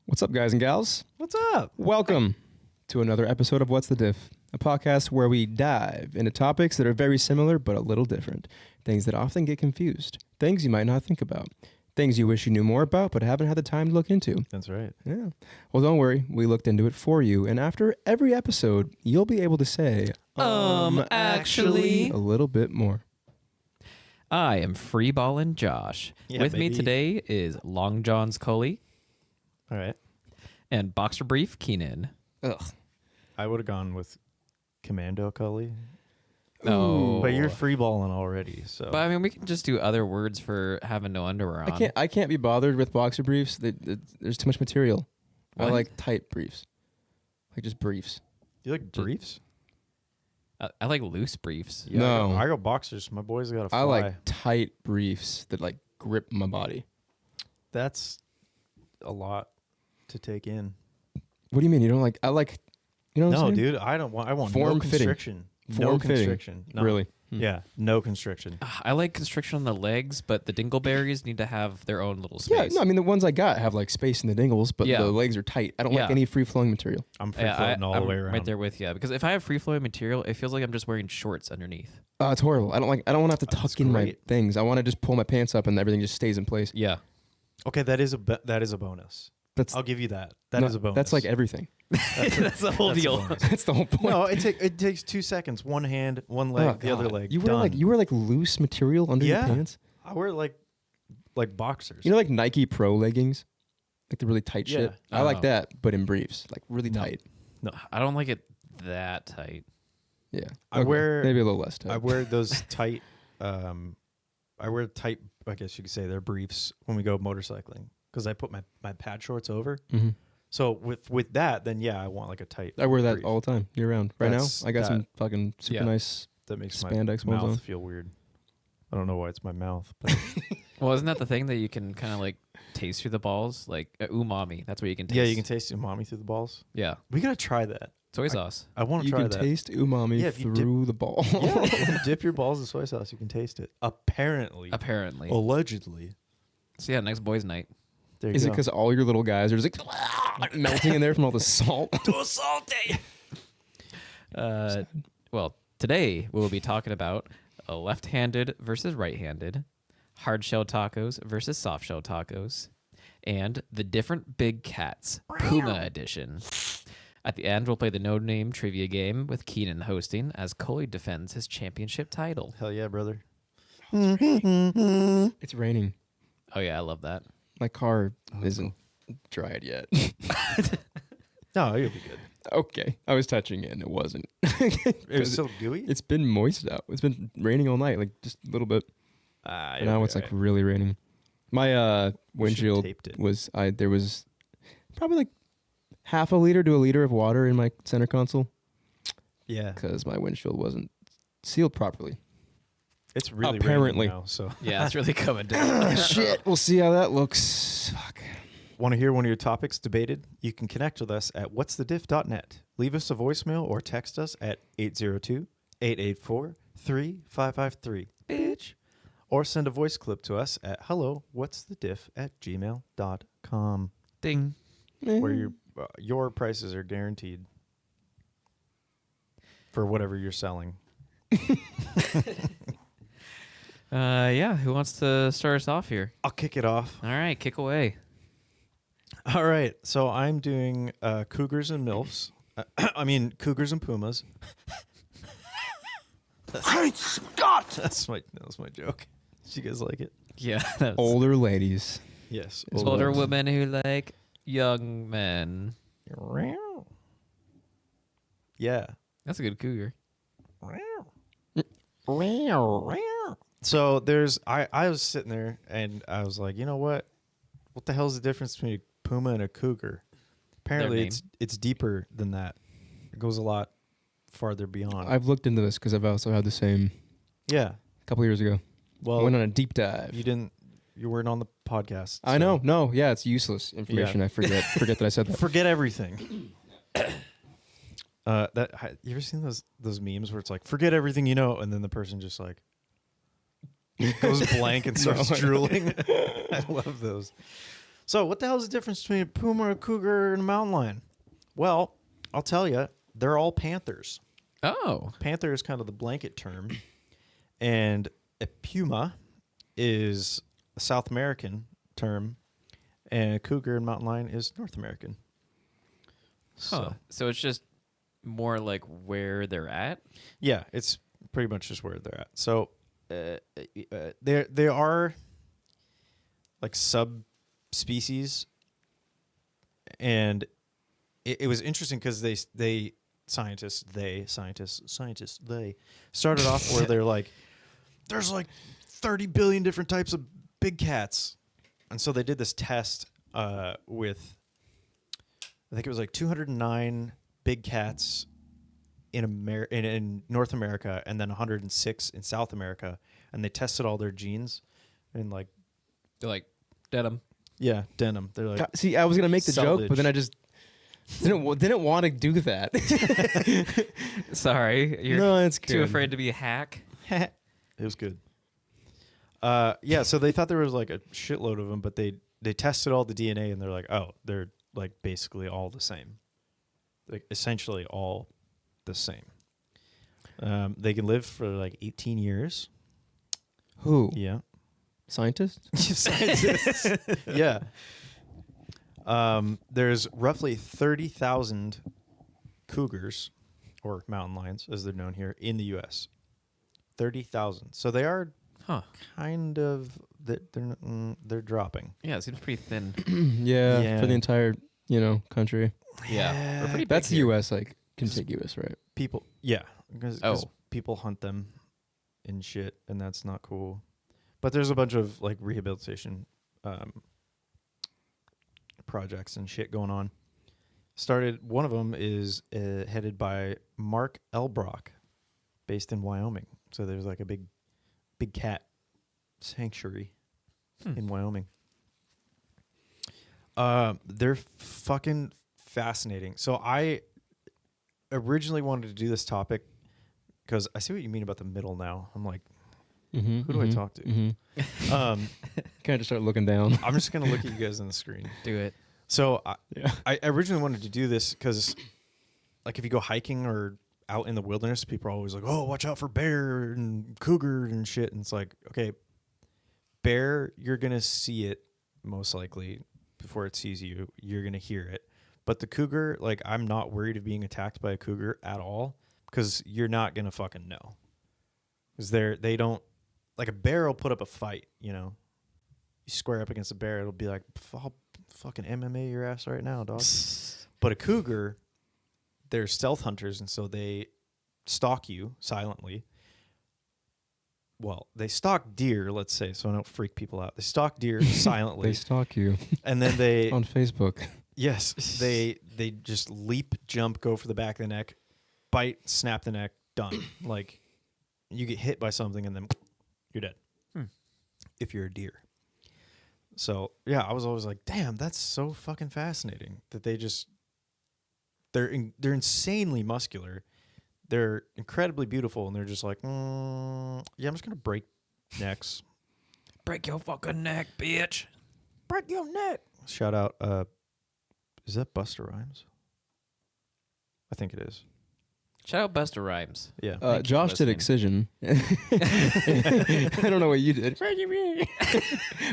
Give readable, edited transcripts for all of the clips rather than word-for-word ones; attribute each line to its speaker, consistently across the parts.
Speaker 1: What's up, guys and gals?
Speaker 2: What's up?
Speaker 1: Welcome to another episode of What's the Diff, a podcast where we dive into topics that are very similar but a little different, things that often get confused, things you might not think about, things you wish you knew more about but haven't had the time to look into.
Speaker 2: That's right.
Speaker 1: Yeah. Well, don't worry, we looked into it for you, and after every episode, you'll be able to say,
Speaker 3: actually,
Speaker 1: a little bit more.
Speaker 3: I am Freeballin' Josh.
Speaker 2: Yeah,
Speaker 3: With me
Speaker 2: baby.
Speaker 3: today is Long John's Coley
Speaker 2: All right.
Speaker 3: and Boxer Brief Keenan.
Speaker 1: Ugh.
Speaker 2: I would have gone with Commando Cully.
Speaker 3: Oh,
Speaker 2: But you're free balling already, so.
Speaker 3: But I mean, we can just do other words for having no underwear on.
Speaker 1: I can't be bothered with boxer briefs. There's too much material. I
Speaker 3: What?
Speaker 1: like tight briefs. Like just briefs.
Speaker 2: You like briefs?
Speaker 3: I like loose briefs.
Speaker 2: Yeah,
Speaker 1: No.
Speaker 2: I go boxers. My boys got to fly.
Speaker 1: I like tight briefs that like grip my body.
Speaker 2: That's a lot to take in.
Speaker 1: What do you mean? You don't like? I like. You know what I'm
Speaker 2: No,
Speaker 1: saying?
Speaker 2: dude, I don't want. I want
Speaker 1: Form
Speaker 2: no
Speaker 1: fitting.
Speaker 2: constriction. No
Speaker 1: Form fitting.
Speaker 2: constriction. No.
Speaker 1: Really?
Speaker 2: Yeah, no constriction.
Speaker 3: I like constriction on the legs, but the dingleberries need to have their own little
Speaker 1: Yeah.
Speaker 3: space.
Speaker 1: No, I mean the ones I got have like space in the dingles, but
Speaker 3: Yeah.
Speaker 1: the legs are tight. I don't like
Speaker 3: Yeah.
Speaker 1: any free flowing material.
Speaker 2: I'm free
Speaker 3: Yeah,
Speaker 2: floating all
Speaker 3: I'm
Speaker 2: the way around.
Speaker 3: right there with you. Because if I have free flowing material, it feels like I'm just wearing shorts underneath.
Speaker 1: It's horrible. I don't want to have to
Speaker 2: That's
Speaker 1: tuck in my
Speaker 2: great.
Speaker 1: things. I want to just pull my pants up and everything just stays in place.
Speaker 3: Yeah.
Speaker 2: Okay, that is a bonus.
Speaker 1: That's
Speaker 2: I'll give you that. That is
Speaker 1: no,
Speaker 2: a bonus.
Speaker 1: That's like everything.
Speaker 3: That's the whole
Speaker 2: That's a
Speaker 3: deal.
Speaker 2: bonus.
Speaker 1: That's the whole point.
Speaker 2: No, it takes 2 seconds. One hand, one leg,
Speaker 1: Oh,
Speaker 2: the other
Speaker 1: God.
Speaker 2: leg.
Speaker 1: You wear
Speaker 2: done.
Speaker 1: loose material under your
Speaker 2: Yeah.
Speaker 1: pants.
Speaker 2: I wear like boxers.
Speaker 1: You know, like Nike Pro leggings, like the really tight
Speaker 2: Yeah.
Speaker 1: shit. I like
Speaker 3: Oh.
Speaker 1: that, but in briefs, like really
Speaker 2: No.
Speaker 1: tight.
Speaker 2: No,
Speaker 3: I don't like it that tight.
Speaker 1: Yeah,
Speaker 2: I
Speaker 1: Okay.
Speaker 2: wear-
Speaker 1: maybe a little less tight.
Speaker 2: I wear those tight. I wear tight. I guess you could say they're briefs when we go motorcycling because I put my pad shorts over.
Speaker 1: Mhm.
Speaker 2: So with that, then yeah, I want like a tight.
Speaker 1: I wear that
Speaker 2: brief.
Speaker 1: all the time, year round. Right
Speaker 2: That's-
Speaker 1: now, I got
Speaker 2: that-
Speaker 1: some fucking super
Speaker 3: Yeah.
Speaker 1: nice.
Speaker 2: That makes
Speaker 1: spandex
Speaker 2: my
Speaker 1: ones on.
Speaker 2: mouth feel weird. I don't know why it's my mouth. But
Speaker 3: Well, isn't that the thing that you can kind of like taste through the balls? Like umami. That's what you can taste.
Speaker 2: yeah, you can taste umami through the balls.
Speaker 3: Yeah.
Speaker 2: We gotta try that.
Speaker 3: Soy sauce.
Speaker 2: I want to
Speaker 1: You
Speaker 2: try
Speaker 1: can
Speaker 2: that.
Speaker 1: taste umami
Speaker 2: Yeah, if you
Speaker 1: through the ball.
Speaker 2: Yeah, if you dip your balls in soy sauce, you can taste it. Apparently.
Speaker 3: Apparently.
Speaker 2: Allegedly.
Speaker 3: So yeah, next boys' night.
Speaker 2: There you
Speaker 1: Is it
Speaker 2: go.
Speaker 1: because all your little guys are just like melting in there from all the salt?
Speaker 2: too salty?
Speaker 3: Well, today we will be talking about left-handed versus right-handed, hard-shell tacos versus soft-shell tacos, and the different big cats, Puma edition. At the end, we'll play the no-name trivia game with Keenan hosting as Coley defends his championship title.
Speaker 2: Hell yeah, brother.
Speaker 1: It's raining.
Speaker 3: Oh yeah, I love that.
Speaker 1: My car isn't dried yet.
Speaker 2: No, you'll be good.
Speaker 1: Okay, I was touching it and it wasn't.
Speaker 2: It was still gooey?
Speaker 1: It's been moist out. It's been raining all night, like just a little bit. But now it's like really raining. My windshield
Speaker 2: taped it.
Speaker 1: was there was probably like half a liter to a liter of water in my center console
Speaker 2: Yeah.
Speaker 1: because my windshield wasn't sealed properly.
Speaker 2: It's really
Speaker 1: Apparently.
Speaker 2: raining now, so.
Speaker 3: Yeah, it's really coming down.
Speaker 1: Shit, we'll see how that looks. Fuck.
Speaker 2: Want to hear one of your topics debated? You can connect with us at whatsthediff.net. Leave us a voicemail or text us at 802-884-3553. Bitch. Or send a voice clip to us at hellowhat'sthediff@gmail.com,
Speaker 3: Ding.
Speaker 2: where your prices are guaranteed for whatever you're selling.
Speaker 3: Yeah, who wants to start us off here?
Speaker 2: I'll kick it off.
Speaker 3: All right, kick away.
Speaker 2: All right, so I'm doing cougars and milfs. I mean, cougars and pumas.
Speaker 4: Great Scott!
Speaker 2: That was my joke. Did you guys like it?
Speaker 3: Yeah, that's
Speaker 1: Older ladies.
Speaker 2: Yes.
Speaker 3: older women who like young men.
Speaker 2: Yeah.
Speaker 3: That's a good cougar.
Speaker 2: So I was sitting there and I was like, you know what? What the hell's the difference between a puma and a cougar? Apparently
Speaker 3: Their
Speaker 2: it's deeper than that. It goes a lot farther beyond.
Speaker 1: I've looked into this because I've also had the same
Speaker 2: yeah.
Speaker 1: a couple years ago.
Speaker 2: Well,
Speaker 1: I went on a deep dive.
Speaker 2: you weren't on the podcast.
Speaker 1: I
Speaker 2: so-
Speaker 1: know. No, yeah, it's useless information.
Speaker 2: Yeah.
Speaker 1: I forget that I said that.
Speaker 2: Forget everything. You ever seen those memes where it's like, forget everything you know, and then the person just like goes blank and starts
Speaker 1: No.
Speaker 2: drooling? I love those. So what the hell is the difference between a puma, a cougar, and a mountain lion? Well, I'll tell you, they're all panthers.
Speaker 3: Oh.
Speaker 2: Panther is kind of the blanket term, and a puma is a South American term, and a cougar and mountain lion is North American.
Speaker 3: So it's just more like where they're at?
Speaker 2: Yeah, it's pretty much just where they're at. So they are like subspecies, and it was interesting because they scientists started off where they're like, there's like 30 billion different types of big cats, and so they did this test with, I think it was like 209 big cats in North America, and then 106 in South America, and they tested all their genes, and like
Speaker 3: They're like, denim.
Speaker 2: yeah, denim. They're like,
Speaker 1: See, I was gonna make the joke, but then I
Speaker 2: salvage.
Speaker 1: just didn't want to do that.
Speaker 3: Sorry. You're
Speaker 1: No, it's
Speaker 3: too
Speaker 1: good.
Speaker 3: afraid to be a hack?
Speaker 2: it was good. Yeah, so they thought there was like a shitload of them, but they tested all the DNA, and they're like, oh, they're like basically all the same, like essentially all the same. They can live for like 18 years.
Speaker 1: Who?
Speaker 2: Yeah.
Speaker 1: Scientists?
Speaker 2: Scientists. Yeah. There's roughly 30,000 cougars, or mountain lions, as they're known here, in the U.S. 30,000. So they are kind of they're dropping.
Speaker 3: Yeah, it seems pretty thin.
Speaker 1: Yeah,
Speaker 2: Yeah.
Speaker 1: for the entire country.
Speaker 3: Yeah. We're pretty big
Speaker 1: That's the
Speaker 3: here.
Speaker 1: U.S. like contiguous, right?
Speaker 2: People, yeah, because
Speaker 3: Oh.
Speaker 2: people hunt them and shit, and that's not cool. But there's a bunch of like rehabilitation projects and shit going on. One of them is headed by Mark Elbrock, based in Wyoming. So there's like a big cat sanctuary in Wyoming. They're fucking fascinating. So I originally wanted to do this topic because I see what you mean about the middle now. I'm like, who do I talk to?
Speaker 1: Kind of just start looking down.
Speaker 2: I'm just going to look at you guys on the screen.
Speaker 3: Do it.
Speaker 2: So
Speaker 1: Yeah.
Speaker 2: I originally wanted to do this because, like, if you go hiking or out in the wilderness, people are always like, "Oh, watch out for bear and cougar and shit." And it's like, okay, bear, you're gonna see it most likely before it sees you. You're gonna hear it, but the cougar, like, I'm not worried of being attacked by a cougar at all because you're not gonna fucking know. Because they don't, like, a bear will put up a fight. You square up against a bear, it'll be like, I'll fucking MMA your ass right now, dog. But a cougar, they're stealth hunters, and so they stalk you silently. Well, they stalk deer, let's say, so I don't freak people out. They stalk deer silently,
Speaker 1: They stalk you
Speaker 2: and then they
Speaker 1: on Facebook.
Speaker 2: yes, they just leap, jump, go for the back of the neck, bite, snap the neck, done. Like, you get hit by something, and then you're dead. If you're a deer. So yeah, I was always like, damn, that's so fucking fascinating that they're insanely muscular. They're incredibly beautiful, and they're just like, yeah, I'm just gonna break necks.
Speaker 3: Break your fucking neck, bitch.
Speaker 2: Break your neck. Shout out, is that Busta Rhymes? I think it is.
Speaker 3: Shout out Busta Rhymes.
Speaker 2: Yeah.
Speaker 3: Thank you for
Speaker 1: Josh did
Speaker 3: listening.
Speaker 1: Excision. I don't know what you did.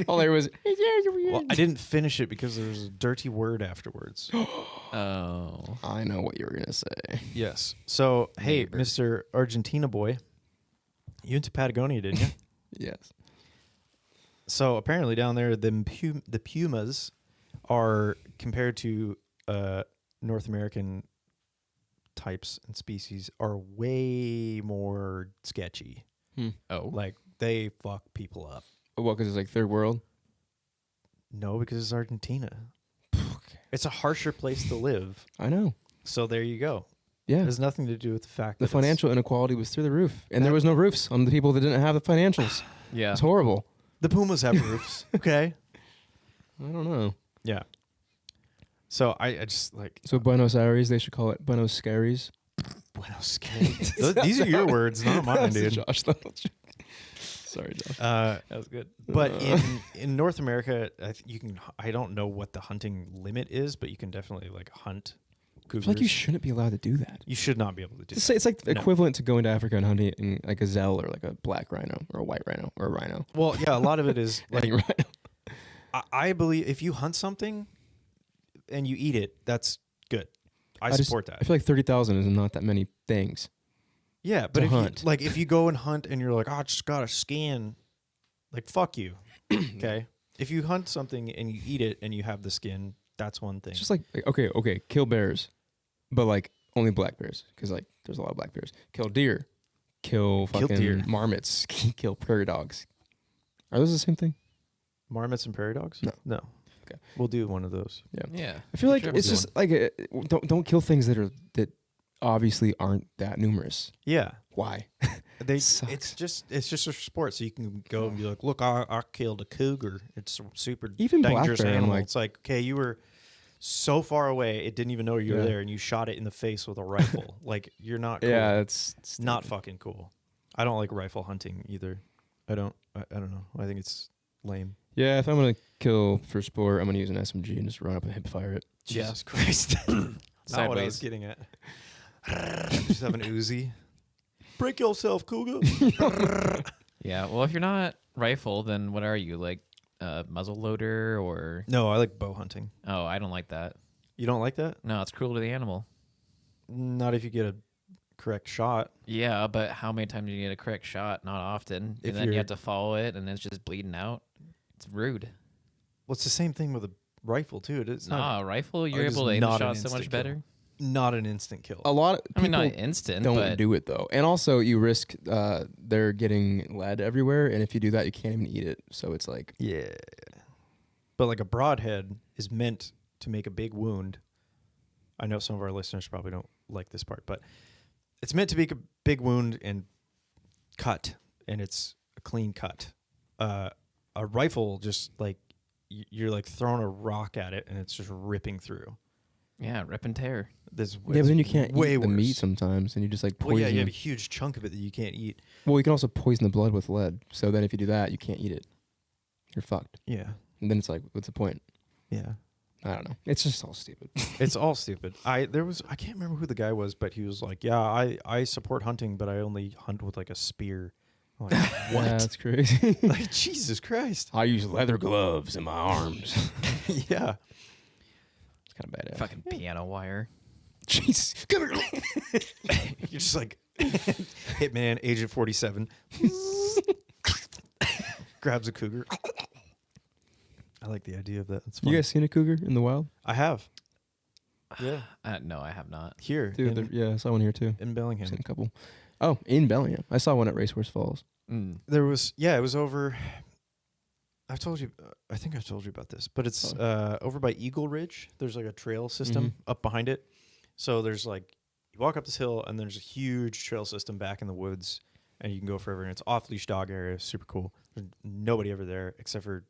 Speaker 1: All there was.
Speaker 2: Well, I didn't finish it because there was a dirty word afterwards.
Speaker 3: Oh.
Speaker 1: I know what you were gonna say.
Speaker 2: Yes. So, hey,
Speaker 3: Neighbor.
Speaker 2: Mr. Argentina boy, you went to Patagonia, didn't you?
Speaker 1: Yes.
Speaker 2: So apparently down there, the pumas are, compared to North American types and species, are way more sketchy.
Speaker 3: Oh.
Speaker 2: Like, they fuck people up.
Speaker 1: What? Because it's like third world.
Speaker 2: No, because it's Argentina. It's a harsher place to live.
Speaker 1: I know.
Speaker 2: So there you go.
Speaker 1: Yeah.
Speaker 2: It has nothing to do with the fact
Speaker 1: The
Speaker 2: that
Speaker 1: financial inequality was through the roof, and there was no roofs on the people that didn't have the financials.
Speaker 3: Yeah.
Speaker 1: It's horrible.
Speaker 2: the pumas have roofs. Okay.
Speaker 1: I don't know.
Speaker 2: Yeah. So I just like
Speaker 1: So Buenos Aires, they should call it Buenos Scaries.
Speaker 2: Buenos Aires. These are your words, not mine,
Speaker 1: That's
Speaker 2: dude.
Speaker 1: Josh. Sorry, Josh.
Speaker 3: That was good.
Speaker 2: But in North America, I don't know what the hunting limit is, but you can definitely like hunt
Speaker 1: I
Speaker 2: cougars.
Speaker 1: feel like you shouldn't be allowed to do that.
Speaker 2: You should not be able to do
Speaker 1: It's like
Speaker 2: No.
Speaker 1: equivalent to going to Africa and hunting a gazelle or like a black rhino or a white rhino or a rhino.
Speaker 2: Well, yeah, a lot of it is like
Speaker 1: Any rhino.
Speaker 2: I believe if you hunt something and you eat it, that's good. I support that.
Speaker 1: I feel like 30,000 is not that many things.
Speaker 2: Yeah, but
Speaker 1: hunt.
Speaker 2: if you go and hunt and you're like, oh, I just got a skin, like fuck you. Okay. If you hunt something and you eat it and you have the skin, that's one thing.
Speaker 1: It's just like okay, kill bears, but like only black bears because like there's a lot of black bears. Kill deer, kill fucking
Speaker 2: deer.
Speaker 1: marmots, kill prairie dogs. Are those the same thing?
Speaker 2: Marmots and prairie dogs? No.
Speaker 1: Okay.
Speaker 2: We'll do one of those.
Speaker 3: Yeah.
Speaker 1: I feel like
Speaker 3: Whichever
Speaker 1: it's just like don't kill things that obviously aren't that numerous.
Speaker 2: Yeah.
Speaker 1: Why?
Speaker 2: It's just a sport, so you can go and be like, look, I killed a cougar. It's a super
Speaker 1: Even black
Speaker 2: dangerous
Speaker 1: bear, I'm
Speaker 2: animal.
Speaker 1: like-
Speaker 2: It's like, okay, you were so far away, it didn't even know you were
Speaker 1: Yeah.
Speaker 2: there, and you shot it in the face with a rifle. Like, you're not cool.
Speaker 1: Yeah, it's
Speaker 2: Not fucking cool. I don't like rifle hunting either. I don't know. I think it's lame.
Speaker 1: Yeah, if I'm gonna kill for sport, I'm gonna use an SMG and just run up and hip fire it.
Speaker 2: Jesus Christ. Not what I was
Speaker 3: Sideways.
Speaker 2: getting at. Just have an Uzi. Break yourself, cougar.
Speaker 3: Yeah. Well, if you're not rifle, then what are you? Like muzzle loader or?
Speaker 2: No, I like bow hunting.
Speaker 3: Oh, I don't like that.
Speaker 2: You don't like that?
Speaker 3: No, it's cruel to the animal.
Speaker 2: Not if you get a correct shot.
Speaker 3: Yeah, but how many times do you get a correct shot? Not often.
Speaker 2: If
Speaker 3: And then
Speaker 2: you're-
Speaker 3: you have to follow it, and it's just bleeding out. It's rude.
Speaker 2: Well, it's the same thing with a rifle too. It's
Speaker 3: Nah, rifle, you're
Speaker 2: it is
Speaker 3: able to aim
Speaker 2: not
Speaker 3: the
Speaker 2: an
Speaker 3: shot so much
Speaker 2: instant kill.
Speaker 3: better.
Speaker 2: not an instant kill.
Speaker 1: A lot of
Speaker 3: I mean,
Speaker 1: people
Speaker 3: not instant,
Speaker 1: don't
Speaker 3: but
Speaker 1: do it though, and also you risk they're getting lead everywhere, and if you do that, you can't even eat it. So it's like
Speaker 2: Yeah. But like a broadhead is meant to make a big wound. I know some of our listeners probably don't like this part, but it's meant to make a big wound and cut, and it's a clean cut. A rifle just like you're like throwing a rock at it and it's just ripping through.
Speaker 3: yeah, rip and tear.
Speaker 2: This
Speaker 1: yeah, but then you can't
Speaker 2: way
Speaker 1: eat
Speaker 2: worse.
Speaker 1: the meat sometimes, and you just like poison.
Speaker 2: Well, yeah, you have a huge chunk of it that you can't eat.
Speaker 1: Well, you can also poison the blood with lead. So then if you do that, you can't eat it. You're fucked.
Speaker 2: Yeah,
Speaker 1: And then it's like, what's the point?
Speaker 2: yeah.
Speaker 1: I don't know. It's just all stupid.
Speaker 2: It's all stupid. I can't remember who the guy was, but he was like, "Yeah, I support hunting, but I only hunt with like a spear." I'm like, what?
Speaker 1: Yeah, that's crazy.
Speaker 2: Like Jesus Christ.
Speaker 1: I use leather gloves in my arms.
Speaker 2: Yeah.
Speaker 1: It's kind of badass.
Speaker 3: Fucking piano wire.
Speaker 1: Jeez. Come here.
Speaker 2: You're just like Hitman, Agent 47. Grabs a cougar. I like the idea of that. It's fun.
Speaker 1: You guys seen a cougar in the wild?
Speaker 2: I have. Yeah.
Speaker 3: No, I have not.
Speaker 2: Here.
Speaker 1: Dude, yeah, I saw one here too.
Speaker 2: in
Speaker 1: Seen
Speaker 2: Bellingham.
Speaker 1: a couple. Oh, in Bellingham. I saw one at Racehorse Falls.
Speaker 3: Mm.
Speaker 2: There was, yeah, it was over. I've told you, I think I've told you about this, but it's over by Eagle Ridge. There's like a trail system up behind it. So there's like, you walk up this hill and there's a huge trail system back in the woods and you can go forever. And it's off leash dog area. Super cool. There's nobody ever there except for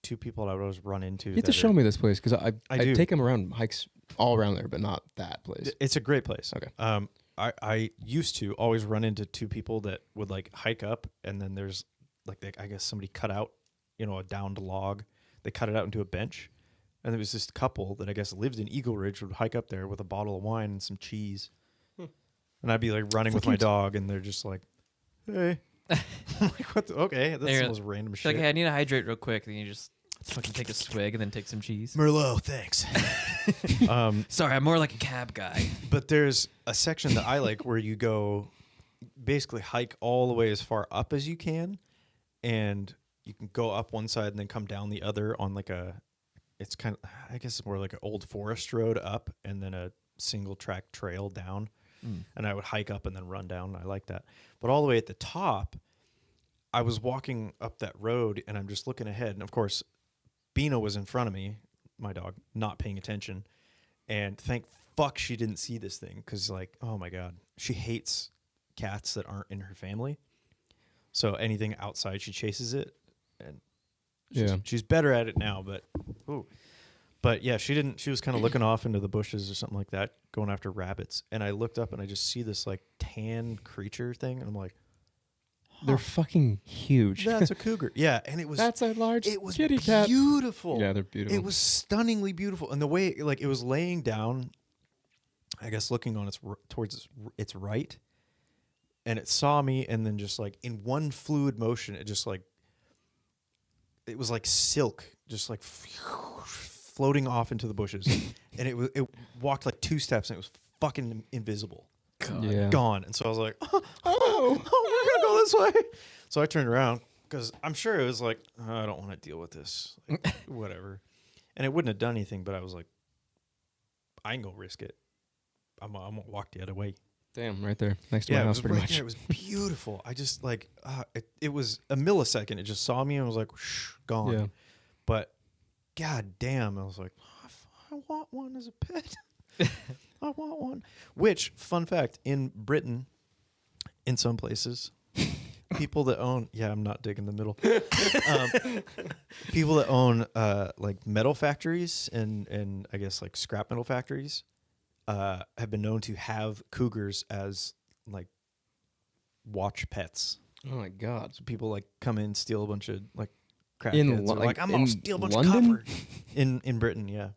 Speaker 2: two people I would always run into.
Speaker 1: You have to show me this place because I
Speaker 2: do.
Speaker 1: take them around hikes all around there, but not that place.
Speaker 2: It's a great place.
Speaker 1: Okay.
Speaker 2: I used to always run into two people that would like hike up and then there's like, I guess somebody cut out, a downed log. They cut it out into a bench. And there was this couple that I guess lived in Eagle Ridge would hike up there with a bottle of wine and some cheese. And I'd be like running with my dog and they're just like, hey. I'm like, what the, okay, that's the most random
Speaker 3: She's like,
Speaker 2: shit.
Speaker 3: hey, I need to hydrate real quick. Then you just fucking take a swig and then take some cheese.
Speaker 2: Merlot, thanks.
Speaker 3: Sorry, I'm more like a cab guy.
Speaker 2: But there's a section that I like where you go basically hike all the way as far up as you can. And you can go up one side and then come down the other on like it's kind of, I guess it's more like an old forest road up and then a single track trail down. And I would hike up and then run down. I like that. But all the way at the top, I was walking up that road and I'm just looking ahead. And of course, Bina was in front of me, my dog, not paying attention. And thank fuck she didn't see this thing because, like, oh my God, she hates cats that aren't in her family. So anything outside, she chases it. And she's better at it now, but But yeah, she didn't. She was kind of looking off into the bushes or something like that, going after rabbits. And I looked up and I just see this like tan creature thing, and I'm like,
Speaker 1: They're fucking huge.
Speaker 2: That's a cougar. Yeah, and it was
Speaker 1: That's a large
Speaker 2: it was
Speaker 1: kitty cat.
Speaker 2: beautiful.
Speaker 1: Yeah, they're beautiful.
Speaker 2: It was stunningly beautiful, and the way like it was laying down, I guess looking on towards its right, and it saw me, and then just like in one fluid motion, it just like it was like silk, just like floating off into the bushes, and it walked like 2 steps, and it was fucking invisible.
Speaker 1: Yeah.
Speaker 2: Gone. And so I was like, oh, we're gonna go this way. So I turned around because I'm sure it was like, I don't want to deal with this, like, whatever. And it wouldn't have done anything, but I was like, I ain't gonna risk it. I'm gonna walk the other way.
Speaker 1: Damn, right there next to my
Speaker 2: it
Speaker 1: house,
Speaker 2: was
Speaker 1: pretty
Speaker 2: right
Speaker 1: much.
Speaker 2: there. It was beautiful. I just like, it was a millisecond. It just saw me and was like, whoosh, gone.
Speaker 1: Yeah.
Speaker 2: But god damn, I was like, I want one as a pet. I want one. Which, fun fact, in Britain, in some places, people that own, I'm not digging the middle. People that own like metal factories and I guess like scrap metal factories have been known to have cougars as like watch pets.
Speaker 1: Oh my god.
Speaker 2: So people like come in, steal a bunch of like
Speaker 1: In
Speaker 2: crackheads.
Speaker 1: Lo-
Speaker 2: Like,
Speaker 1: like,
Speaker 2: I'm gonna
Speaker 1: in
Speaker 2: steal a bunch
Speaker 1: London?
Speaker 2: of copper. In Britain, yeah.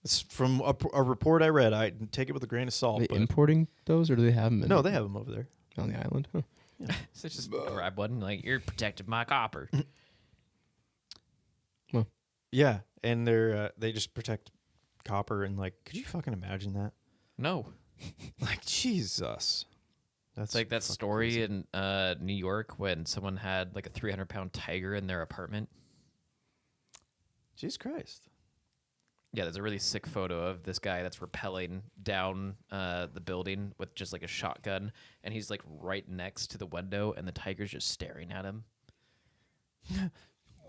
Speaker 2: It's from a report I read. I take it with a grain of salt.
Speaker 1: Are they
Speaker 2: but
Speaker 1: importing those, or do they have them?
Speaker 2: no, they have them over there.
Speaker 1: on the island. Huh.
Speaker 3: So just grab one, like, you're protecting my copper.
Speaker 2: Yeah, and they just protect copper and like, could you fucking imagine that?
Speaker 3: No.
Speaker 2: Like Jesus, that's
Speaker 3: It's like that
Speaker 2: fucking
Speaker 3: story
Speaker 2: crazy.
Speaker 3: in New York when someone had like a 300-pound tiger in their apartment.
Speaker 2: Jesus Christ.
Speaker 3: Yeah, there's a really sick photo of this guy that's rappelling down the building with just like a shotgun, and he's like right next to the window, and the tiger's just staring at him.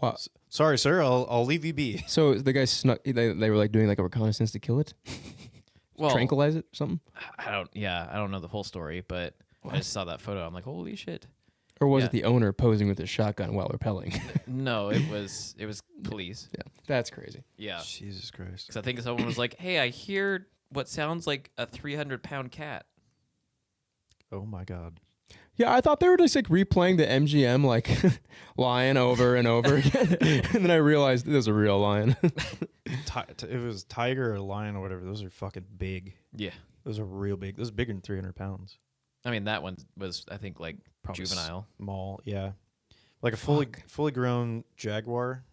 Speaker 1: Wow.
Speaker 2: Sorry, sir. I'll leave you be.
Speaker 1: So the guy snuck. They were like doing like a reconnaissance to kill it,
Speaker 3: Well,
Speaker 1: tranquilize it, something.
Speaker 3: I don't know the whole story, but I just saw that photo. I'm like, holy shit.
Speaker 1: Or was
Speaker 3: Yeah.
Speaker 1: it the owner posing with his shotgun while repelling?
Speaker 3: No, it was police.
Speaker 1: Yeah, that's crazy.
Speaker 3: Yeah,
Speaker 2: Jesus Christ.
Speaker 3: because I think someone was like, hey, I hear what sounds like a 300-pound cat.
Speaker 2: Oh my God.
Speaker 1: Yeah, I thought they were just like replaying the MGM like lion over and over again, and then I realized it was a real lion.
Speaker 2: It was tiger or lion or whatever. Those are fucking big.
Speaker 3: Yeah.
Speaker 2: Those are real big. Those are bigger than 300 pounds.
Speaker 3: I mean, that one was, I think, like
Speaker 2: Probably
Speaker 3: juvenile.
Speaker 2: Small, yeah. Like a fully grown jaguar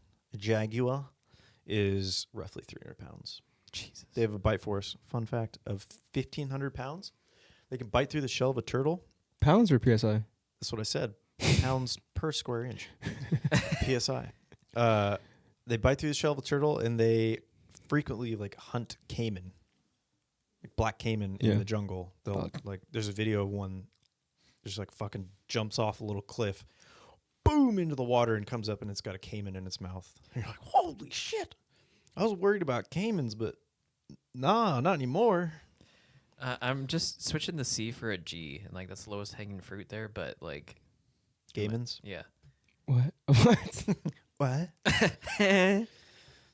Speaker 2: is roughly 300 pounds.
Speaker 3: Jesus.
Speaker 2: They have a bite force, fun fact, of 1,500 pounds. They can bite through the shell of a turtle.
Speaker 1: Pounds or PSI?
Speaker 2: That's what I said. Pounds per square inch. PSI. They bite through the shell of a turtle, and they frequently like hunt caiman, like black caiman
Speaker 1: Yeah.
Speaker 2: in the jungle. They'll like. There's a video of one just like fucking jumps off a little cliff, boom into the water, and comes up, and it's got a caiman in its mouth. And you're like, holy shit! I was worried about caimans, but nah, not anymore.
Speaker 3: I'm just switching the C for a G, and like that's the lowest hanging fruit there, but like,
Speaker 2: Caimans.
Speaker 3: yeah.
Speaker 1: What? What?
Speaker 2: What?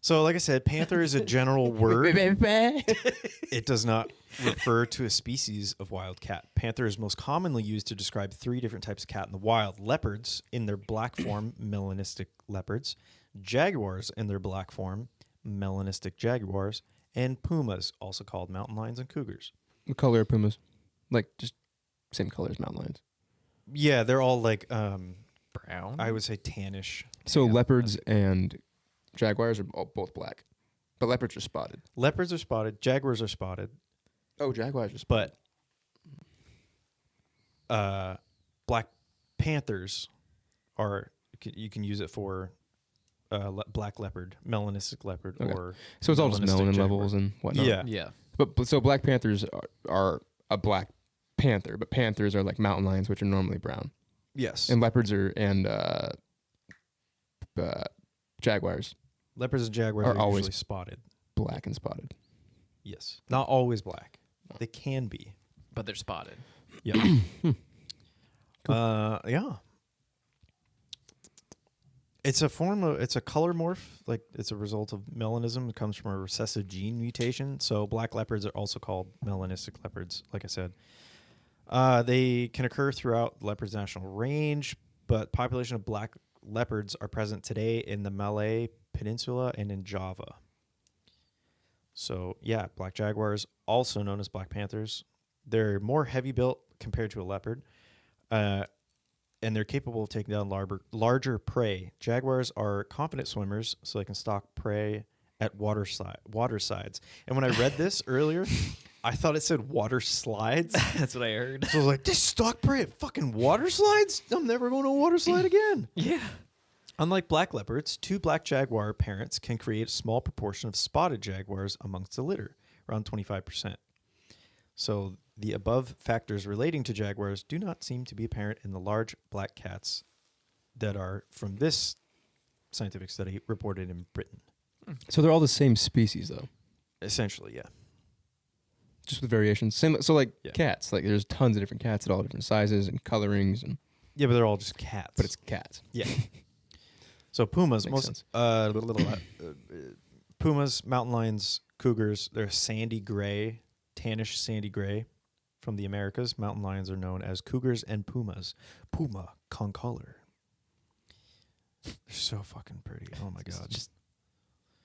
Speaker 2: So, like I said, panther is a general word. It does not refer to a species of wild cat. Panther is most commonly used to describe 3 different types of cat in the wild. Leopards, in their black form, melanistic leopards. Jaguars, in their black form, melanistic jaguars. And pumas, also called mountain lions and cougars.
Speaker 1: What color are pumas? Like just same color as mountain lions.
Speaker 2: Yeah, they're all like,
Speaker 3: Brown.
Speaker 2: I would say tannish.
Speaker 1: So
Speaker 3: Yeah.
Speaker 1: leopards and jaguars are both black, but leopards are spotted.
Speaker 2: Leopards are spotted. Jaguars are spotted.
Speaker 1: Oh, jaguars are spotted.
Speaker 2: But black panthers are, you can use it for black leopard, melanistic leopard,
Speaker 1: Okay.
Speaker 2: or
Speaker 1: So it's all just
Speaker 2: melanistic
Speaker 1: melanin
Speaker 2: jaguar.
Speaker 1: levels and whatnot.
Speaker 2: Yeah.
Speaker 3: Yeah.
Speaker 1: But so black panthers are a black panther, but panthers are like mountain lions, which are normally brown,
Speaker 2: Yes.
Speaker 1: and leopards are jaguars
Speaker 2: Leopards and jaguars
Speaker 1: are
Speaker 2: are
Speaker 1: always-
Speaker 2: usually spotted.
Speaker 1: black and spotted.
Speaker 2: Yes. Not always black. They can be.
Speaker 3: But they're spotted.
Speaker 2: Yeah. Yeah. It's a color morph. Like it's a result of melanism. It comes from a recessive gene mutation. So black leopards are also called melanistic leopards, like I said. They can occur throughout leopard's national range, but population of black leopards are present today in the Malay Peninsula and in Java. So, yeah, black jaguars, also known as black panthers. They're more heavy built compared to a leopard, and they're capable of taking down larger prey. Jaguars are confident swimmers, so they can stalk prey at water sides. And when I read this earlier, I thought it said water slides.
Speaker 3: That's what I heard.
Speaker 2: So I was like, this stalk prey at fucking water slides? I'm never going to a water slide again.
Speaker 3: Yeah.
Speaker 2: Unlike black leopards, 2 black jaguar parents can create a small proportion of spotted jaguars amongst the litter, around 25%. So the above factors relating to jaguars do not seem to be apparent in the large black cats that are, from this scientific study, reported in Britain.
Speaker 1: So they're all the same species, though,
Speaker 2: Essentially, yeah.
Speaker 1: just with variations. Same. So like
Speaker 2: Yeah.
Speaker 1: cats, like there's tons of different cats at all different sizes and colorings, and
Speaker 2: Yeah, but they're all just cats.
Speaker 1: but it's cats.
Speaker 2: Yeah. So pumas,
Speaker 1: Makes sense.
Speaker 2: pumas, mountain lions, cougars, they're sandy gray, tannish sandy gray from the Americas. Mountain lions are known as cougars and pumas. Puma concolor. They're so fucking pretty. Oh my god.
Speaker 3: Just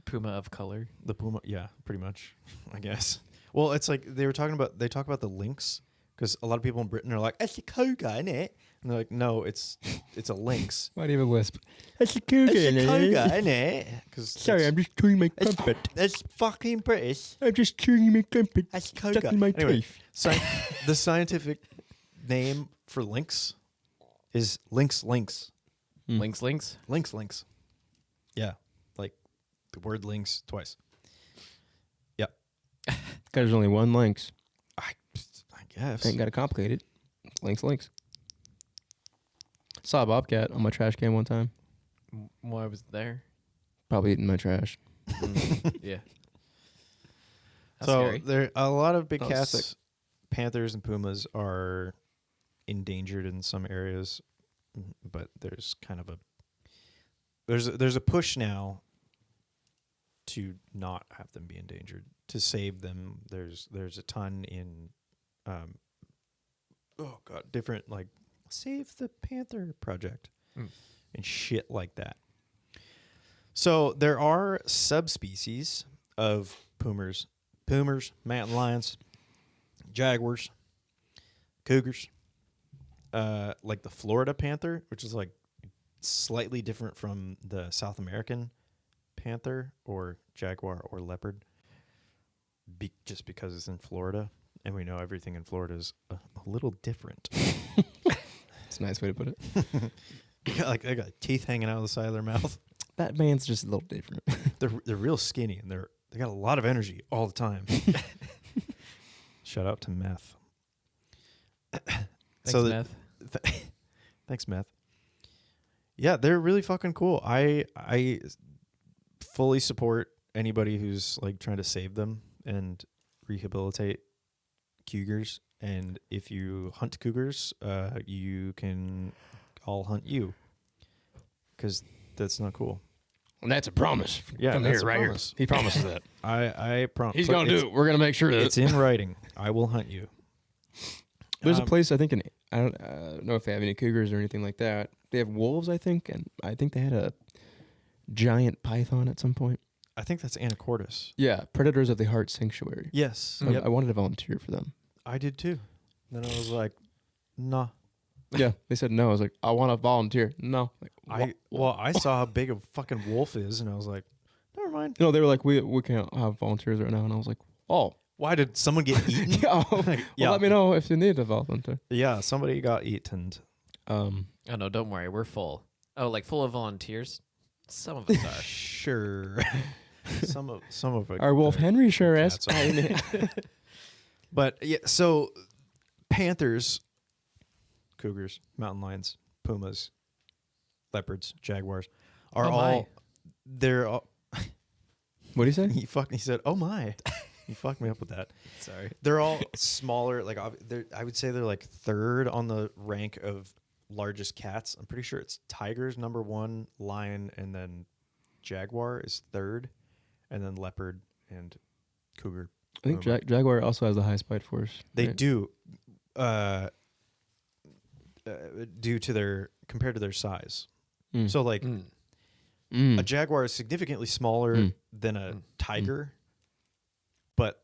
Speaker 3: puma of color.
Speaker 2: The puma, yeah, pretty much, I guess. Well, it's like they talk about the lynx, because a lot of people in Britain are like, it's a cougar, innit? And they're like, no, it's a lynx.
Speaker 1: Why do you have a lisp? That's a cougar.
Speaker 2: It's a cougar, innit?
Speaker 1: Sorry, I'm just chewing my crumpet.
Speaker 2: It's fucking British.
Speaker 1: I'm just chewing my crumpet.
Speaker 2: That's cougar.
Speaker 1: Stuck in my
Speaker 2: Anyway,
Speaker 1: teeth.
Speaker 2: the scientific name for lynx is lynx.
Speaker 1: Hmm.
Speaker 3: Lynx.
Speaker 2: Lynx. Yeah, like the word lynx twice. Yeah,
Speaker 1: There's only one lynx.
Speaker 2: I guess.
Speaker 1: Ain't got to complicate it. Lynx. Saw a bobcat on my trash can one time.
Speaker 3: Well, I was there.
Speaker 1: Probably eating my trash.
Speaker 3: Yeah. That's
Speaker 2: So
Speaker 3: scary.
Speaker 2: there a lot of big
Speaker 1: That was
Speaker 2: cats,
Speaker 1: sick.
Speaker 2: panthers, and pumas are endangered in some areas, but there's kind of there's a push now to not have them be endangered, to save them. There's a ton in different like Save the Panther project and shit like that. So there are subspecies of pumas, mountain lions, jaguars, cougars, like the Florida panther, which is like slightly different from the South American panther or jaguar or leopard, just because it's in Florida, and we know everything in Florida is a little different.
Speaker 1: It's a nice way to put it.
Speaker 2: They got teeth hanging out of the side of their mouth.
Speaker 1: That man's just a little different.
Speaker 2: They're real skinny, and they got a lot of energy all the time. Shout out to meth.
Speaker 3: Thanks, Meth.
Speaker 2: Thanks, meth. Yeah, they're really fucking cool. I fully support anybody who's like trying to save them and rehabilitate cougars. And if you hunt cougars, you can. I'll hunt you, because that's not cool.
Speaker 1: And that's a promise.
Speaker 2: Yeah,
Speaker 1: Come
Speaker 2: that's
Speaker 1: here,
Speaker 2: a
Speaker 1: right
Speaker 2: promise.
Speaker 1: here. He promises that.
Speaker 2: I promise.
Speaker 1: He's going to do it. We're going to make sure that
Speaker 2: It's in writing. I will hunt you.
Speaker 1: There's a place, I think, I don't know if they have any cougars or anything like that. They have wolves, I think, and I think they had a giant python at some point.
Speaker 2: I think that's Anacortes.
Speaker 1: Yeah, Predators of the Heart Sanctuary.
Speaker 2: Yes.
Speaker 1: I wanted to volunteer for them.
Speaker 2: I did too. Then I was like, nah.
Speaker 1: Yeah, they said no. I was like, I want to volunteer. No. Like,
Speaker 2: I saw how big a fucking wolf is, and I was like, never mind.
Speaker 1: No, they were like, we can't have volunteers right now. And I was like, oh.
Speaker 2: Why did someone get eaten?
Speaker 1: Yeah,
Speaker 2: Yeah.
Speaker 1: Let me know if you need a volunteer.
Speaker 2: Yeah, somebody got eaten.
Speaker 3: Oh no, don't worry, we're full. Oh, like full of volunteers? Some of us are.
Speaker 2: Sure. some of it.
Speaker 1: Our Wolf Henry sure is.
Speaker 2: cats But yeah, so panthers, cougars, mountain lions, pumas, leopards, jaguars are
Speaker 3: Oh my.
Speaker 2: all. They're all.
Speaker 1: What do you say?
Speaker 2: He said, "Oh my." You fucked me up with that.
Speaker 3: Sorry.
Speaker 2: They're all smaller. Like I would say they're like third on the rank of largest cats. I'm pretty sure it's tigers number 1, lion, and then jaguar is third, and then leopard and cougar.
Speaker 1: I think
Speaker 2: puma.
Speaker 1: Jaguar also has the highest bite force.
Speaker 2: They
Speaker 1: right?
Speaker 2: do. due to their compared to their size.
Speaker 1: Mm.
Speaker 2: So like
Speaker 1: Mm.
Speaker 2: a jaguar is significantly smaller than a tiger, but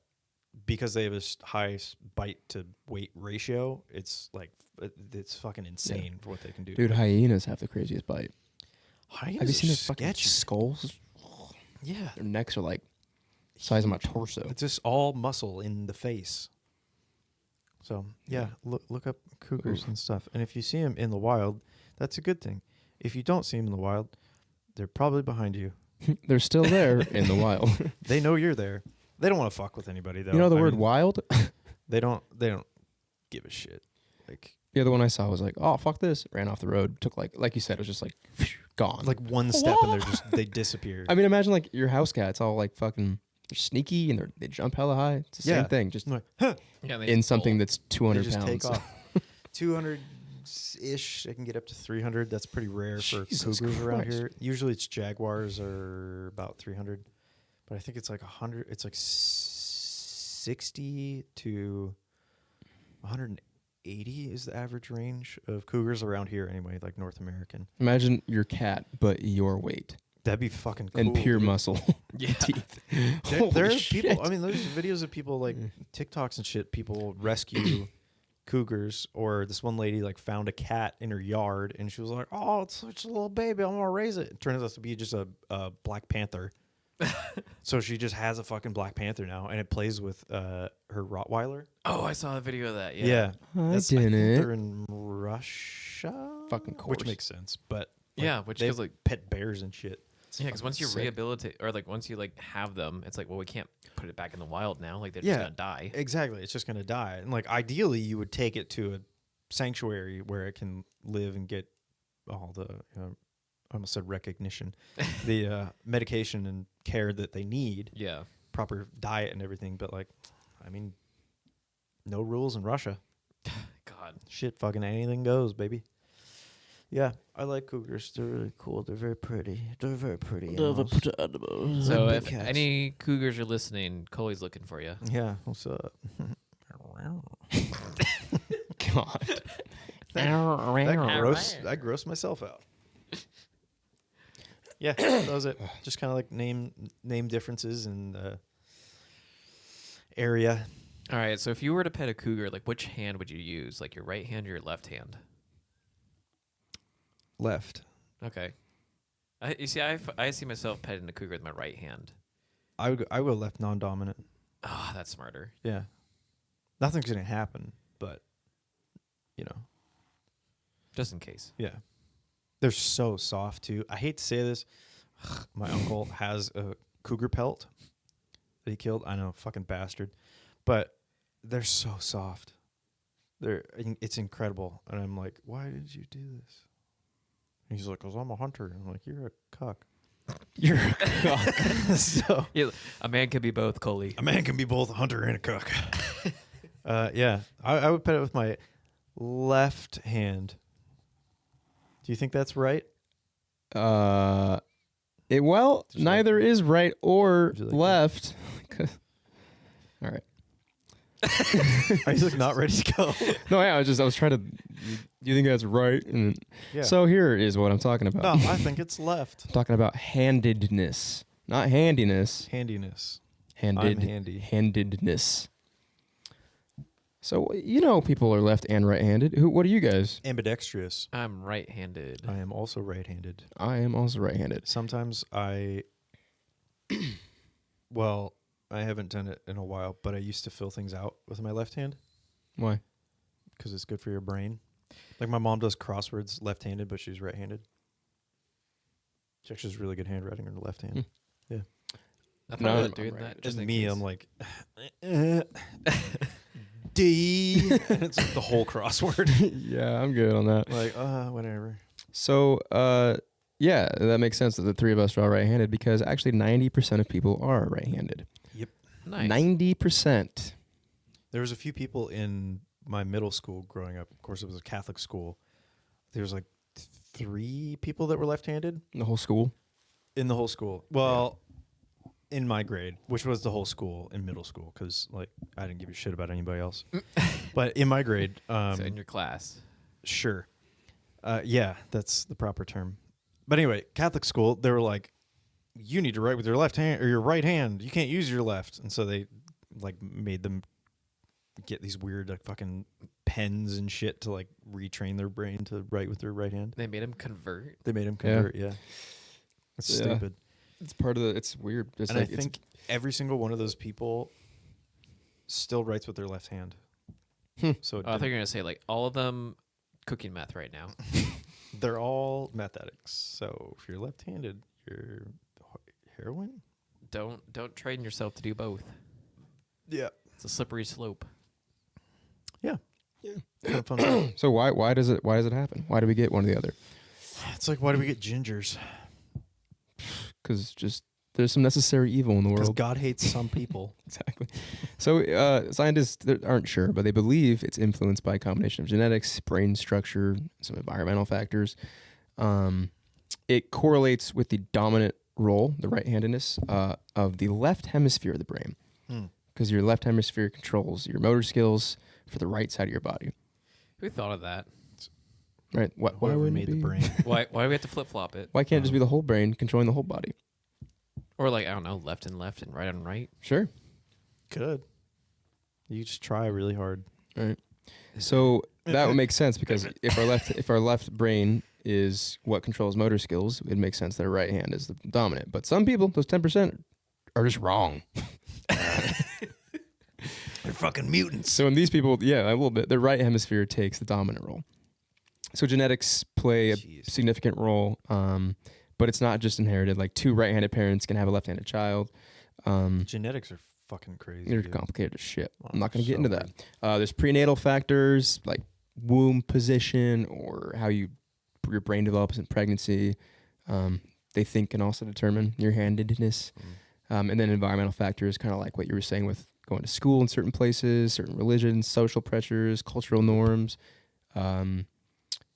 Speaker 2: because they have a high bite to weight ratio, it's like it's fucking insane for what they can do.
Speaker 1: Dude, hyenas have the craziest bite.
Speaker 2: Hyenas
Speaker 1: Have you seen
Speaker 2: are
Speaker 1: their fucking
Speaker 2: sketchy.
Speaker 1: skulls?
Speaker 2: Yeah,
Speaker 1: Their necks are like size of my
Speaker 2: Huge.
Speaker 1: torso.
Speaker 2: It's just all muscle in the face. So yeah, look up cougars and stuff. And if you see them in the wild, that's a good thing. If you don't see them in the wild, they're probably behind you.
Speaker 1: They're still there in the wild.
Speaker 2: They know you're there. They don't want to fuck with anybody though.
Speaker 1: You know the
Speaker 2: I
Speaker 1: word
Speaker 2: mean,
Speaker 1: wild?
Speaker 2: They don't give a shit. Like
Speaker 1: The other one I saw was like, oh, fuck this. Ran off the road. Took like you said, it was just like gone.
Speaker 2: like one step and they disappear.
Speaker 1: I mean, imagine like your house cats all like fucking they're sneaky and they jump hella high. It's the same thing, just
Speaker 2: Like, huh.
Speaker 3: Yeah, they
Speaker 1: in
Speaker 3: just
Speaker 1: something
Speaker 3: bolt.
Speaker 1: that's
Speaker 2: They
Speaker 1: 200
Speaker 2: just
Speaker 1: pounds.
Speaker 2: take off. 200-ish. They can get up to 300. That's pretty rare for
Speaker 1: Jesus
Speaker 2: cougars around
Speaker 1: Christ.
Speaker 2: here. Usually it's jaguars are about 300. But I think it's like 100. It's like 60 to 180 is the average range of cougars around here anyway, like North American.
Speaker 1: Imagine your cat, but your weight
Speaker 2: That'd be fucking cool.
Speaker 1: and pure
Speaker 2: dude.
Speaker 1: muscle.
Speaker 3: Yeah.
Speaker 1: Teeth.
Speaker 2: There
Speaker 1: Holy
Speaker 2: are
Speaker 1: shit.
Speaker 2: people. I mean, there's videos of people like TikToks and shit. People rescue cougars, or this one lady like found a cat in her yard, and she was like, "Oh, it's such a little baby. I'm gonna raise it." It turns out to be just a black panther. So she just has a fucking black panther now, and it plays with her Rottweiler.
Speaker 3: Oh, I saw a video of that. Yeah.
Speaker 2: Yeah,
Speaker 1: I
Speaker 2: I think
Speaker 1: didn't.
Speaker 2: they're in Russia.
Speaker 1: Fucking
Speaker 2: which
Speaker 1: course.
Speaker 2: makes sense, but like,
Speaker 3: Yeah, which
Speaker 2: they
Speaker 3: is like
Speaker 2: pet bears and shit. It's
Speaker 3: yeah, because once you
Speaker 2: fucking sick.
Speaker 3: rehabilitate or like once you like have them, it's like well we can't put it back in the wild now. Like they're
Speaker 2: Yeah.
Speaker 3: just gonna die.
Speaker 2: Exactly. It's just going to die. And like ideally you would take it to a sanctuary where it can live and get all the I almost said recognition, the medication and care that they need,
Speaker 3: Yeah.
Speaker 2: proper diet and everything. But like, I mean, no rules in Russia.
Speaker 3: God.
Speaker 2: Shit, fucking anything goes, baby. Yeah, I like cougars. They're really cool. They're very pretty. They're very pretty animals.
Speaker 3: So
Speaker 2: Big
Speaker 3: if
Speaker 2: cats.
Speaker 3: any cougars are listening, Coley's looking for you.
Speaker 2: Yeah, what's up?
Speaker 1: God.
Speaker 2: I grossed myself out. Yeah, that was it. Just kind of like name differences in the area.
Speaker 3: All right. So if you were to pet a cougar, like which hand would you use? Like your right hand or your left hand?
Speaker 2: Left.
Speaker 3: Okay. I see myself petting a cougar with my right hand.
Speaker 2: I would go left non-dominant.
Speaker 3: Oh, that's smarter.
Speaker 2: Yeah. Nothing's gonna happen, but you know,
Speaker 3: Just in case.
Speaker 2: yeah. They're so soft too. I hate to say this. My uncle has a cougar pelt that he killed. I know, fucking bastard. But they're so soft. It's incredible. And I'm like, why did you do this? And he's like, 'cause I'm a hunter. I'm like, you're a cuck.
Speaker 1: You're a cock.
Speaker 2: So
Speaker 3: Yeah, a man can be both, Coley.
Speaker 2: a man can be both a hunter and a cook. Yeah, I would pet it with my left hand. Do you think that's right?
Speaker 1: Well,
Speaker 2: Just
Speaker 1: neither is right or
Speaker 2: Would you like that?
Speaker 1: left. All right.
Speaker 2: Are you like not ready to go?
Speaker 1: No, yeah, I was trying to. Do you think that's right? And
Speaker 2: Yeah.
Speaker 1: so here is what I'm talking about.
Speaker 2: No, I think it's left.
Speaker 1: I'm talking about handedness, not handiness.
Speaker 2: Handiness.
Speaker 1: Handed.
Speaker 2: I'm handy.
Speaker 1: Handedness. So people are left and right-handed. What are you guys?
Speaker 2: Ambidextrous.
Speaker 3: I'm right-handed.
Speaker 2: I am also right-handed.
Speaker 1: I am also right-handed.
Speaker 2: Sometimes I haven't done it in a while, but I used to fill things out with my left hand
Speaker 1: Why?
Speaker 2: because it's good for your brain. Like my mom does crosswords left-handed, but she's right-handed. She actually has really good handwriting on her left hand.
Speaker 3: I thought
Speaker 1: No,
Speaker 3: about
Speaker 1: I'm
Speaker 3: doing
Speaker 1: right.
Speaker 3: that. Just
Speaker 2: And
Speaker 3: in
Speaker 2: me,
Speaker 3: case.
Speaker 2: I'm like, D. And it's the whole crossword.
Speaker 1: Yeah, I'm good on that.
Speaker 2: Like, whatever.
Speaker 1: So, yeah, that makes sense that the three of us are all right-handed because actually 90% of people are right-handed.
Speaker 3: nice.
Speaker 1: 90%.
Speaker 2: There was a few people in my middle school growing up. Of course, it was a Catholic school. There was like 3 people that were left-handed
Speaker 1: The whole school.
Speaker 2: in the whole school. Well, in my grade, which was the whole school in middle school, because like I didn't give a shit about anybody else. But in my grade,
Speaker 3: So in your class.
Speaker 2: sure, yeah, that's the proper term. But anyway, Catholic school, they were like, you need to write with your left hand or your right hand. You can't use your left, and so they like made them get these weird like fucking pens and shit to like retrain their brain to write with their right hand.
Speaker 3: They made him convert.
Speaker 2: They made him convert. Yeah, that's
Speaker 1: Yeah.
Speaker 2: stupid.
Speaker 1: It's part of the. It's weird. It's
Speaker 2: And
Speaker 1: like,
Speaker 2: I think every single one of those people still writes with their left hand. So it
Speaker 3: I thought you were
Speaker 2: didn't-
Speaker 3: gonna say like all of them cooking meth right now.
Speaker 2: they're all meth addicts. So if you're left-handed, you're heroin.
Speaker 3: Don't train yourself to do both.
Speaker 2: Yeah,
Speaker 3: It's a slippery slope.
Speaker 2: yeah. Kind of fun.
Speaker 1: so why does it happen? Why do we get one or the other?
Speaker 2: It's like, why do we get gingers?
Speaker 1: Because just there's some necessary evil in the
Speaker 2: Because
Speaker 1: world.
Speaker 2: God hates some people.
Speaker 1: Exactly. So scientists aren't sure, but they believe it's influenced by a combination of genetics, brain structure, some environmental factors. It correlates with the dominant role, the right-handedness, of the left hemisphere of the brain. Because your left hemisphere controls your motor skills for the right side of your body.
Speaker 3: Who thought of that?
Speaker 1: Right? Why
Speaker 2: Whoever
Speaker 1: wouldn't
Speaker 2: made
Speaker 1: it
Speaker 2: the
Speaker 1: be?
Speaker 2: brain.
Speaker 3: Why do we have to flip flop it?
Speaker 1: Why can't it just be the whole brain controlling the whole body?
Speaker 3: Or like I don't know, left and right and right.
Speaker 1: Sure.
Speaker 2: Could. You just try really hard.
Speaker 1: All right. So that would make sense because if our left brain is what controls motor skills, it makes sense that our right hand is the dominant. But some people, those 10%, are just wrong.
Speaker 2: They're fucking mutants.
Speaker 1: So in these people, yeah, a little bit, the right hemisphere takes the dominant role. So genetics play a
Speaker 2: Jeez.
Speaker 1: significant role, but it's not just inherited. Like 2 right-handed parents can have a left-handed child.
Speaker 2: Genetics are fucking crazy.
Speaker 1: They're
Speaker 2: dude.
Speaker 1: complicated as shit.
Speaker 2: Oh,
Speaker 1: I'm not going to get
Speaker 2: so
Speaker 1: into that. There's prenatal factors like womb position or how your brain develops in pregnancy. They think can also determine your handedness. And then environmental factors, kind of like what you were saying with going to school in certain places, certain religions, social pressures, cultural norms.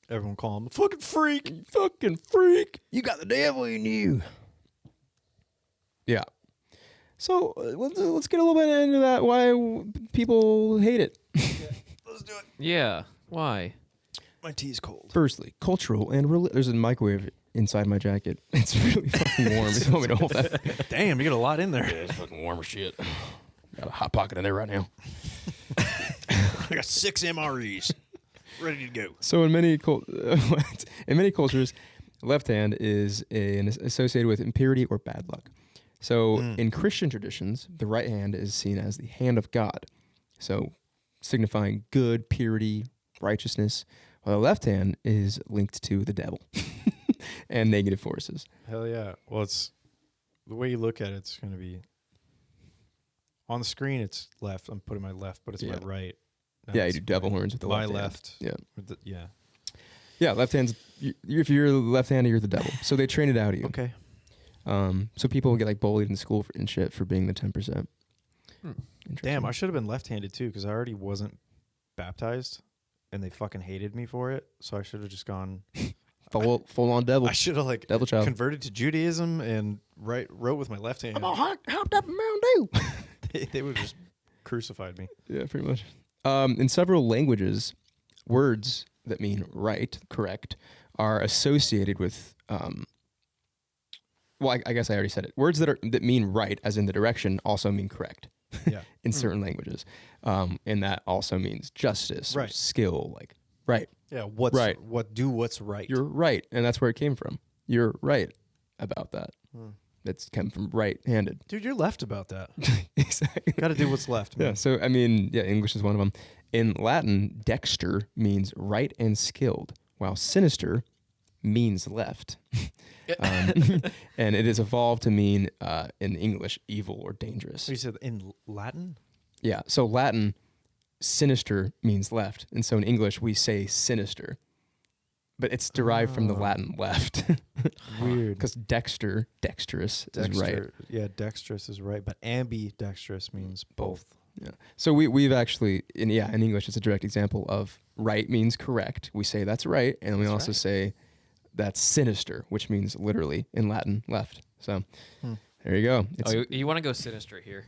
Speaker 2: Everyone call him a fucking freak.
Speaker 1: You fucking freak. You got the devil in you. Yeah. So let's get a little bit into that. Why people hate it.
Speaker 2: Let's do it.
Speaker 3: Yeah. Why?
Speaker 2: My tea's cold.
Speaker 1: Firstly, cultural and there's a microwave inside my jacket. It's really fucking warm. You want me to hold that?
Speaker 2: Damn, you got a lot in there.
Speaker 1: It's fucking warm as shit. Got a hot pocket in there right now.
Speaker 2: I got 6 MREs ready to go.
Speaker 1: So in many cultures, left hand is associated with impurity or bad luck. So in Christian traditions, the right hand is seen as the hand of God, so signifying good, purity, righteousness, while the left hand is linked to the devil and negative forces.
Speaker 2: Hell yeah. Well, it's the way you look at it, it's going to be on the screen. It's left. I'm putting my left, but it's my right. Now
Speaker 1: Yeah, you
Speaker 2: it's
Speaker 1: do devil horns with the
Speaker 2: my
Speaker 1: left hand.
Speaker 2: left.
Speaker 1: Yeah.
Speaker 2: Yeah.
Speaker 1: Yeah, left hand's, if you're left-handed, you're the devil. So they train it out of you.
Speaker 2: Okay.
Speaker 1: So people get like bullied in school and shit for being the 10%.
Speaker 2: Damn, I should have been left-handed too because I already wasn't baptized, and they fucking hated me for it. So I should have just gone.
Speaker 1: full on devil.
Speaker 2: I should have like
Speaker 1: Devil child.
Speaker 2: converted to Judaism and wrote with my left hand.
Speaker 1: Hopped up in Mountain Dew.
Speaker 2: They would have just crucified me.
Speaker 1: Yeah, pretty much. In several languages, words that mean right, correct, are associated with. Well, I guess I already said it. Words that mean right, as in the direction, also mean correct.
Speaker 2: Yeah.
Speaker 1: In certain languages, and that also means justice, or
Speaker 2: Right.
Speaker 1: skill, like right.
Speaker 2: Yeah. What's
Speaker 1: Right.
Speaker 2: What's right?
Speaker 1: You're right, and that's where it came from. You're right about that. That's come from right-handed.
Speaker 2: Dude, you're left about that.
Speaker 1: Exactly.
Speaker 2: Got to do what's left, man.
Speaker 1: Yeah. So I mean, yeah, English is one of them. In Latin, dexter means right and skilled, while sinister means left. And it has evolved to mean in English evil or dangerous.
Speaker 2: You said in Latin?
Speaker 1: Yeah. So Latin, sinister means left, and so in English we say sinister, but it's derived from the Latin left.
Speaker 2: Weird.
Speaker 1: Because dexterous is right.
Speaker 2: Yeah, dexterous is right, but ambidextrous means both.
Speaker 1: Yeah. So we've actually in English it's a direct example of right means correct. We say that's right, and we also say that's sinister, which means literally in Latin left. So There you go. It's,
Speaker 3: you want to go sinister here.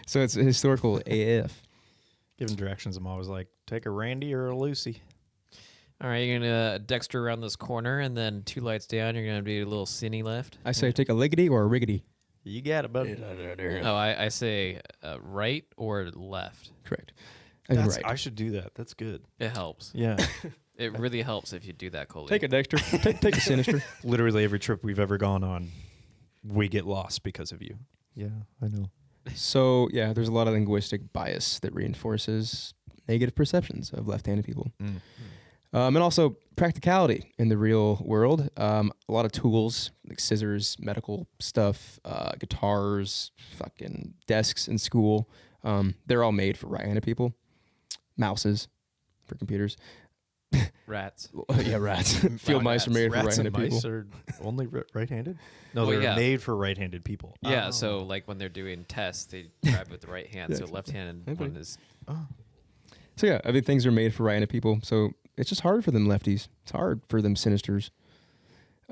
Speaker 1: so it's historical AF.
Speaker 2: Giving directions, I'm always like, take a Randy or a Lucy.
Speaker 3: All right, you're gonna dexter around this corner, and then 2 lights down, you're gonna do a little cine left.
Speaker 1: I say take a liggity or a riggity.
Speaker 2: You got it, buddy.
Speaker 3: Oh, I say right or left.
Speaker 1: Correct. I mean,
Speaker 2: That's,
Speaker 1: right.
Speaker 2: I should do that. That's good.
Speaker 3: It helps.
Speaker 2: Yeah.
Speaker 3: It really helps if you do that, Coley.
Speaker 1: Take a Dexter. take a Sinister.
Speaker 2: Literally every trip we've ever gone on, we get lost because of you. Yeah, I know.
Speaker 1: So, yeah, there's a lot of linguistic bias that reinforces negative perceptions of left-handed people. And also practicality in the real world. A lot of tools like scissors, medical stuff, guitars, fucking desks in school. They're all made for right-handed people. Mouses for computers.
Speaker 3: Rats.
Speaker 1: Yeah, rats. Field mice are made for
Speaker 2: Rats and
Speaker 1: right-handed people.
Speaker 2: mice are only right-handed? No,
Speaker 3: Well,
Speaker 2: they're
Speaker 3: yeah.
Speaker 2: made for right-handed people.
Speaker 3: Yeah,
Speaker 2: Oh.
Speaker 3: so like when they're doing tests, they grab with the right hand.
Speaker 1: Yeah,
Speaker 3: So
Speaker 1: exactly.
Speaker 3: left-handed
Speaker 1: Hey, buddy.
Speaker 3: one is.
Speaker 1: So yeah, I mean things are made for right-handed people. So it's just hard for them lefties. It's hard for them sinisters.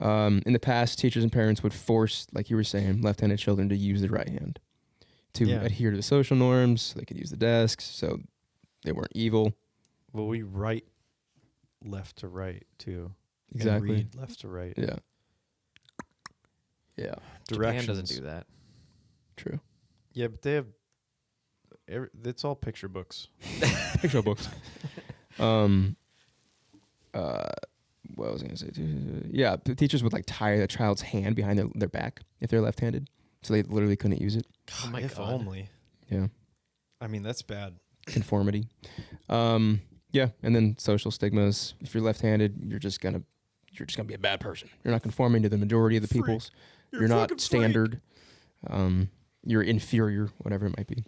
Speaker 1: In the past, teachers and parents would force, like you were saying, left-handed children to use their right hand to
Speaker 2: Yeah.
Speaker 1: adhere to the social norms. So they could use the desks, so they weren't evil.
Speaker 2: Well, we write left to right, too. And
Speaker 1: Exactly.
Speaker 2: read left to right.
Speaker 1: Yeah. Yeah.
Speaker 3: Japan doesn't do that.
Speaker 1: True.
Speaker 2: Yeah, but they have... it's all picture books.
Speaker 1: Picture books. What was I gonna say? Yeah, the teachers would like tie a child's hand behind their back if they're left-handed, so they literally couldn't use it.
Speaker 3: Oh my
Speaker 2: if
Speaker 3: God.
Speaker 2: only.
Speaker 1: Yeah.
Speaker 2: I mean, that's bad.
Speaker 1: Conformity. Yeah, and then social stigmas. If you're left-handed, you're just gonna be a bad person. You're not conforming to the majority of the
Speaker 2: Freak.
Speaker 1: peoples.
Speaker 2: You're
Speaker 1: You're
Speaker 2: a
Speaker 1: not
Speaker 2: fucking freak.
Speaker 1: standard. You're inferior, whatever it might be.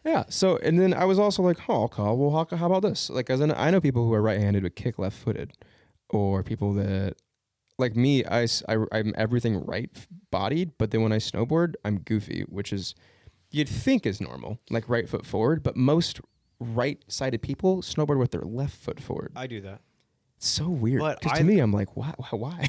Speaker 1: Yeah. So, and then I was also like, oh, Carl, well, how about this? Like, as I know people who are right-handed but kick left-footed, or people that, like me, I'm everything right-bodied, but then when I snowboard, I'm goofy, which is you'd think is normal, like right foot forward, but most right-sided people snowboard with their left foot forward.
Speaker 2: I do that.
Speaker 1: It's so weird.
Speaker 2: But
Speaker 1: Because to me, I'm like, why?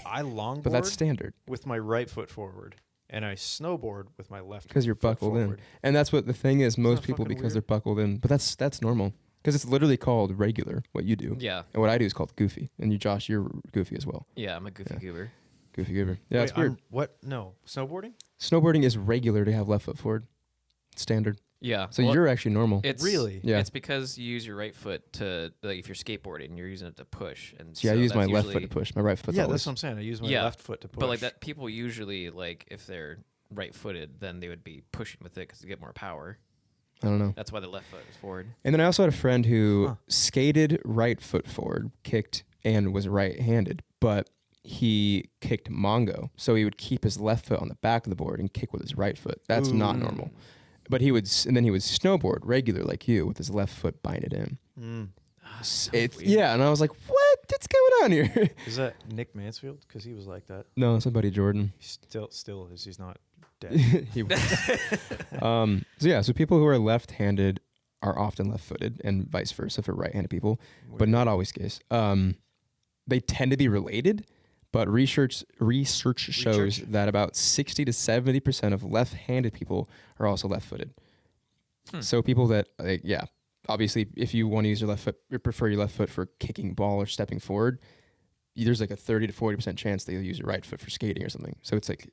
Speaker 2: I longboard
Speaker 1: But that's standard
Speaker 2: with my right foot forward, and I snowboard with my left
Speaker 1: because you're
Speaker 2: foot
Speaker 1: buckled in.
Speaker 2: forward.
Speaker 1: And that's what the thing is. Most
Speaker 2: that
Speaker 1: people,
Speaker 2: fucking
Speaker 1: because
Speaker 2: weird?
Speaker 1: they're buckled in, but that's normal because it's literally called regular. What you do,
Speaker 3: Yeah.
Speaker 1: and what I do is called goofy. And you, Josh, you're goofy as well.
Speaker 3: Yeah, I'm a goofy
Speaker 1: Yeah.
Speaker 3: goober.
Speaker 1: Goofy goober. Yeah,
Speaker 2: Wait,
Speaker 1: it's weird.
Speaker 2: what? No. Snowboarding?
Speaker 1: Snowboarding is regular to have left foot forward. It's standard.
Speaker 3: Yeah.
Speaker 1: So
Speaker 3: well,
Speaker 1: you're actually normal.
Speaker 3: It's
Speaker 2: Really?
Speaker 1: Yeah.
Speaker 3: It's because you use your right foot to, like, if you're skateboarding, you're using it to push. And
Speaker 1: See, I
Speaker 3: so
Speaker 1: use my
Speaker 3: that's
Speaker 1: left foot
Speaker 3: usually-
Speaker 1: to push. My right foot's
Speaker 2: Yeah,
Speaker 1: always.
Speaker 2: that's what I'm saying. I use my
Speaker 3: Yeah,
Speaker 2: left foot to push.
Speaker 3: But like that, people usually like if they're right-footed, then they would be pushing with it because they get more power.
Speaker 1: I don't know.
Speaker 3: That's why the left foot is forward.
Speaker 1: And then I also had a friend who
Speaker 2: Huh.
Speaker 1: skated right foot forward, kicked, and was right-handed, but he kicked Mongo. So he would keep his left foot on the back of the board and kick with his right foot. That's not
Speaker 2: Ooh.
Speaker 1: normal. But he would, and then he would snowboard regular like you with his left foot binded in.
Speaker 2: Mm.
Speaker 1: It's yeah, and I was like, what? What's going on here?
Speaker 2: Is that Nick Mansfield? Because he was like that.
Speaker 1: No, somebody Jordan.
Speaker 2: He still is. He's not dead.
Speaker 1: He was. So yeah, so people who are left-handed are often left-footed, and vice versa for right-handed people, but not always the case. They tend to be related, but research shows that about 60 to 70% of left-handed people are also left-footed. So people that, like, yeah, obviously, if you want to use your left foot, or prefer your left foot for kicking ball or stepping forward, there's like a 30 to 40% chance that you'll use your right foot for skating or something. So it's like,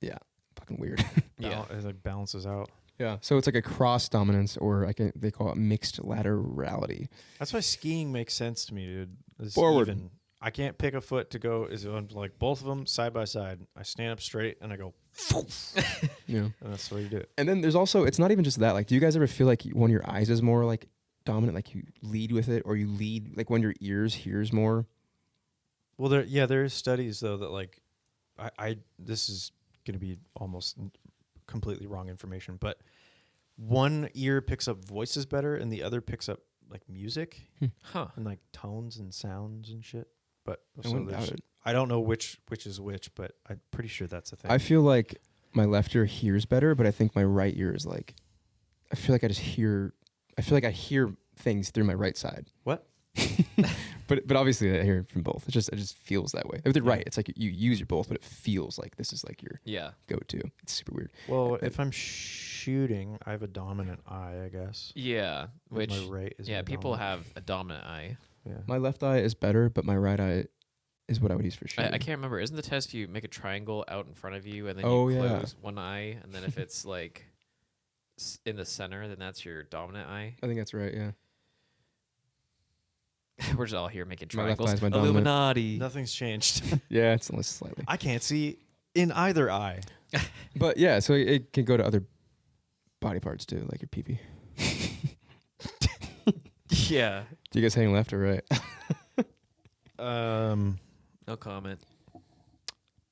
Speaker 1: yeah, fucking weird.
Speaker 3: Yeah.
Speaker 2: It like balances out.
Speaker 1: Yeah. So it's like a cross dominance, or they call it mixed laterality.
Speaker 2: That's why skiing makes sense to me, dude. It's
Speaker 1: Forward.
Speaker 2: even. I can't pick a foot to go. Is like both of them side by side. I stand up straight and I go,
Speaker 1: Yeah.
Speaker 2: and that's the way you do it.
Speaker 1: And then there's also, it's not even just that. Like, do you guys ever feel like one of your eyes is more like dominant, like you lead with it, or you lead like when your ears hears more?
Speaker 2: Well, there is studies though that like, I this is gonna be almost completely wrong information, but one ear picks up voices better and the other picks up like music
Speaker 3: Huh.
Speaker 2: and like tones and sounds and shit. But
Speaker 1: I wouldn't doubt it.
Speaker 2: I don't know which is which, but I'm pretty sure that's a thing.
Speaker 1: I feel like my left ear hears better, but I think my right ear is like, I feel like I hear things through my right side.
Speaker 2: What?
Speaker 1: But obviously I hear it from both. It just feels that way. With the right, it's like you use your both, but it feels like this is like your go-to. It's super weird.
Speaker 2: Well, if I'm shooting, I have a dominant eye, I guess.
Speaker 3: Yeah, which
Speaker 2: my right is my
Speaker 3: people
Speaker 2: dominant.
Speaker 3: have a dominant eye.
Speaker 2: Yeah.
Speaker 1: My left eye is better, but my right eye is what I would use for shooting.
Speaker 3: I can't remember. Isn't the test you make a triangle out in front of you and then
Speaker 1: Oh,
Speaker 3: you
Speaker 1: yeah.
Speaker 3: close one eye, and then if it's like in the center, then that's your dominant eye?
Speaker 1: I think that's right. Yeah.
Speaker 3: We're just all here making
Speaker 1: My left
Speaker 3: triangles.
Speaker 1: eye is my dominant.
Speaker 3: Illuminati.
Speaker 2: Nothing's changed.
Speaker 1: Yeah, it's only slightly.
Speaker 2: I can't see in either eye.
Speaker 1: But yeah, so it can go to other body parts too, like your pee-pee.
Speaker 3: Yeah.
Speaker 1: Do you guys hang left or right?
Speaker 3: No comment.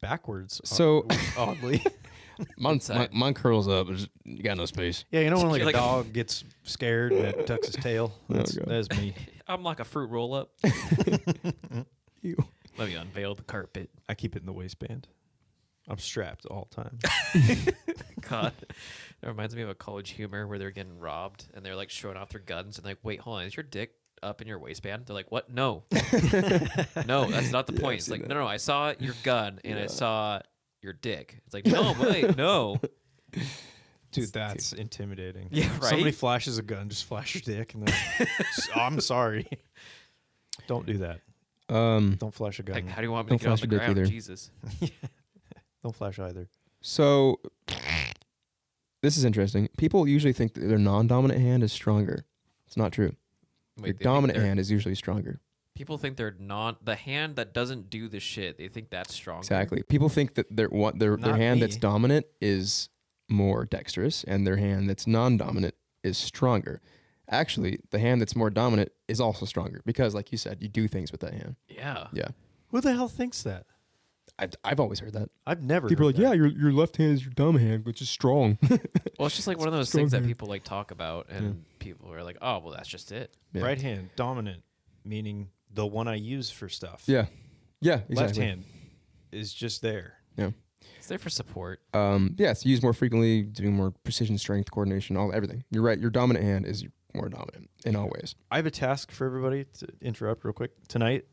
Speaker 2: Backwards.
Speaker 1: So
Speaker 2: oddly.
Speaker 1: mine curls up. You got no space.
Speaker 2: Yeah, you know when like
Speaker 3: You're
Speaker 2: a
Speaker 3: like-
Speaker 2: dog gets scared and it tucks his tail?
Speaker 1: God.
Speaker 2: That's me.
Speaker 3: I'm like a fruit roll up.
Speaker 1: Ew.
Speaker 3: Let me unveil the carpet.
Speaker 2: I keep it in the waistband. I'm strapped all the time.
Speaker 3: God. That reminds me of a college humor where they're getting robbed and they're like showing off their guns and like, wait, hold on, is your dick up in your waistband? They're like, what? No. No, that's not the
Speaker 1: Yeah,
Speaker 3: point.
Speaker 1: I've
Speaker 3: It's
Speaker 1: seen
Speaker 3: like,
Speaker 1: that.
Speaker 3: no, I saw your gun and I
Speaker 1: Yeah.
Speaker 3: saw your dick. It's like, no, wait, no.
Speaker 2: Dude, that's intimidating.
Speaker 3: Yeah, right?
Speaker 2: Somebody flashes a gun, just flash your dick, and then I'm sorry. Don't do that. Don't flash a gun.
Speaker 3: Like, how do you want me
Speaker 1: Don't
Speaker 3: to get on
Speaker 1: flash
Speaker 3: the
Speaker 1: your dick
Speaker 3: ground?
Speaker 1: either.
Speaker 3: Jesus.
Speaker 2: Don't flash either.
Speaker 1: So this is interesting. People usually think that their non-dominant hand is stronger. It's not true.
Speaker 3: Wait,
Speaker 1: Your
Speaker 3: they think
Speaker 1: dominant
Speaker 3: they're-
Speaker 1: hand is usually stronger.
Speaker 3: People think they're the hand that doesn't do the shit. They think that's stronger.
Speaker 1: Exactly. People think that their
Speaker 2: Not
Speaker 1: hand
Speaker 2: me.
Speaker 1: that's dominant is more dexterous, and their hand that's non-dominant is stronger. Actually, the hand that's more dominant is also stronger because, like you said, you do things with that hand.
Speaker 3: Yeah.
Speaker 1: Yeah,
Speaker 2: Who the hell thinks that?
Speaker 1: I've always heard that.
Speaker 2: I've never.
Speaker 1: People are
Speaker 2: heard
Speaker 1: like,
Speaker 2: that.
Speaker 1: yeah, your left hand is your dumb hand, which is strong.
Speaker 3: Well, it's just like one of those
Speaker 1: Strong
Speaker 3: things that
Speaker 1: hand.
Speaker 3: people like talk about, and people are like, "Oh, well, that's just it."
Speaker 1: Yeah.
Speaker 2: Right hand dominant, meaning the one I use for stuff.
Speaker 1: Yeah, yeah, exactly.
Speaker 2: Left hand is just there.
Speaker 1: Yeah.
Speaker 3: It's there for support.
Speaker 1: Yeah, it's used more frequently, doing more precision, strength, coordination, everything. You're right. Your dominant hand is more dominant in all ways.
Speaker 2: I have a task for everybody to interrupt real quick tonight.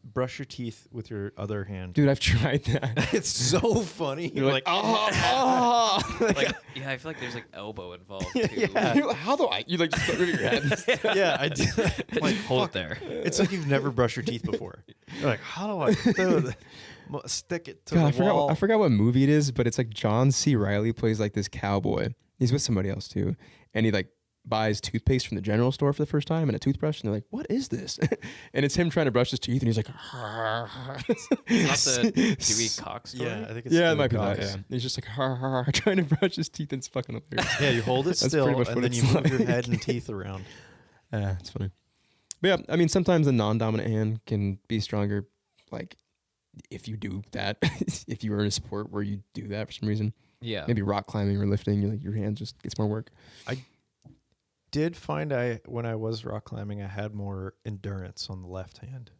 Speaker 2: Brush your teeth with your other hand.
Speaker 1: Dude, I've tried that.
Speaker 2: It's so funny.
Speaker 1: You're like, oh.
Speaker 3: Like, yeah, I feel like there's like elbow involved too.
Speaker 2: Yeah.
Speaker 1: You're like, how do I? You like just put it in your head.
Speaker 2: yeah, I did.
Speaker 3: Like, hold it there.
Speaker 2: It's like you've never brushed your teeth before. You're like, how do I stick it to
Speaker 1: God,
Speaker 2: the wall?
Speaker 1: I forgot what movie it is, but it's like John C. Reilly plays like this cowboy. He's with somebody else too, and he like buys toothpaste from the general store for the first time and a toothbrush, and they're like, "What is this?" And it's him trying to brush his teeth, and he's like,
Speaker 3: It's not the Dewey Cox story.
Speaker 2: Yeah, I think it's
Speaker 1: "Yeah, it
Speaker 2: Dewey
Speaker 1: might be that."
Speaker 2: Cox.
Speaker 1: Yeah. And he's just like trying to brush his teeth, and it's fucking hilarious.
Speaker 2: Yeah, you hold it
Speaker 1: That's
Speaker 2: still,
Speaker 1: pretty much
Speaker 2: and
Speaker 1: what
Speaker 2: then
Speaker 1: it's
Speaker 2: you move your
Speaker 1: like.
Speaker 2: head and teeth around.
Speaker 1: Yeah, it's funny. But yeah, I mean, sometimes the non-dominant hand can be stronger. Like if you do that, if you are in a sport where you do that for some reason,
Speaker 3: Yeah.
Speaker 1: maybe rock climbing or lifting, your hand just gets more work.
Speaker 2: Did find when I was rock climbing, I had more endurance on the left hand.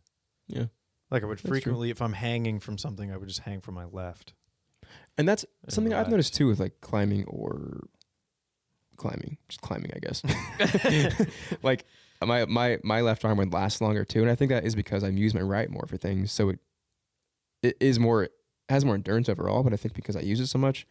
Speaker 1: Yeah.
Speaker 2: Like I would
Speaker 1: That's
Speaker 2: frequently, if I'm hanging from something, I would just hang from my left.
Speaker 1: And that's
Speaker 2: And
Speaker 1: something I've
Speaker 2: relax.
Speaker 1: noticed too with like climbing, just climbing, I guess. Like my left arm would last longer too, and I think that is because I'm using my right more for things. So it has more endurance overall, but I think because I use it so much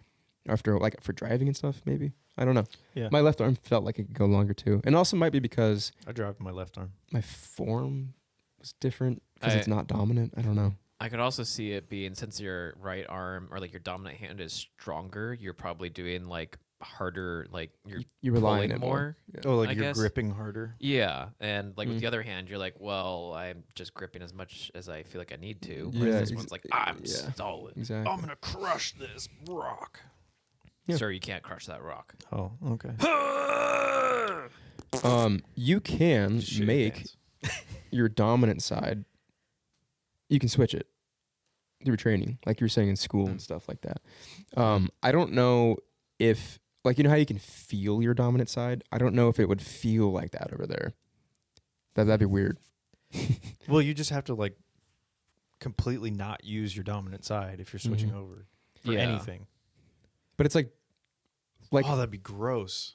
Speaker 1: after like for driving and stuff, maybe. I don't know.
Speaker 2: Yeah.
Speaker 1: My left arm felt like it could go longer too. And also might be because
Speaker 2: I drive with my left arm.
Speaker 1: my form was different because
Speaker 3: I-
Speaker 1: it's not dominant. I don't know.
Speaker 3: I could also see it being, since your right arm or like your dominant hand is stronger, you're probably doing like harder, like you're
Speaker 1: You rely on
Speaker 3: pulling
Speaker 1: it
Speaker 3: more.
Speaker 1: Yeah.
Speaker 2: Oh, like
Speaker 3: I
Speaker 2: you're
Speaker 3: guess.
Speaker 2: gripping harder.
Speaker 3: Yeah, and like with
Speaker 1: Mm.
Speaker 3: the other hand, you're like, well, I'm just gripping as much as I feel like I need to.
Speaker 1: Yeah,
Speaker 3: Whereas this one's like, I'm
Speaker 1: yeah.
Speaker 3: solid.
Speaker 1: Exactly.
Speaker 2: I'm gonna crush this rock.
Speaker 1: Yeah.
Speaker 3: Sir, you can't crush that rock.
Speaker 2: Oh, okay.
Speaker 1: You can
Speaker 2: Just shake
Speaker 1: make
Speaker 2: hands.
Speaker 1: your dominant side. You can switch it through training, like you were saying in school and stuff like that. I don't know if, like, you know how you can feel your dominant side. I don't know if it would feel like that over there. That'd be weird.
Speaker 2: Well, you just have to like completely not use your dominant side if you're switching over for
Speaker 3: Yeah.
Speaker 2: anything.
Speaker 1: But it's like Like,
Speaker 2: oh, that'd be gross.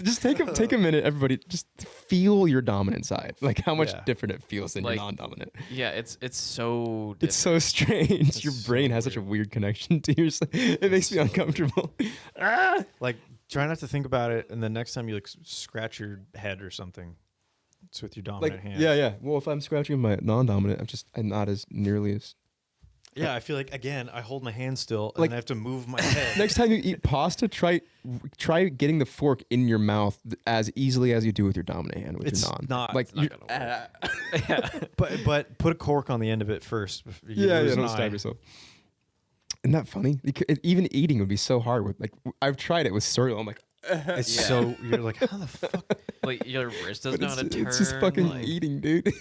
Speaker 1: just take a minute, everybody. Just feel your dominant side. Like how much
Speaker 2: Yeah.
Speaker 1: different it feels than
Speaker 3: Like,
Speaker 1: your non-dominant.
Speaker 3: Yeah, it's so different.
Speaker 1: It's so strange.
Speaker 2: It's
Speaker 1: Your
Speaker 2: so
Speaker 1: brain has such a
Speaker 2: weird.
Speaker 1: weird connection to your. It makes me
Speaker 2: so
Speaker 1: uncomfortable. Ah!
Speaker 2: Like, try not to think about it, and the next time you like scratch your head or something, it's with your dominant
Speaker 1: Like
Speaker 2: hand.
Speaker 1: yeah. Well, if I'm scratching my non-dominant, I'm not as nearly as.
Speaker 2: Yeah, I feel like again, I hold my hand still, and
Speaker 1: Like-
Speaker 2: then I have to move my head.
Speaker 1: Next time you eat pasta, try getting the fork in your mouth as easily as you do with your dominant hand with
Speaker 2: It's
Speaker 1: your non.
Speaker 2: not-
Speaker 1: like
Speaker 3: It's not
Speaker 1: you-
Speaker 3: gonna work. Yeah.
Speaker 2: but put a cork on the end of it first. You
Speaker 1: yeah,
Speaker 2: lose an
Speaker 1: don't
Speaker 2: eye.
Speaker 1: stab yourself. Isn't that funny? Even eating would be so hard with like I've tried it with cereal. I'm like,
Speaker 2: It's
Speaker 3: Yeah.
Speaker 2: so you're like, how the fuck?
Speaker 3: Like your wrist doesn't know how to turn.
Speaker 1: it's just fucking
Speaker 3: like,
Speaker 1: eating, dude.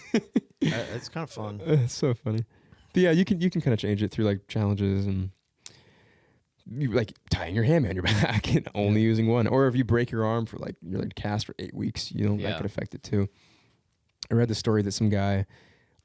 Speaker 2: It's kind of fun.
Speaker 1: It's so funny. But yeah, you can kind of change it through like challenges and you like tying your hand behind your back and only using one. Or if you break your arm for like you're like cast for 8 weeks, that
Speaker 3: Yeah.
Speaker 1: could affect it too. I read the story that some guy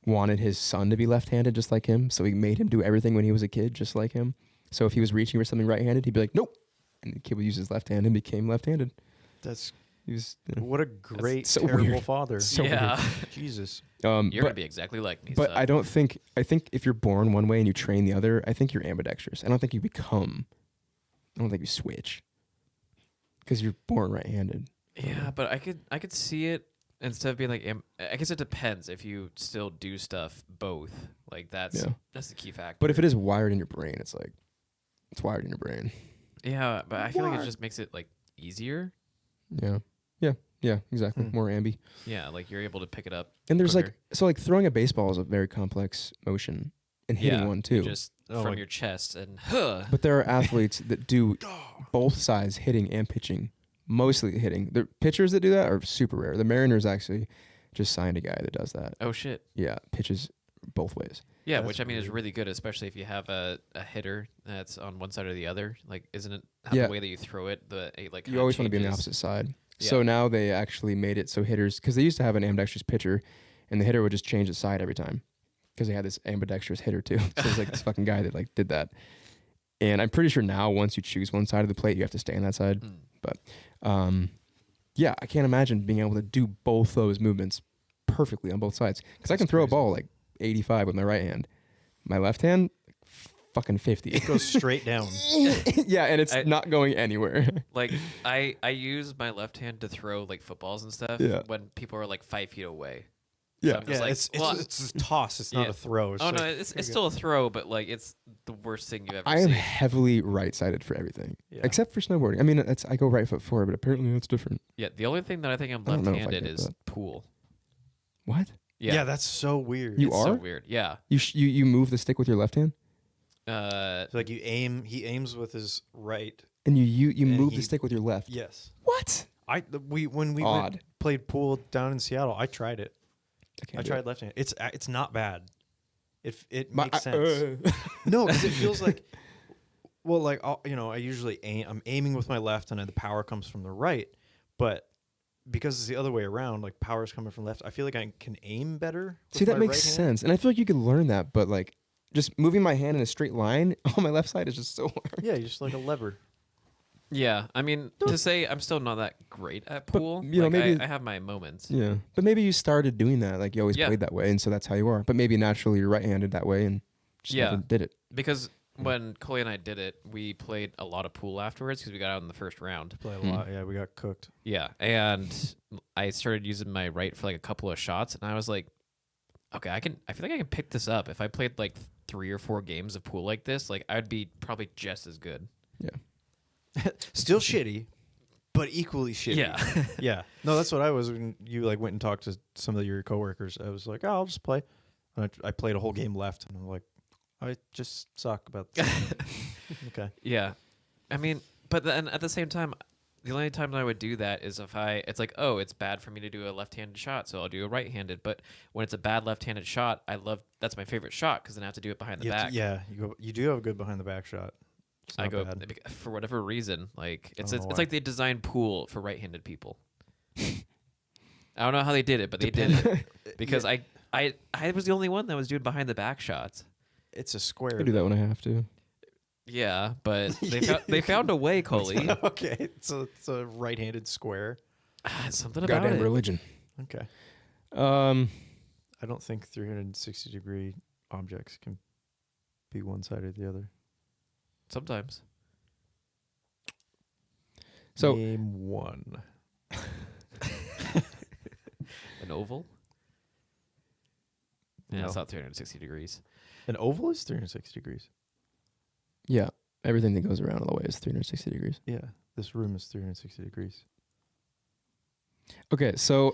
Speaker 1: wanted his son to be left-handed just like him, so he made him do everything when he was a kid just like him. So if he was reaching for something right-handed, he'd be like, "Nope," and the kid would use his left hand and became left-handed.
Speaker 2: That's
Speaker 1: He was,
Speaker 2: what a great
Speaker 1: so
Speaker 2: terrible
Speaker 1: weird.
Speaker 2: father.
Speaker 1: So
Speaker 3: yeah.
Speaker 2: Jesus.
Speaker 3: You're
Speaker 1: but,
Speaker 3: gonna be exactly like me.
Speaker 1: but
Speaker 3: so.
Speaker 1: I don't think I think if you're born one way and you train the other, I think you're ambidextrous. I don't think you become. I don't think you switch because you're born right-handed.
Speaker 3: Yeah, but I could see it instead of being like I guess it depends if you still do stuff both. Like that's the key factor.
Speaker 1: But if it is wired in your brain, it's like it's wired in your brain.
Speaker 3: yeah, but I feel like it just makes it like easier.
Speaker 1: Yeah, exactly. More ambi.
Speaker 3: Yeah, like you're able to pick it up.
Speaker 1: And there's
Speaker 3: quicker.
Speaker 1: like throwing a baseball is a very complex motion, and hitting one
Speaker 3: you
Speaker 1: too.
Speaker 3: just
Speaker 2: Oh,
Speaker 3: from
Speaker 2: like-
Speaker 3: your chest and
Speaker 1: But there are athletes that do both sides, hitting and pitching. Mostly hitting. The pitchers that do that are super rare. The Mariners actually just signed a guy that does that.
Speaker 3: oh shit.
Speaker 1: Yeah, pitches both ways.
Speaker 3: Yeah,
Speaker 2: That's
Speaker 3: which I mean is
Speaker 2: weird.
Speaker 3: really good, especially if you have a hitter that's on one side or the other. Like, isn't it
Speaker 1: Yeah.
Speaker 3: the way that you throw it? Like
Speaker 1: You always want to be on the opposite side. So
Speaker 3: Yeah.
Speaker 1: now they actually made it so hitters, because they used to have an ambidextrous pitcher, and the hitter would just change the side every time, because they had this ambidextrous hitter too. So there's like this fucking guy that like did that. And I'm pretty sure now once you choose one side of the plate, you have to stay on that side.
Speaker 3: Mm.
Speaker 1: But yeah, I can't imagine being able to do both those movements perfectly on both sides, because I can
Speaker 2: That's
Speaker 1: throw a
Speaker 2: crazy.
Speaker 1: ball like 85 with my right hand. My left hand, fucking 50.
Speaker 2: It goes straight down.
Speaker 1: Yeah, and it's
Speaker 3: I-
Speaker 1: not going anywhere.
Speaker 3: Like I use my left hand to throw like footballs and stuff
Speaker 1: Yeah.
Speaker 3: when people are like 5 feet away.
Speaker 1: Yeah.
Speaker 3: I'm just
Speaker 2: Yeah,
Speaker 3: like,
Speaker 2: it's
Speaker 3: well,
Speaker 2: a toss. It's not
Speaker 3: yeah.
Speaker 2: a throw. It's
Speaker 3: oh
Speaker 2: like,
Speaker 3: no, it's still a throw, but like it's the worst thing you ever
Speaker 1: I am
Speaker 3: seen.
Speaker 1: heavily right-sided for everything,
Speaker 2: Yeah.
Speaker 1: except for snowboarding. I mean, I go right foot forward, but apparently that's different.
Speaker 3: Yeah, the only thing that I think I'm
Speaker 1: I don't know if I
Speaker 3: left-handed
Speaker 1: get
Speaker 3: is
Speaker 1: that.
Speaker 3: pool.
Speaker 1: What?
Speaker 2: yeah. That's so weird.
Speaker 1: You
Speaker 3: It's
Speaker 1: are?
Speaker 3: so weird. Yeah.
Speaker 1: You move the stick with your left hand,
Speaker 2: It's like you aim. He aims with his right.
Speaker 1: and you
Speaker 2: And
Speaker 1: move the
Speaker 2: he-
Speaker 1: stick with your left.
Speaker 2: Yes.
Speaker 1: What?
Speaker 2: When we
Speaker 1: Odd.
Speaker 2: played pool down in Seattle, I tried it.
Speaker 1: can't
Speaker 2: I
Speaker 1: do
Speaker 2: tried
Speaker 1: it.
Speaker 2: left hand. It's not bad. It
Speaker 1: My-
Speaker 2: makes sense. No, because it feels like, well, like I usually I'm aiming with my left, and then the power comes from the right. But because it's the other way around, like power's coming from left, I feel like I can aim better. with
Speaker 1: See, that
Speaker 2: my
Speaker 1: makes
Speaker 2: right hand.
Speaker 1: sense, and I feel like you could learn that, but like just moving my hand in a straight line on my left side is just so hard.
Speaker 2: Yeah, you're just like a lever.
Speaker 3: Yeah, I mean, to say I'm still not that great at pool,
Speaker 1: you know,
Speaker 3: like,
Speaker 1: maybe-
Speaker 3: I have my moments.
Speaker 1: Yeah, but maybe you started doing that, like you always
Speaker 3: Yeah.
Speaker 1: played that way, and so that's how you are. But maybe naturally you're right-handed that way, and just
Speaker 3: Yeah.
Speaker 1: never did it.
Speaker 3: Because when Coley and I did it, we played a lot of pool afterwards because we got out in the first round.
Speaker 2: Play a lot. Yeah, we got cooked.
Speaker 3: Yeah, and I started using my right for like a couple of shots, and I was like, okay, I feel like I can pick this up. If I played like 3 or 4 games of pool like this, like I'd be probably just as good.
Speaker 1: Yeah.
Speaker 2: Still shitty, but equally shitty.
Speaker 3: Yeah.
Speaker 2: Yeah. No, that's what I was when you like went and talked to some of your coworkers. I was like, oh, I'll just play. And I played a whole game left, and I'm like, I just suck about this. Okay.
Speaker 3: Yeah. I mean, but then at the same time, the only time I would do that is if it's like, oh, it's bad for me to do a left-handed shot, so I'll do a right-handed. But when it's a bad left-handed shot, that's my favorite shot because then I have to do it behind the
Speaker 2: You have
Speaker 3: back.
Speaker 2: to- yeah, you do have a good behind the back shot. It's
Speaker 3: I
Speaker 2: not
Speaker 3: go
Speaker 2: bad.
Speaker 3: for whatever reason, like it's
Speaker 2: don't
Speaker 3: it's
Speaker 2: know why.
Speaker 3: like they designed pool for right-handed people. I don't know how they did it, but they did it because I was the only one that was doing behind the back shots.
Speaker 2: It's a square.
Speaker 1: I do that when I have to.
Speaker 3: Yeah, but they found a way, Coley.
Speaker 2: Okay, so it's a right-handed square.
Speaker 3: Something about
Speaker 1: Goddamn
Speaker 3: it.
Speaker 1: religion.
Speaker 2: Okay.
Speaker 1: Um,
Speaker 2: I don't think 360-degree objects can be one side or the other.
Speaker 3: Sometimes.
Speaker 1: So-
Speaker 2: Name one.
Speaker 3: An oval? Yeah,
Speaker 2: No.
Speaker 3: it's not 360 degrees.
Speaker 2: An oval is 360 degrees.
Speaker 1: yeah, everything that goes around all the way is 360 degrees.
Speaker 2: Yeah, this room is 360 degrees.
Speaker 1: Okay, so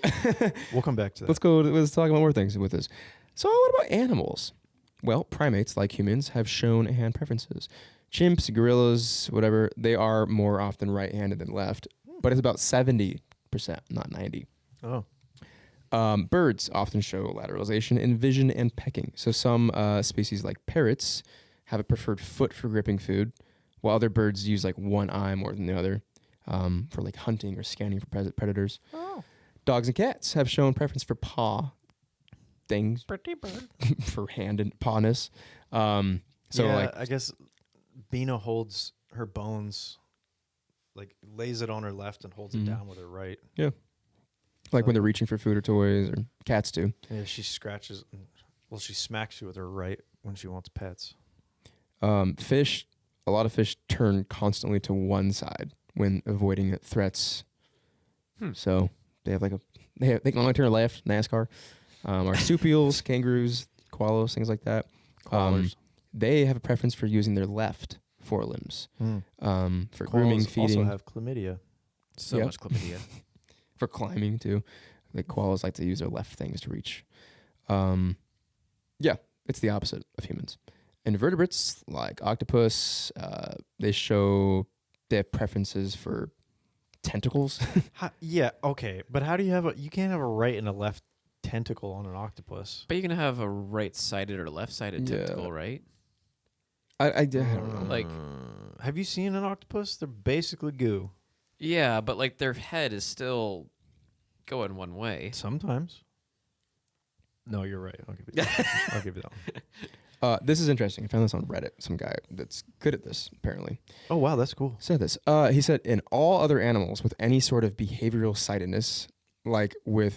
Speaker 2: We'll come back to that.
Speaker 1: let's talk about more things with this. So what about animals? Well, primates, like humans, have shown hand preferences. Chimps, gorillas, whatever, they are more often right-handed than left, but it's about 70%, not 90.
Speaker 2: Oh.
Speaker 1: Birds often show lateralization in vision and pecking. So some species like parrots have a preferred foot for gripping food, while other birds use like one eye more than the other for like hunting or scanning for predators.
Speaker 2: Oh.
Speaker 1: Dogs and cats have shown preference for paw things
Speaker 2: Pretty bird.
Speaker 1: for hand and pawness. So
Speaker 2: yeah,
Speaker 1: like
Speaker 2: I guess Bina holds her bones, like lays it on her left and holds it down with her right.
Speaker 1: when they're reaching for food or toys, or cats do.
Speaker 2: Yeah, she scratches. Well, she smacks you with her right when she wants pets.
Speaker 1: Fish, a lot of fish turn constantly to one side when avoiding threats. So they have they can only turn left. NASCAR. Marsupials, kangaroos, koalas, things like that.
Speaker 2: Koalas.
Speaker 1: They have a preference for using their left forelimbs for grooming,
Speaker 2: Koalas
Speaker 1: feeding,
Speaker 2: also have chlamydia.
Speaker 3: So
Speaker 1: Yep.
Speaker 3: much chlamydia.
Speaker 1: for climbing too. The koalas like to use their left things to reach. Yeah, it's the opposite of humans. Invertebrates like octopus, they have preferences for tentacles.
Speaker 2: Yeah, okay, but how do you have you can't have a right and a left tentacle on an octopus?
Speaker 3: But you can have a right-sided or left-sided
Speaker 1: Yeah.
Speaker 3: tentacle, right?
Speaker 1: I don't know.
Speaker 3: Like-
Speaker 2: Have you seen an octopus? They're basically goo.
Speaker 3: Yeah, but like their head is still going one way.
Speaker 2: Sometimes. No, you're right. I'll give you that. I'll give you that one.
Speaker 1: This is interesting. I found this on Reddit. Some guy that's good at this, apparently,
Speaker 2: Oh, wow, that's cool.
Speaker 1: said this. He said, in all other animals with any sort of behavioral sightedness, like when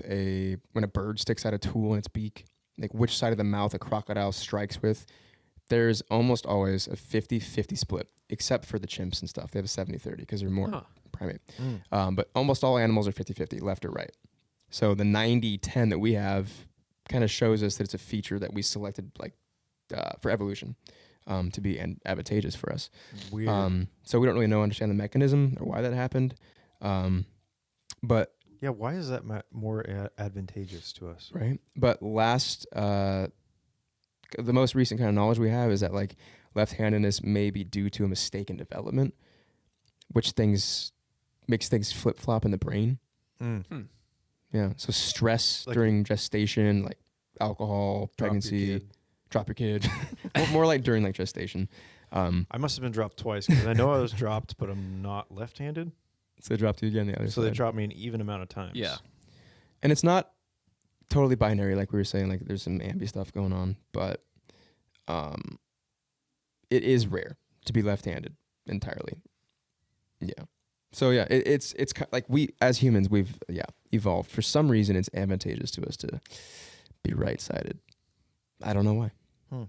Speaker 1: a bird sticks out a tool in its beak, like which side of the mouth a crocodile strikes with, there's almost always a 50-50 split, except for the chimps and stuff. They have a 70-30 because they're more
Speaker 3: Huh.
Speaker 1: primate. But almost all animals are 50-50, left or right. So the 90-10 that we have kind of shows us that it's a feature that we selected for evolution to be advantageous for us.
Speaker 2: Weird.
Speaker 1: So we don't really understand the mechanism or why that happened. But
Speaker 2: Yeah, why is that more advantageous to us?
Speaker 1: right. But the most recent kind of knowledge we have is that like left-handedness may be due to a mistake in development, which makes things flip-flop in the brain. Yeah. So stress
Speaker 2: Like-
Speaker 1: during gestation, like alcohol, pregnancy, drop your kid. more like during like gestation.
Speaker 2: I must have been dropped twice because I know I was dropped, but I'm not left-handed.
Speaker 1: So they dropped you again the other
Speaker 2: So
Speaker 1: side.
Speaker 2: they dropped me an even amount of times.
Speaker 3: Yeah.
Speaker 1: And it's not totally binary, like we were saying. Like there's some ambi stuff going on, but it is rare to be left-handed entirely. Yeah. So yeah, it's like we as humans we've evolved. For some reason, it's advantageous to us to be right-sided. I don't know why.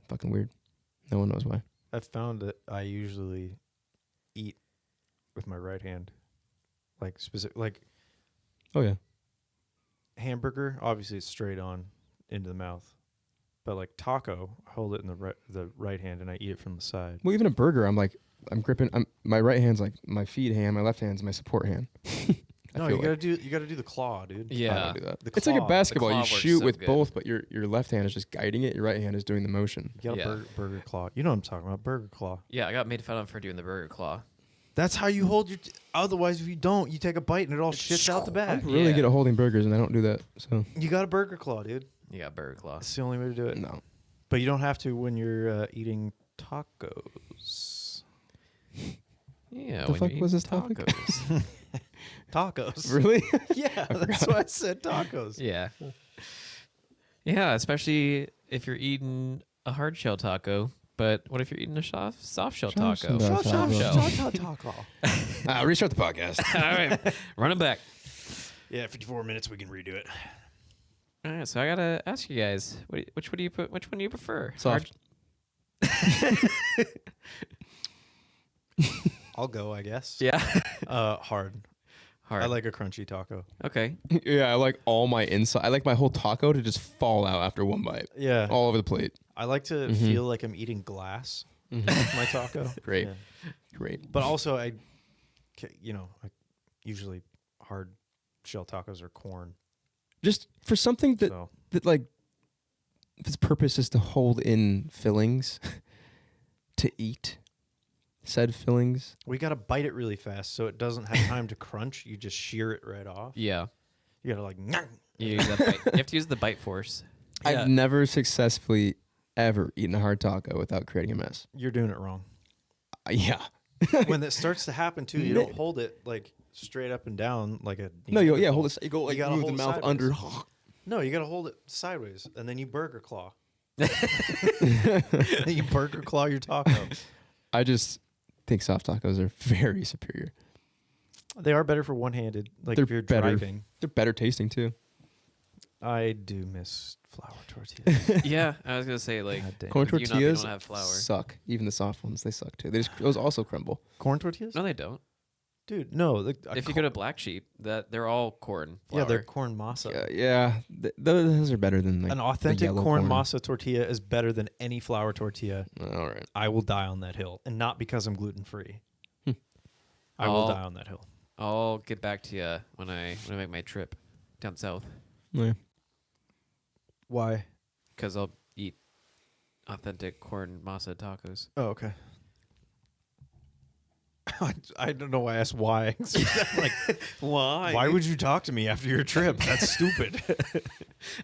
Speaker 1: Fucking weird. No one knows why.
Speaker 2: I've found that I usually eat with my right hand, like
Speaker 1: Oh yeah.
Speaker 2: hamburger. Obviously, it's straight on into the mouth, but like taco, I hold it in the right hand and I eat it from the side.
Speaker 1: Well, even a burger, I'm gripping. My right hand's like my feed hand. My left hand's my support hand.
Speaker 2: No, you gotta do the claw, dude.
Speaker 1: I
Speaker 3: Yeah.
Speaker 1: don't do that.
Speaker 2: The
Speaker 1: It's like a
Speaker 2: claw.
Speaker 1: basketball.
Speaker 3: The
Speaker 1: You
Speaker 3: claw works
Speaker 1: shoot
Speaker 3: so
Speaker 1: with
Speaker 3: good.
Speaker 1: both, but your left hand is just guiding it. Your right hand is doing the motion.
Speaker 2: You got
Speaker 3: Yeah.
Speaker 2: a burger claw. You know what I'm talking about, burger claw.
Speaker 3: Yeah, I got made fun of for doing the burger claw.
Speaker 2: That's how you hold your. Otherwise, if you don't, you take a bite and it all shits out the back.
Speaker 1: I'm really
Speaker 3: Yeah.
Speaker 1: good at holding burgers, and I don't do that. So
Speaker 2: You got a burger claw, dude.
Speaker 3: You got burger claw.
Speaker 2: That's the only way to do it.
Speaker 1: no.
Speaker 2: But you don't have to when you're eating tacos.
Speaker 3: Yeah.
Speaker 1: The
Speaker 3: when
Speaker 1: fuck
Speaker 3: you
Speaker 1: was
Speaker 3: eat
Speaker 1: this topic?
Speaker 3: tacos.
Speaker 2: Tacos.
Speaker 1: Really?
Speaker 2: Yeah, that's why I said tacos.
Speaker 3: Yeah. Yeah, especially if you're eating a hard shell taco, But what if you're eating a soft shell
Speaker 1: Soft
Speaker 3: taco?
Speaker 1: shell
Speaker 3: Soft
Speaker 1: taco.
Speaker 3: shell.
Speaker 1: Restart the podcast.
Speaker 3: All right, run it back.
Speaker 2: Yeah, 54 minutes. We can redo it.
Speaker 3: All right, so I gotta ask you guys, which one do you prefer?
Speaker 1: Soft.
Speaker 2: I'll go, I guess.
Speaker 3: Yeah.
Speaker 2: Hard.
Speaker 3: Hard.
Speaker 2: I like a crunchy taco.
Speaker 3: Okay.
Speaker 1: Yeah, I like all my inside. I like my whole taco to just fall out after one bite,
Speaker 2: Yeah.
Speaker 1: all over the plate.
Speaker 2: I like to feel like I'm eating glass with my taco.
Speaker 1: Great,
Speaker 2: Yeah.
Speaker 1: great.
Speaker 2: But also, I usually hard shell tacos are corn.
Speaker 1: Just for something that
Speaker 2: So
Speaker 1: like its purpose is to hold in fillings, to eat said fillings.
Speaker 2: we got to bite it really fast so it doesn't have time to crunch. You just shear it right off.
Speaker 3: Yeah.
Speaker 2: You got to like,
Speaker 3: You use that bite. You have to use the bite force.
Speaker 1: I've never successfully ever eaten a hard taco without creating a mess.
Speaker 2: you're doing it wrong.
Speaker 1: Yeah.
Speaker 2: When that starts to happen too, you don't hold it like straight up and down like a.
Speaker 1: No, you hold it. You go like
Speaker 2: gotta
Speaker 1: move the
Speaker 2: hold it
Speaker 1: mouth
Speaker 2: sideways.
Speaker 1: under.
Speaker 2: No, you got to hold it sideways and then you burger claw. You burger claw your taco.
Speaker 1: I just think soft tacos are very superior.
Speaker 2: They are better for one-handed. Like
Speaker 1: They're
Speaker 2: if you're
Speaker 1: better.
Speaker 2: driving.
Speaker 1: They're better tasting too.
Speaker 2: I do miss flour tortillas.
Speaker 3: Yeah, I was gonna say like
Speaker 2: God damn.
Speaker 1: Corn
Speaker 3: with you not being
Speaker 1: tortillas
Speaker 3: able to have flour.
Speaker 1: suck. Even the soft ones, they suck too. Those also crumble.
Speaker 2: Corn tortillas?
Speaker 3: No, they don't.
Speaker 2: Dude, no.
Speaker 3: If you go to Black Sheep, they're all corn flour.
Speaker 2: yeah, they're corn masa.
Speaker 1: Yeah, those are better than like
Speaker 2: An
Speaker 1: the
Speaker 2: authentic
Speaker 1: yellow
Speaker 2: corn masa tortilla is better than any flour tortilla.
Speaker 1: All right.
Speaker 2: I will die on that hill, and not because I'm gluten free. I will
Speaker 3: I'll-
Speaker 2: die on that hill.
Speaker 3: I'll get back to you when I make my trip down south,
Speaker 1: Yeah.
Speaker 2: Why?
Speaker 3: because I'll eat authentic corn masa tacos.
Speaker 2: Oh, okay. I don't know why I asked why. I'm like,
Speaker 3: Why?
Speaker 2: why would you talk to me after your trip? That's stupid.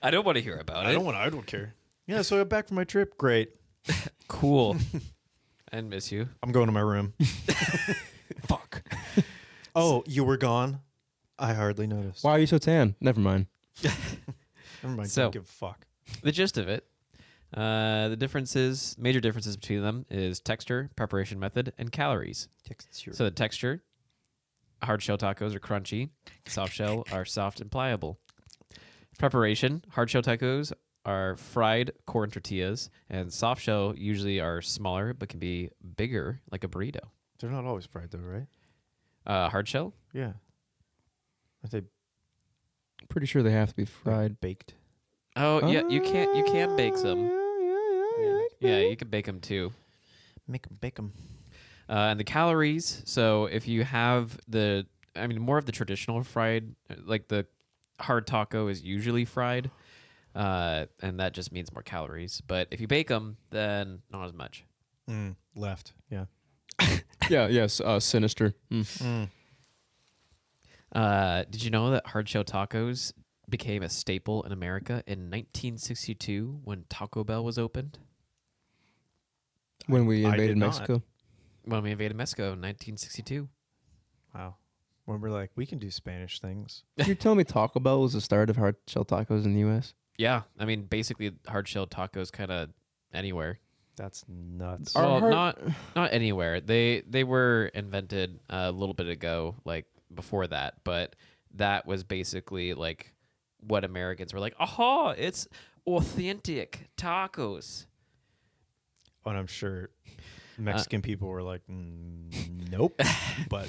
Speaker 3: I don't want to hear about it.
Speaker 2: I don't care. Yeah, so I'm back from my trip. Great.
Speaker 3: Cool. I miss you.
Speaker 2: I'm going to my room.
Speaker 1: Fuck.
Speaker 2: Oh, you were gone? I hardly noticed.
Speaker 1: Why are you so tan? Never mind.
Speaker 2: Never mind.
Speaker 3: So-
Speaker 2: Don't give a fuck.
Speaker 3: The gist of it, major differences between them is texture, preparation method, and calories. So the texture, hard shell tacos are crunchy, soft shell are soft and pliable. Preparation, hard shell tacos are fried corn tortillas, and soft shell usually are smaller but can be bigger, like a burrito.
Speaker 2: They're not always fried though, right?
Speaker 3: Hard shell,
Speaker 2: Yeah. Are they
Speaker 1: Pretty sure they have to be fried.
Speaker 2: baked?
Speaker 3: oh yeah, you can bake some.
Speaker 2: Yeah.
Speaker 3: Yeah, you can bake them too.
Speaker 2: Bake them.
Speaker 3: And the calories. So if you have more of the traditional fried, like the hard taco is usually fried, and that just means more calories. But if you bake them, then not as much.
Speaker 2: Left. Yeah.
Speaker 1: Yeah. Yes. Sinister.
Speaker 3: Did you know that hard shell tacos became a staple in America in 1962 when Taco Bell was opened?
Speaker 1: When we
Speaker 2: I
Speaker 1: invaded
Speaker 2: did not.
Speaker 1: Mexico.
Speaker 3: When we invaded Mexico in 1962.
Speaker 2: Wow. When we're like, we can do Spanish things.
Speaker 1: You're telling me Taco Bell was the start of hard shell tacos in the U.S.?
Speaker 3: Yeah, I mean, basically hard shell tacos kind of anywhere.
Speaker 2: That's nuts.
Speaker 1: Are
Speaker 3: Well,
Speaker 1: hard-
Speaker 3: not anywhere. They were invented a little bit ago, like before that, but that was basically like what Americans were like, aha, it's authentic tacos.
Speaker 2: And I'm sure Mexican people were like, nope. But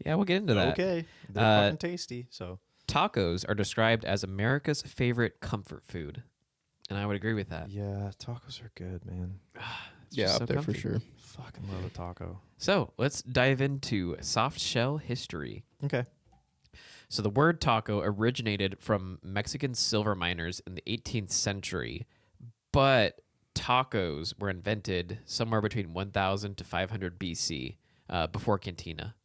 Speaker 3: Yeah, we'll get into that.
Speaker 2: okay. They're fucking tasty. So
Speaker 3: Tacos are described as America's favorite comfort food. And I would agree with that.
Speaker 2: yeah, tacos are good, man.
Speaker 3: It's
Speaker 1: Yeah,
Speaker 3: just
Speaker 1: up
Speaker 3: so
Speaker 1: there for
Speaker 3: comfy.
Speaker 1: sure.
Speaker 2: Fucking love a taco.
Speaker 3: So let's dive into soft shell history.
Speaker 2: Okay.
Speaker 3: So the word taco originated from Mexican silver miners in the 18th century, but tacos were invented somewhere between 1000 to 500 BC, before cantina.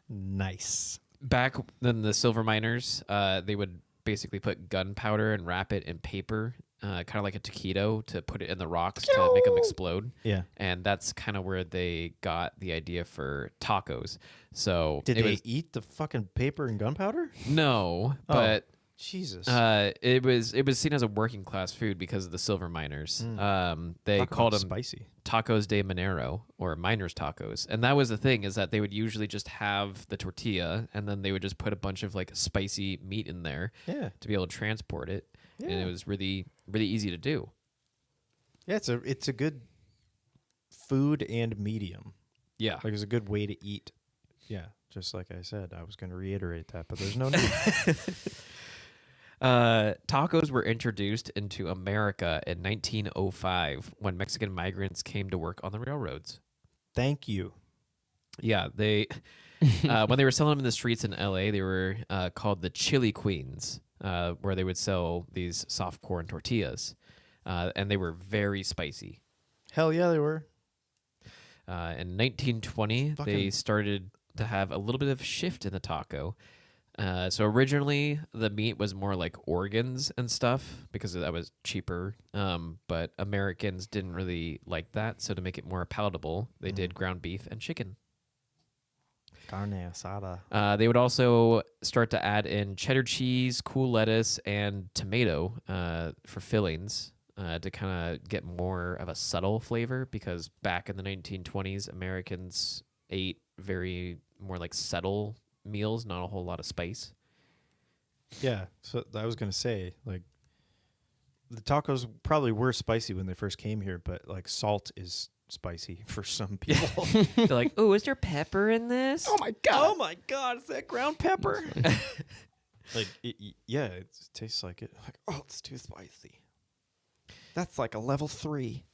Speaker 2: Nice.
Speaker 3: Back then, the silver miners, they would basically put gunpowder and wrap it in paper, kind of like a taquito, to put it in the rocks to make them explode.
Speaker 2: Yeah.
Speaker 3: And that's kind of where they got the idea for tacos. So
Speaker 2: Did
Speaker 3: it
Speaker 2: they
Speaker 3: was,
Speaker 2: eat the fucking paper and gunpowder?
Speaker 3: no,
Speaker 2: Oh.
Speaker 3: but
Speaker 2: Jesus.
Speaker 3: It was seen as a working class food because of the silver miners. They
Speaker 2: Talk
Speaker 3: called
Speaker 2: about
Speaker 3: them
Speaker 2: spicy.
Speaker 3: tacos de minero, or miners tacos, and that was the thing, is that they would usually just have the tortilla and then they would just put a bunch of like spicy meat in there
Speaker 2: Yeah.
Speaker 3: to be able to transport it, and
Speaker 2: Yeah.
Speaker 3: it was really easy to do.
Speaker 2: Yeah, it's a good food and medium.
Speaker 3: Yeah.
Speaker 2: Like it's a good way to eat. Yeah, just like I said, I was going to reiterate that, but there's no need.
Speaker 3: Tacos were introduced into America in 1905 when Mexican migrants came to work on the railroads.
Speaker 2: Thank you.
Speaker 3: Yeah, they when they were selling them in the streets in LA, they were called the Chili Queens, where they would sell these soft corn tortillas, and they were very spicy.
Speaker 2: Hell yeah, they were.
Speaker 3: In 1920, they started to have a little bit of shift in the taco. So originally, the meat was more like organs and stuff because that was cheaper. But Americans didn't really like that, so to make it more palatable, they did ground beef and chicken.
Speaker 2: Carne asada.
Speaker 3: They would also start to add in cheddar cheese, cool lettuce, and tomato for fillings to kind of get more of a subtle flavor, because back in the 1920s, Americans ate very more like subtle meals, not a whole lot of spice.
Speaker 2: Yeah, so I was going to say, like, the tacos probably were spicy when they first came here, but like salt is spicy for some people.
Speaker 3: They're like, "Oh, is there pepper in this?"
Speaker 1: Oh my god!
Speaker 2: Oh my god, is that ground pepper? Like, yeah, it tastes like it. Like, oh, it's too spicy. That's like a level 3.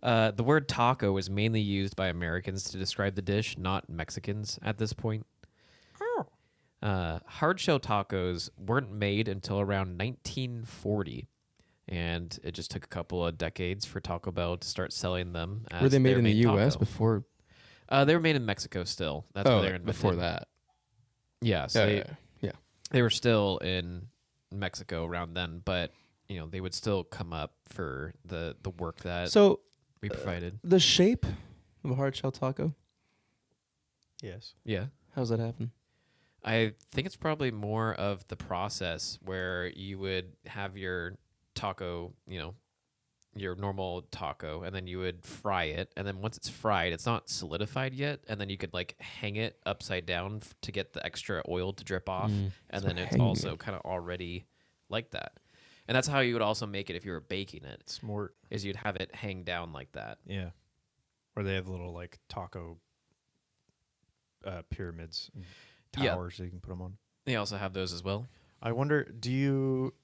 Speaker 3: The word taco was mainly used by Americans to describe the dish, not Mexicans at this point. Hard-shell tacos weren't made until around 1940, and it just took a couple of decades for Taco Bell to start selling them. As
Speaker 1: Were they made
Speaker 3: their
Speaker 1: in the
Speaker 3: main
Speaker 1: U.S.
Speaker 3: taco.
Speaker 1: before?
Speaker 3: They were made in Mexico still. That's where they were invented.
Speaker 1: Before that.
Speaker 3: Yeah, so
Speaker 1: Yeah.
Speaker 3: they were still in Mexico around then, but they would still come up for the work that
Speaker 1: So
Speaker 3: we provided.
Speaker 1: the shape of a hard shell taco.
Speaker 2: Yes.
Speaker 3: Yeah.
Speaker 1: How's that happen?
Speaker 3: I think it's probably more of the process where you would have your taco, your normal taco, and then you would fry it. And then once it's fried, it's not solidified yet. And then you could like hang it upside down to get the extra oil to drip off. And then it's also kind of already like that. And that's how you would also make it if you were baking it.
Speaker 2: Smart.
Speaker 3: Is you'd have it hang down like that.
Speaker 2: Yeah. Or they have little like taco pyramids and towers that you can put them on.
Speaker 3: They also have those as well.
Speaker 2: I wonder, do you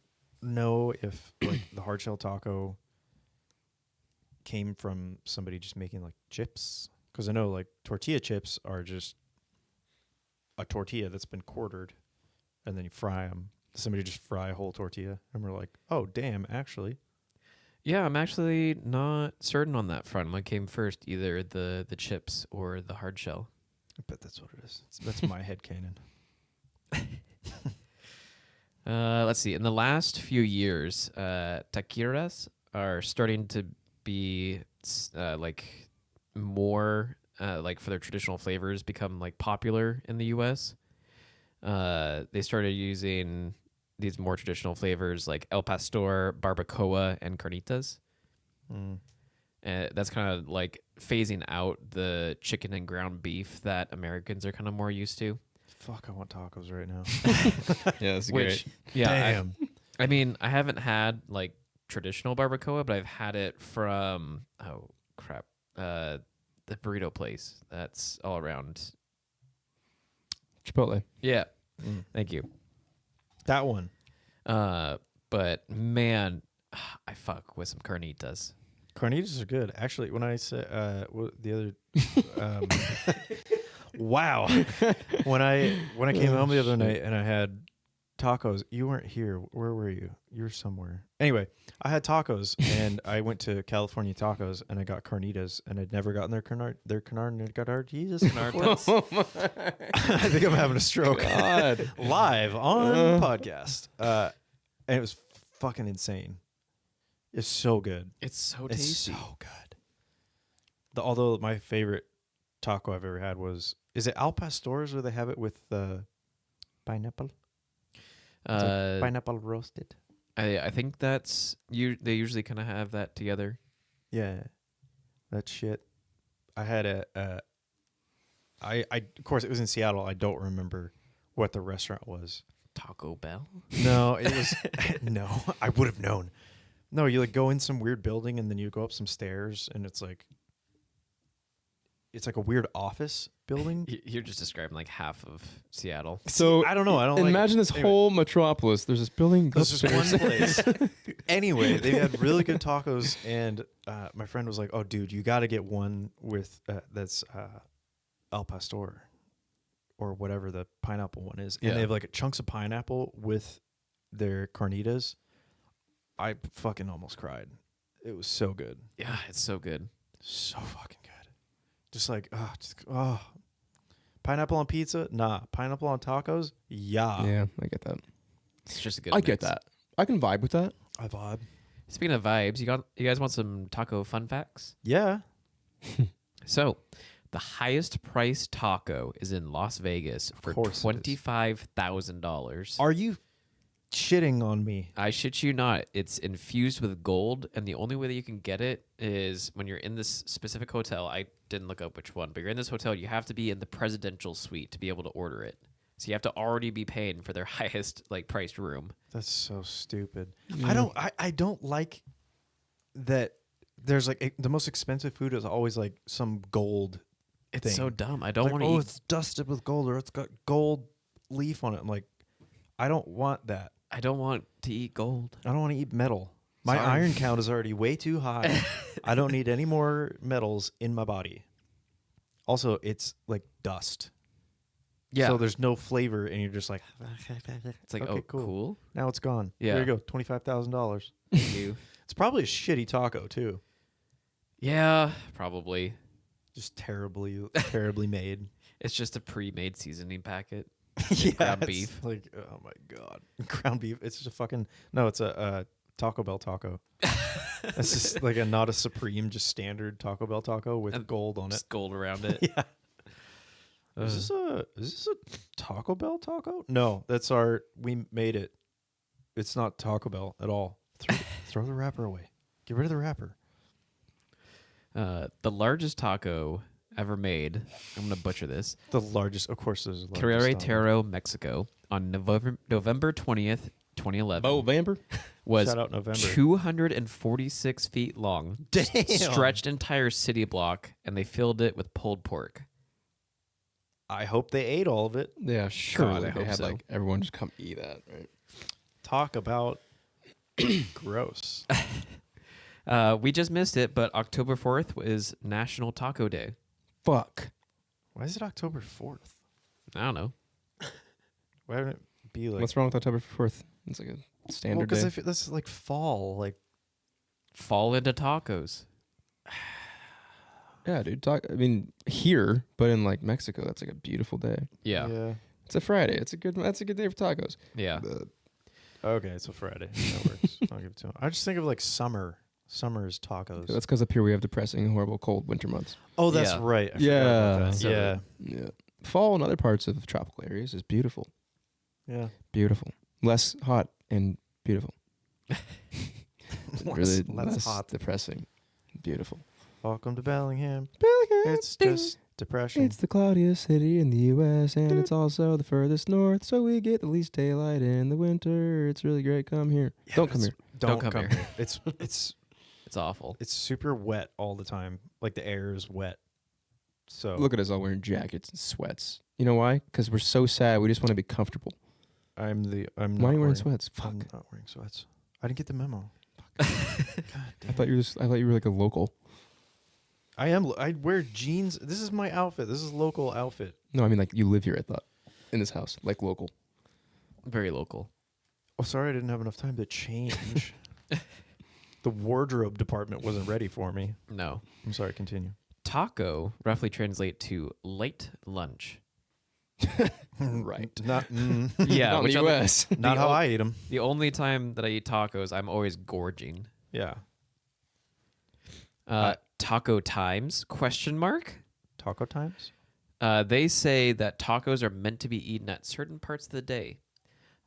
Speaker 2: know if like the hard shell taco came from somebody just making like chips? Because I know like tortilla chips are just a tortilla that's been quartered and then you fry them. Somebody just fry a whole tortilla and we're like, oh damn, actually.
Speaker 3: Yeah, I'm actually not certain on that front. What came first, either the chips or the hard shell?
Speaker 2: I bet that's what it is. That's my headcanon.
Speaker 3: Let's see. In the last few years, taquiras are starting to be like more like for their traditional flavors become like popular in the U.S. They started using these more traditional flavors like El Pastor, barbacoa, and carnitas. That's kind of like phasing out the chicken and ground beef that Americans are kind of more used to.
Speaker 2: Fuck, I want tacos right now.
Speaker 1: Yeah, that's
Speaker 3: Which,
Speaker 1: great.
Speaker 3: yeah,
Speaker 2: Damn.
Speaker 3: I mean, I haven't had like traditional barbacoa, but I've had it from the burrito place that's all around.
Speaker 1: Chipotle.
Speaker 3: Yeah, thank you.
Speaker 2: That one.
Speaker 3: But man, I fuck with some carnitas.
Speaker 2: Carnitas are good. Actually, when I said the other wow. When I came home the other night and I had tacos, you weren't here. Where were you? You were somewhere. Anyway, I had tacos and I went to California Tacos and I got carnitas and I'd never gotten their carnitas. I think I'm having a stroke.
Speaker 1: God.
Speaker 2: Live on podcast. And it was fucking insane. It's so good.
Speaker 3: It's so
Speaker 2: It's
Speaker 3: tasty.
Speaker 2: so good. Although my favorite taco I've ever had was, is it Al Pastor's where they have it with pineapple? It's like pineapple roasted.
Speaker 3: I think that's you. They usually kind of have that together.
Speaker 2: Yeah, that shit. I had I of course it was in Seattle. I don't remember what the restaurant was.
Speaker 3: Taco Bell.
Speaker 2: No, it was no. I would have known. No, you like go in some weird building and then you go up some stairs and it's like a weird office building.
Speaker 3: You're just describing like half of Seattle.
Speaker 1: So
Speaker 2: I don't know. I don't
Speaker 1: imagine
Speaker 2: like,
Speaker 1: this whole metropolis. There's this building.
Speaker 2: There's just one
Speaker 1: upstairs.
Speaker 2: place. Anyway, they had really good tacos, and my friend was like, "Oh, dude, you got to get one with that's al pastor, or whatever the pineapple one is." And
Speaker 1: Yeah.
Speaker 2: they have like chunks of pineapple with their carnitas. I fucking almost cried. It was so good,
Speaker 3: Yeah, it's so good.
Speaker 2: so fucking good. Just like pineapple on pizza, nah. Pineapple on tacos, yeah.
Speaker 1: Yeah, I get that.
Speaker 3: It's just a good.
Speaker 1: I
Speaker 3: mix.
Speaker 1: get that. I can vibe with that.
Speaker 2: I vibe.
Speaker 3: Speaking of vibes, you guys want some taco fun facts?
Speaker 2: Yeah.
Speaker 3: So, the highest priced taco is in Las Vegas for
Speaker 2: course it is.
Speaker 3: $25,000.
Speaker 2: Are you shitting on me?
Speaker 3: I shit you not. It's infused with gold, and the only way that you can get it is when you're in this specific hotel. I didn't look up which one, but you're in this hotel. You have to be in the presidential suite to be able to order it. So you have to already be paying for their highest like priced room.
Speaker 2: That's so stupid.
Speaker 1: Yeah.
Speaker 2: I don't like that there's like the most expensive food is always like some gold
Speaker 3: It's
Speaker 2: thing.
Speaker 3: so dumb. I
Speaker 2: It's
Speaker 3: don't
Speaker 2: like,
Speaker 3: want to
Speaker 2: oh,
Speaker 3: eat.
Speaker 2: it's dusted with gold or it's got gold leaf on it. I'm like, I don't want that.
Speaker 3: I don't want to eat gold.
Speaker 2: I don't want to eat metal. My
Speaker 3: Sorry.
Speaker 2: iron count is already way too high. I don't need any more metals in my body. Also, it's like dust.
Speaker 3: Yeah.
Speaker 2: So there's no flavor and you're just like
Speaker 3: It's like,
Speaker 2: okay,
Speaker 3: oh,
Speaker 2: cool.
Speaker 3: cool.
Speaker 2: Now it's gone.
Speaker 3: Yeah.
Speaker 2: There you go. $25,000.
Speaker 3: Thank you.
Speaker 2: It's probably a shitty taco too.
Speaker 3: Yeah, probably.
Speaker 2: Just terribly made.
Speaker 3: It's just a pre-made seasoning packet.
Speaker 2: Yeah,
Speaker 3: ground
Speaker 2: it's
Speaker 3: beef.
Speaker 2: Like, oh my god, ground beef. It's just a fucking no. It's a Taco Bell taco. It's just like not a supreme, just standard Taco Bell taco with
Speaker 3: And
Speaker 2: gold on it.
Speaker 3: Just gold around it.
Speaker 2: Yeah. Is this a Taco Bell taco? No, that's our. We made it. It's not Taco Bell at all. Throw the wrapper away. Get rid of the wrapper.
Speaker 3: The largest taco ever made. I'm gonna butcher this.
Speaker 2: The largest, of course, there's a
Speaker 3: Querétaro, Mexico, on November 20th, 2011,
Speaker 1: Bo Vamper.
Speaker 3: was
Speaker 2: Shout out November.
Speaker 3: 246 feet long,
Speaker 2: Damn.
Speaker 3: stretched entire city block, and they filled it with pulled pork.
Speaker 2: I hope they ate all of it.
Speaker 1: Yeah, surely
Speaker 3: I
Speaker 1: they
Speaker 3: hope
Speaker 1: had
Speaker 3: so.
Speaker 1: like everyone just come eat that, right?
Speaker 2: Talk about gross.
Speaker 3: We just missed it, but October 4th is National Taco Day.
Speaker 1: Fuck.
Speaker 2: Why is it October 4th?
Speaker 3: I don't know.
Speaker 2: Why wouldn't it be like?
Speaker 1: What's wrong with October 4th? It's like a
Speaker 2: Well,
Speaker 1: standard
Speaker 2: because
Speaker 1: day.
Speaker 2: this is like fall. Like,
Speaker 3: Fall into tacos.
Speaker 1: Yeah, dude. I mean, here, but in like Mexico, that's like a beautiful day.
Speaker 3: Yeah.
Speaker 1: It's a Friday. That's a good day for tacos.
Speaker 3: Yeah.
Speaker 2: Okay, it's a Friday. That works. I'll give it to him. I just think of like summer. Summer's tacos.
Speaker 1: That's because up here we have depressing, horrible, cold winter months.
Speaker 2: Oh, that's
Speaker 3: Yeah.
Speaker 2: right. I forgot
Speaker 1: Yeah.
Speaker 2: about that.
Speaker 3: So-
Speaker 2: Yeah.
Speaker 1: Yeah. Fall in other parts of tropical areas is beautiful.
Speaker 2: Yeah.
Speaker 1: Beautiful. Less hot and beautiful. Really
Speaker 2: less hot.
Speaker 1: depressing. Beautiful.
Speaker 2: Welcome to Bellingham. It's
Speaker 1: Ding.
Speaker 2: just depression.
Speaker 1: It's the cloudiest city in the U.S. and it's also the furthest north, so we get the least daylight in the winter. It's really great. Come here.
Speaker 2: Yeah,
Speaker 1: Don't
Speaker 2: but
Speaker 1: come here.
Speaker 2: Don't
Speaker 3: come
Speaker 2: come
Speaker 3: here.
Speaker 2: here. It's
Speaker 3: It's awful.
Speaker 2: it's super wet all the time. Like the air is wet. So
Speaker 1: Look at us all wearing jackets and sweats. You know why? Because we're so sad. We just want to be comfortable.
Speaker 2: I'm
Speaker 1: Why
Speaker 2: not
Speaker 1: are you wearing
Speaker 2: wearing
Speaker 1: sweats? Fuck.
Speaker 2: I'm not wearing sweats. I didn't get the memo.
Speaker 1: I thought you were like a local.
Speaker 2: I am. I wear jeans. This is my outfit. This is local outfit.
Speaker 1: No, I mean like you live here. I thought in this house, like local.
Speaker 3: Very local.
Speaker 2: Oh, sorry, I didn't have enough time to change. The wardrobe department wasn't ready for me.
Speaker 3: No.
Speaker 2: I'm sorry. Continue.
Speaker 3: Taco roughly translate to light lunch.
Speaker 1: Right.
Speaker 2: Not.
Speaker 3: Yeah,
Speaker 1: Not in
Speaker 3: which
Speaker 1: the
Speaker 3: other-
Speaker 1: U.S.
Speaker 2: Not how I eat them.
Speaker 3: The only time that I eat tacos, I'm always gorging.
Speaker 2: Yeah.
Speaker 3: Taco times? Question mark.
Speaker 2: Taco times.
Speaker 3: They say that tacos are meant to be eaten at certain parts of the day.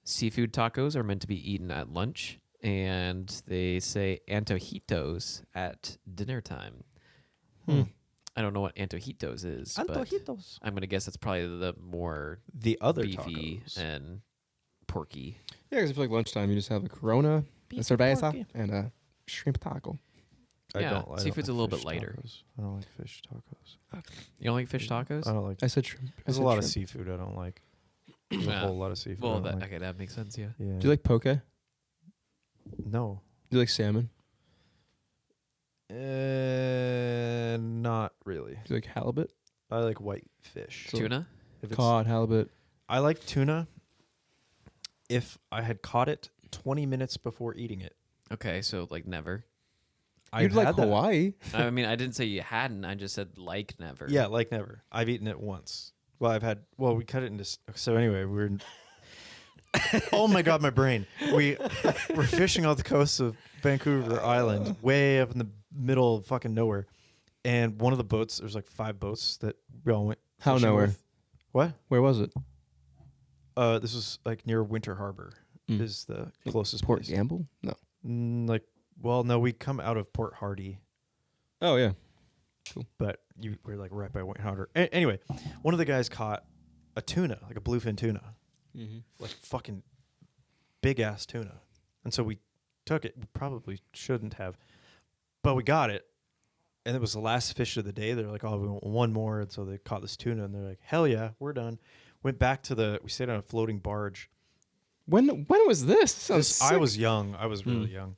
Speaker 3: Seafood tacos are meant to be eaten at lunch, and they say antojitos at dinner time. I don't know what antojitos is, but
Speaker 2: Antojitos.
Speaker 3: I'm gonna guess it's probably the more
Speaker 2: The other
Speaker 3: beefy
Speaker 2: tacos.
Speaker 3: and porky.
Speaker 1: Yeah, because I feel like lunchtime you just have a Corona, a cerveza, and a shrimp taco.
Speaker 3: Yeah,
Speaker 2: I
Speaker 3: seafood's
Speaker 2: like
Speaker 3: a little bit
Speaker 2: fish
Speaker 3: lighter.
Speaker 2: tacos. I don't like fish tacos.
Speaker 3: You don't like fish tacos?
Speaker 2: I don't like.
Speaker 1: I said shrimp. I
Speaker 2: There's a
Speaker 1: said
Speaker 2: lot of
Speaker 1: shrimp.
Speaker 2: seafood I don't like. There's a
Speaker 3: Yeah.
Speaker 2: whole lot of seafood. I
Speaker 3: Well,
Speaker 2: don't like.
Speaker 3: okay, that makes sense. Yeah.
Speaker 2: Yeah.
Speaker 1: Do you like poke? Do
Speaker 2: No.
Speaker 1: you like salmon?
Speaker 2: Not really.
Speaker 1: Do you like halibut?
Speaker 2: I like white fish.
Speaker 1: So-
Speaker 3: Tuna?
Speaker 2: If it's-
Speaker 1: Cod, halibut.
Speaker 2: I like tuna if I had caught it 20 minutes before eating it.
Speaker 3: Okay, so like never.
Speaker 1: You'd like
Speaker 2: had that.
Speaker 1: Hawaii.
Speaker 3: I mean, I didn't say you hadn't. I just said like never.
Speaker 2: Yeah, like never. I've eaten it once. Well, we cut it into. So anyway, we're. Oh my God, my brain. We're fishing off the coast of Vancouver Island, way up in the middle of fucking nowhere. And one of the boats, there's like 5 boats that we all went.
Speaker 1: How
Speaker 2: fishing
Speaker 1: nowhere?
Speaker 2: with. What?
Speaker 1: Where was it?
Speaker 2: This was like near Winter Harbor. Is the closest
Speaker 1: Port
Speaker 2: place.
Speaker 1: Gamble? No.
Speaker 2: No, we come out of Port Hardy.
Speaker 1: Oh yeah.
Speaker 2: But we're like right by Winter Harbor. Anyway, one of the guys caught a tuna, like a bluefin tuna, like fucking big ass tuna, and so we took it. We probably shouldn't have, but we got it, and it was the last fish of the day. They're like, "Oh, we want one more," and so they caught this tuna, and they're like, "Hell yeah, we're done." Went back to we stayed on a floating barge.
Speaker 1: When was this?
Speaker 2: I was young. I was really young.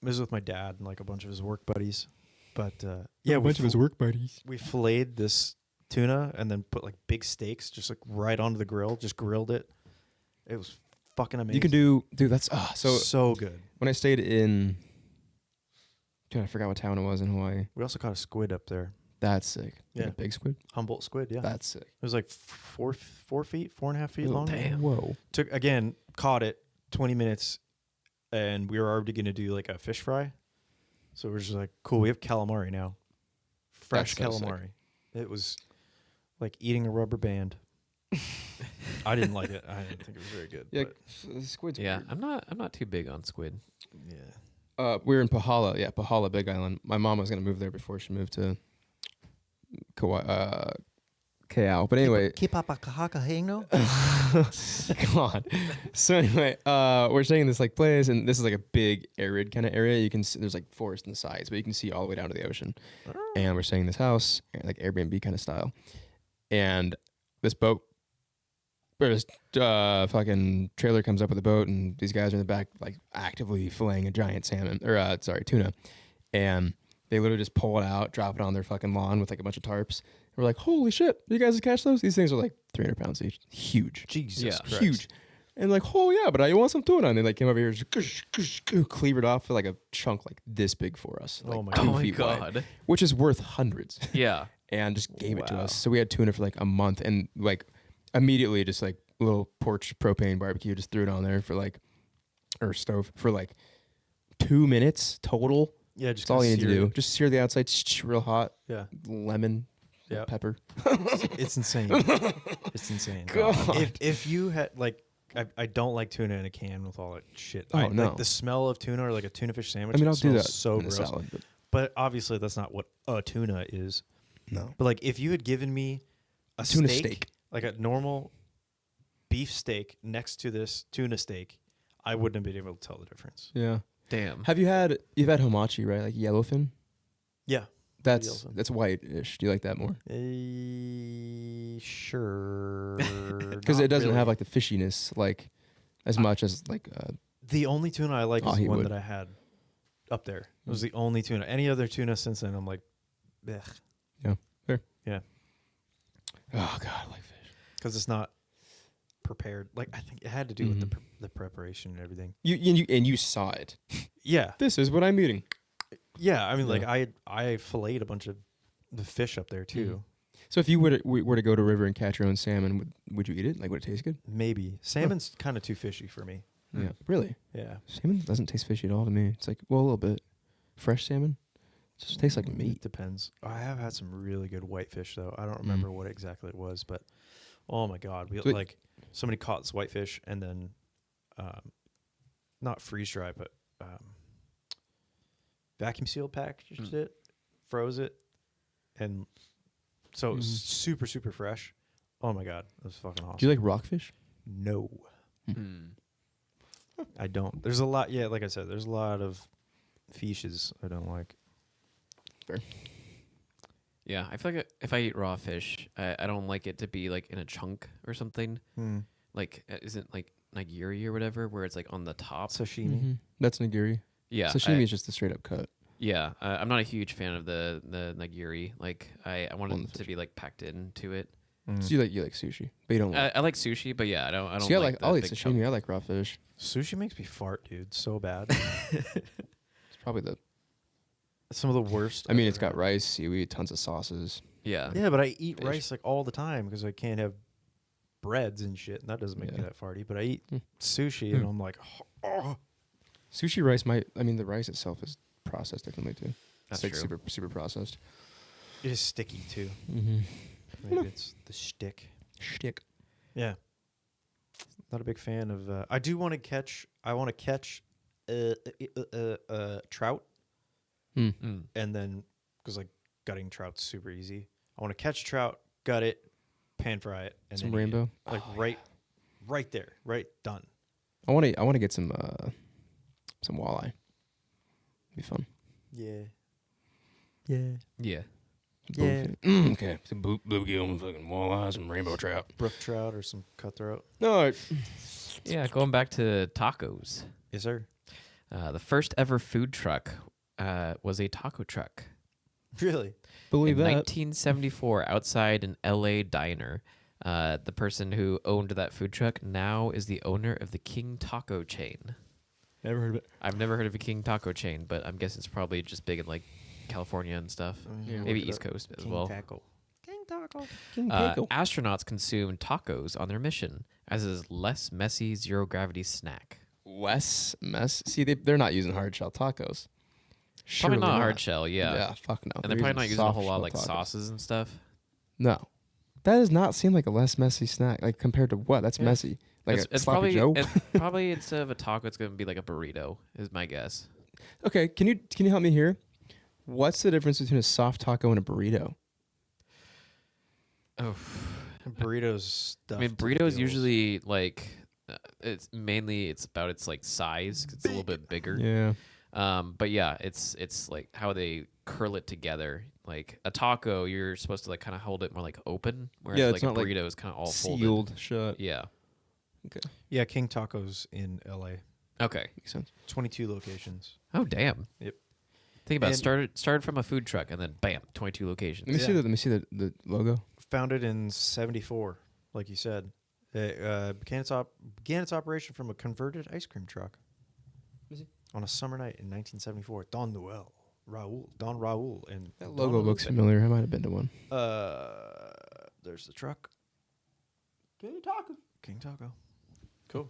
Speaker 2: This was with my dad and like a bunch of his work buddies. But yeah,
Speaker 1: a bunch of his work buddies.
Speaker 2: we filleted this tuna and then put like big steaks just like right onto the grill, just grilled it. It was fucking amazing.
Speaker 1: You can do, dude. That's
Speaker 2: so good.
Speaker 1: When I stayed in, dude, I forgot what town it was in Hawaii.
Speaker 2: We also caught a squid up there.
Speaker 1: That's sick.
Speaker 2: Yeah.
Speaker 1: Like a big squid.
Speaker 2: Humboldt squid, yeah.
Speaker 1: That's sick.
Speaker 2: It was like 4 feet, 4.5 feet
Speaker 1: Ooh,
Speaker 2: long.
Speaker 3: damn.
Speaker 1: Whoa.
Speaker 2: Caught it 20 minutes, and we were already going to do like a fish fry. So we're just like, cool, we have calamari now. Fresh
Speaker 1: That's so sick.
Speaker 2: calamari. It was like eating a rubber band. I didn't like it. I didn't think it was very good.
Speaker 1: Yeah,
Speaker 2: But
Speaker 1: squid's
Speaker 3: Yeah,
Speaker 1: weird.
Speaker 3: I'm not too big on squid.
Speaker 2: yeah.
Speaker 1: We were in Pahala. Yeah, Pahala, Big Island. My mom was gonna move there before she moved to Ka'au. But anyway, God. So anyway, we're staying in this like place, and this is like a big arid kind of area. You can see, there's like forest in the sides, but you can see all the way down to the ocean. And we're staying in this house, like Airbnb kind of style. And this boat, or this fucking trailer comes up with a boat, and these guys are in the back, like actively filleting a giant tuna. And they literally just pull it out, drop it on their fucking lawn with like a bunch of tarps. We're like, holy shit, you guys catch those? These things are like 300 pounds each. Huge.
Speaker 2: Jesus Christ.
Speaker 1: Huge. And like, oh yeah, but I want some tuna. And they like came over here, just cleavered off for like a chunk like this big for us. Like
Speaker 2: Oh my
Speaker 1: 2
Speaker 3: Oh my
Speaker 1: feet wide,
Speaker 3: God.
Speaker 1: which is worth hundreds.
Speaker 3: Yeah.
Speaker 1: And just gave it to
Speaker 2: Wow.
Speaker 1: us. So we had tuna for like a month, and like immediately just like a little porch propane barbecue, just threw it on there for like, or stove for like 2 minutes total.
Speaker 2: Yeah, just
Speaker 1: That's all you need to
Speaker 2: sear
Speaker 1: do.
Speaker 2: it.
Speaker 1: Just sear the outside real hot,
Speaker 2: Yeah.
Speaker 1: lemon,
Speaker 2: Yeah.
Speaker 1: pepper.
Speaker 2: It's insane. It's insane.
Speaker 1: God.
Speaker 2: If you had like, I don't like tuna in a can with all that shit.
Speaker 1: Oh, no.
Speaker 2: Like the smell of tuna or like a tuna fish sandwich.
Speaker 1: I mean, I'll
Speaker 2: it
Speaker 1: do
Speaker 2: smells
Speaker 1: that
Speaker 2: so
Speaker 1: in a
Speaker 2: gross.
Speaker 1: salad, but
Speaker 2: But obviously, that's not what a tuna is.
Speaker 1: no.
Speaker 2: But like, if you had given me a
Speaker 1: Tuna
Speaker 2: steak,
Speaker 1: steak.
Speaker 2: like a normal beef steak next to this tuna steak, I wouldn't have been able to tell the difference.
Speaker 1: Yeah.
Speaker 3: Damn.
Speaker 1: You've had hamachi, right? Like yellowfin?
Speaker 2: Yeah.
Speaker 1: That's
Speaker 2: Yellowfin.
Speaker 1: white-ish. Do you like that more?
Speaker 2: Sure.
Speaker 1: Because it doesn't have like the fishiness like as much as like
Speaker 2: the only tuna I like is
Speaker 1: he
Speaker 2: the one
Speaker 1: would.
Speaker 2: that I had up there. It was the only tuna. Any other tuna since then, I'm like, ugh.
Speaker 1: Yeah, fair.
Speaker 2: Yeah.
Speaker 1: oh god, I like fish.
Speaker 2: Because it's not prepared. Like, I think it had to do with the preparation and everything.
Speaker 1: You saw it.
Speaker 2: Yeah.
Speaker 1: This is what I'm eating.
Speaker 2: Yeah. I mean, like,
Speaker 1: Yeah.
Speaker 2: I filleted a bunch of the fish up there too.
Speaker 1: So if you were to go to a river and catch your own salmon, would you eat it? Like, would it taste good?
Speaker 2: Maybe. Salmon's kind of too fishy for me.
Speaker 1: Yeah, really.
Speaker 2: Yeah.
Speaker 1: Salmon doesn't taste fishy at all to me. It's like, well, a little bit. Fresh salmon, it just tastes like
Speaker 2: It
Speaker 1: meat.
Speaker 2: depends. I have had some really good whitefish though. I don't remember what exactly it was, but oh my god, we
Speaker 1: So
Speaker 2: like somebody caught this whitefish and then, not freeze dry, but vacuum seal packaged it, froze it, and so it was super super fresh. Oh my god, it was fucking awesome.
Speaker 1: Do you like rockfish?
Speaker 2: No, I don't. There's a lot. Yeah, like I said, there's a lot of fishes I don't like.
Speaker 1: Fair.
Speaker 3: Yeah, I feel like if I eat raw fish, I don't like it to be like in a chunk or something. Like, isn't like nigiri or whatever, where it's like on the top?
Speaker 2: Sashimi.
Speaker 1: That's nigiri.
Speaker 3: Yeah,
Speaker 1: Sashimi is just a straight up cut.
Speaker 3: Yeah, I'm not a huge fan of the nigiri. Like, I want
Speaker 1: On the
Speaker 3: it to
Speaker 1: fish.
Speaker 3: be like packed into it.
Speaker 1: So you like sushi, but you don't like.
Speaker 3: I like sushi, but yeah, I don't.
Speaker 1: See,
Speaker 3: like
Speaker 1: I'll
Speaker 3: the
Speaker 1: eat
Speaker 3: big
Speaker 1: sashimi.
Speaker 3: chunk.
Speaker 1: I like raw fish.
Speaker 2: Sushi makes me fart, dude, so bad.
Speaker 1: It's probably the.
Speaker 2: Some of the worst.
Speaker 1: I mean,
Speaker 2: I've
Speaker 1: it's
Speaker 2: ever
Speaker 1: got
Speaker 2: had.
Speaker 1: rice, seaweed, tons of sauces.
Speaker 3: Yeah,
Speaker 2: Yeah, but I eat
Speaker 1: Fish.
Speaker 2: rice like all the time because I can't have breads and shit, and that doesn't make me
Speaker 1: Yeah.
Speaker 2: that farty. But I eat sushi, and I'm like, oh.
Speaker 1: Sushi rice might. I mean, the rice itself is processed differently too.
Speaker 3: That's
Speaker 1: It's like
Speaker 3: true.
Speaker 1: super processed.
Speaker 2: It is sticky too.
Speaker 1: Mm-hmm.
Speaker 2: Maybe it's the shtick.
Speaker 1: Shtick.
Speaker 2: Yeah. Not a big fan of. I do want to catch. I want to catch trout,
Speaker 3: Mm.
Speaker 2: and then because like gutting trout's super easy. I want to catch trout, gut it, pan fry it, and
Speaker 1: Some
Speaker 2: then eat it.
Speaker 1: rainbow.
Speaker 2: Like right there, right done.
Speaker 1: I want to get some walleye. Be fun.
Speaker 2: Yeah. Yeah.
Speaker 3: Yeah.
Speaker 2: Yeah.
Speaker 1: Okay. Some bluegill and fucking walleye, some rainbow trout.
Speaker 2: Brook trout or some cutthroat.
Speaker 1: No.
Speaker 3: Yeah, going back to tacos.
Speaker 2: Yes, sir.
Speaker 3: The first ever food truck was a taco truck.
Speaker 2: Really?
Speaker 1: Believe
Speaker 3: In
Speaker 1: that.
Speaker 3: 1974, outside an LA diner, the person who owned that food truck now is the owner of the King Taco chain.
Speaker 1: Never heard of it.
Speaker 3: I've never heard of a King Taco chain, but I'm guessing it's probably just big in like California and stuff.
Speaker 1: Yeah,
Speaker 3: Maybe
Speaker 2: look it
Speaker 3: East
Speaker 2: up.
Speaker 3: Coast as
Speaker 2: King
Speaker 3: well.
Speaker 2: Taco. King Taco.
Speaker 1: King Taco.
Speaker 3: Astronauts consume tacos on their mission, as is less messy zero gravity snack.
Speaker 1: Less mess. See, they're not using hard shell tacos.
Speaker 3: Probably
Speaker 1: Surely
Speaker 3: not hard shell, yeah.
Speaker 1: Yeah, fuck no.
Speaker 3: And they're probably not using a whole lot of
Speaker 1: soft
Speaker 3: like
Speaker 1: shell tacos.
Speaker 3: sauces and stuff.
Speaker 1: No. That does not seem like a less messy snack. Like compared to what? That's
Speaker 2: Yeah.
Speaker 1: messy. Like
Speaker 3: It's
Speaker 1: a sloppy
Speaker 3: probably
Speaker 1: Joe.
Speaker 3: it's probably instead of a taco, it's gonna be like a burrito. Is my guess.
Speaker 1: Okay, can you help me here? What's the difference between a soft taco and a burrito?
Speaker 3: Oh,
Speaker 2: Burritos stuff.
Speaker 3: I mean, burritos usually like it's about its like size. 'Cause it's a little bit bigger.
Speaker 1: Yeah.
Speaker 3: But yeah, it's like how they curl it together. Like a taco, you're supposed to like kind of hold it more like open, whereas
Speaker 1: Yeah,
Speaker 3: like
Speaker 1: it's
Speaker 3: a
Speaker 1: not, like,
Speaker 3: burrito is kind of all folded.
Speaker 1: Sealed shut.
Speaker 3: Yeah.
Speaker 1: Okay.
Speaker 2: Yeah, King Tacos in LA.
Speaker 3: Okay.
Speaker 1: Makes sense.
Speaker 2: 22 locations.
Speaker 3: Oh damn.
Speaker 2: Yep.
Speaker 3: Think about it.
Speaker 2: And-
Speaker 3: Started from a food truck and then bam, 22 locations.
Speaker 1: Let me see the logo.
Speaker 2: Founded in 74, like you said. It began its operation from a converted ice cream truck. On a summer night in 1974. Don Raul, and
Speaker 1: That
Speaker 2: Don
Speaker 1: logo looks familiar. I might have been to one.
Speaker 2: There's the truck. King Taco. Cool.